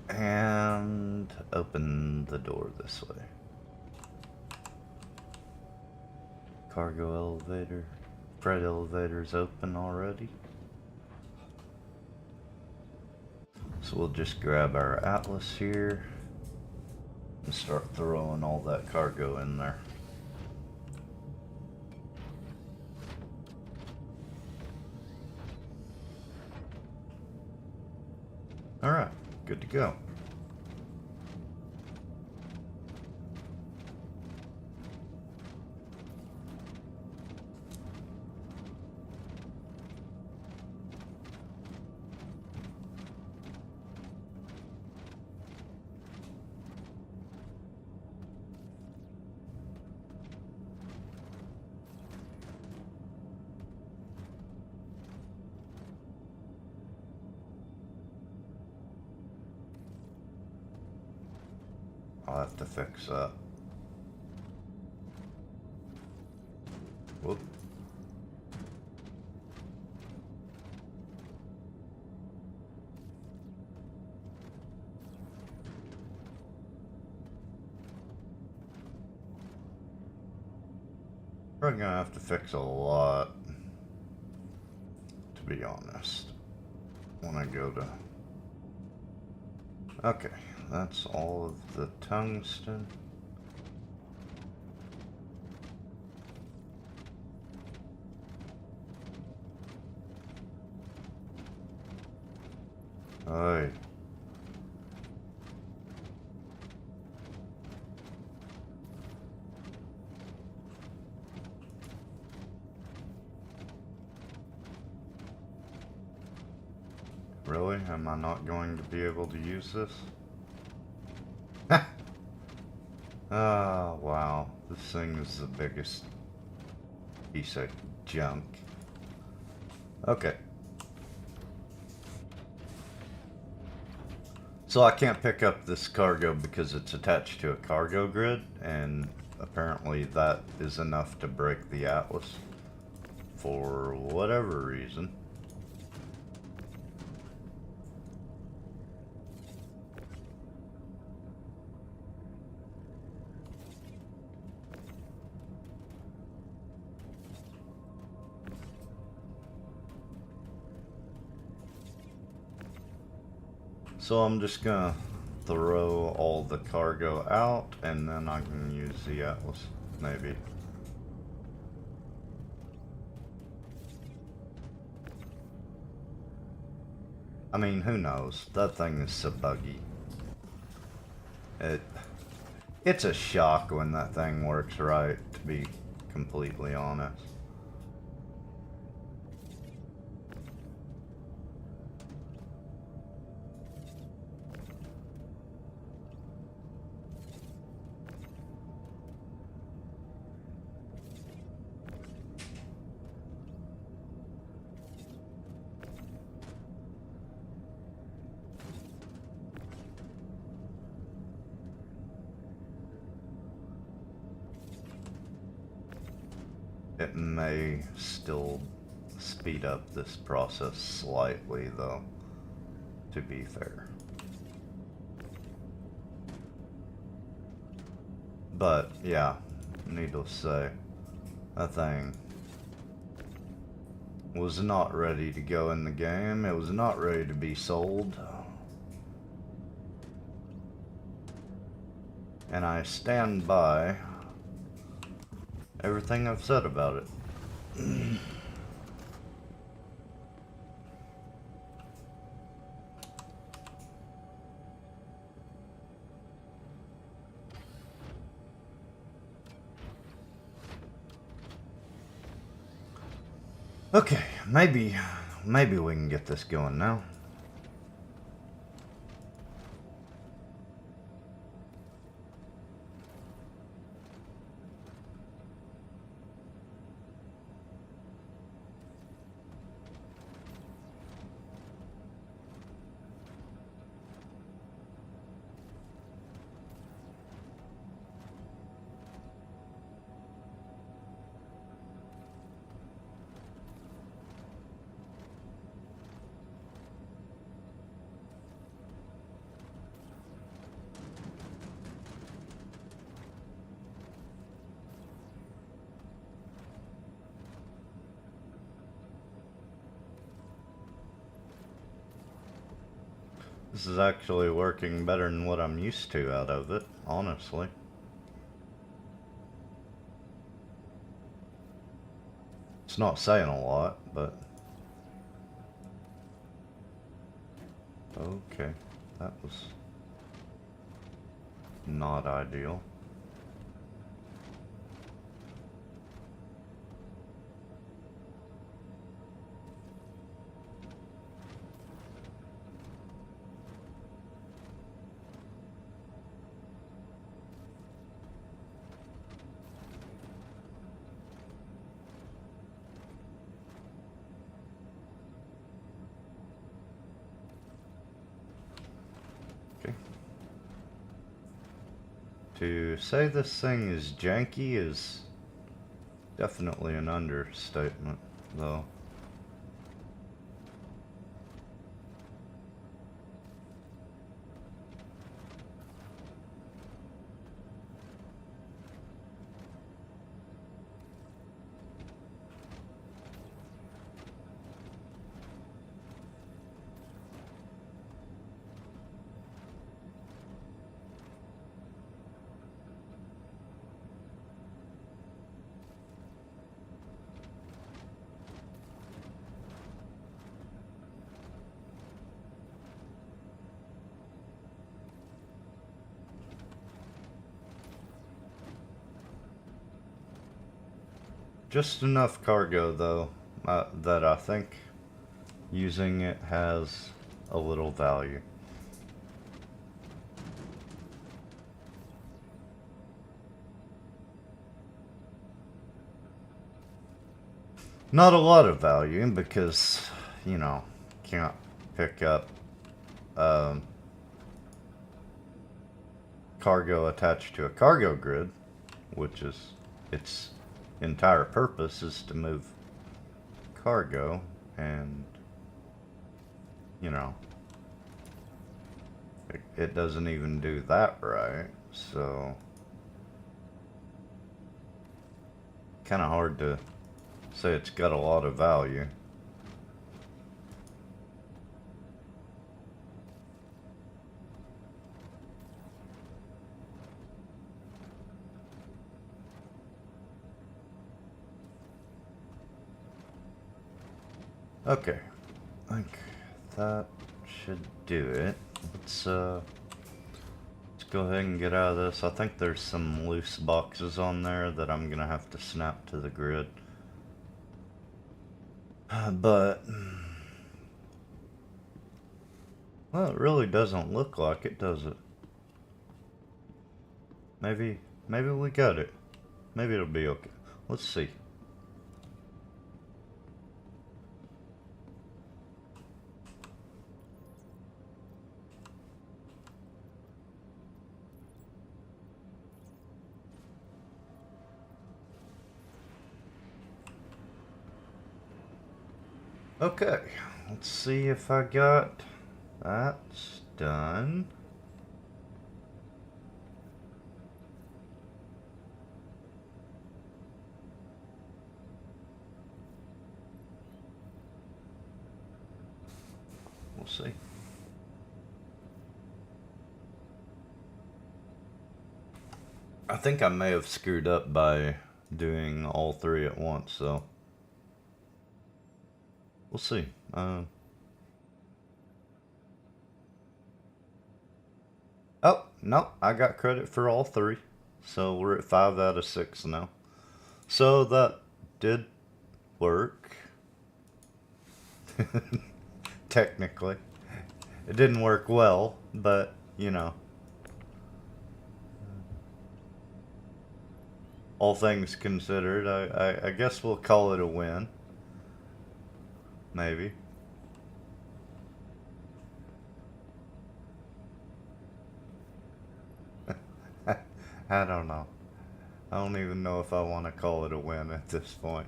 And open the door this way. Cargo elevator. Freight elevator's open already. So we'll just grab our Atlas here and start throwing all that cargo in there. Alright, good to go. I'll have to fix that. Whoop. We're gonna have to fix a lot, to be honest, when I go to... Okay, that's all of the tungsten. Aye. Really? Am I not going to be able to use this? Oh, wow. This thing is the biggest piece of junk. Okay. So I can't pick up this cargo because it's attached to a cargo grid, and apparently that is enough to break the Atlas for whatever reason. So I'm just gonna throw all the cargo out, and then I can use the Atlas, maybe. I mean, who knows? That thing is so buggy. It's a shock when that thing works right, to be completely honest. It may still speed up this process slightly, though, to be fair. But, yeah, needless to say, that thing was not ready to go in the game. It was not ready to be sold. And I stand by everything I've said about it. Okay, maybe we can get this going now. This is actually working better than what I'm used to out of it, honestly. It's not saying a lot, but... Okay, that was not ideal. To say this thing is janky is Definitely an understatement, though. Just enough cargo, though, that I think using it has a little value. Not a lot of value because, you know, can't pick up cargo attached to a cargo grid, which is its entire purpose is to move cargo, and you know, it doesn't even do that right, so kind of hard to say it's got a lot of value. Okay, I think that should do it. Let's go ahead and get out of this. I think there's some loose boxes on there that I'm gonna have to snap to the grid. But well, it really doesn't look like it, does it? Maybe we got it. Maybe it'll be okay. Let's see. Okay, let's see if I got that's done. We'll see. I think I may have screwed up by doing all three at once, so we'll see. Oh, no, I got credit for all three. So we're at 5 out of 6 now. So that did work. Technically. It didn't work well, but, you know. All things considered, I guess we'll call it a win. Maybe. I don't know. I don't even know if I want to call it a win at this point.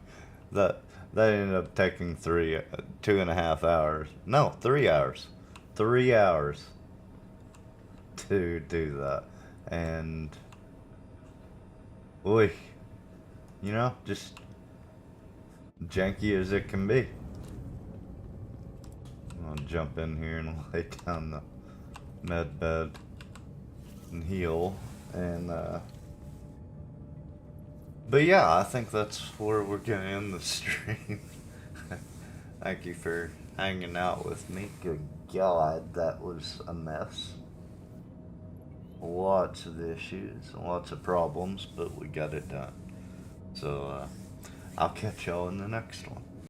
That ended up taking 2.5 hours. No, 3 hours. 3 hours to do that. And boy, you know, just janky as it can be. I'll jump in here and lay down the med bed and heal. And but yeah, I think that's where we're gonna end the stream. Thank you for hanging out with me. Good God, that was a mess. Lots of issues, lots of problems, but we got it done. So I'll catch y'all in the next one.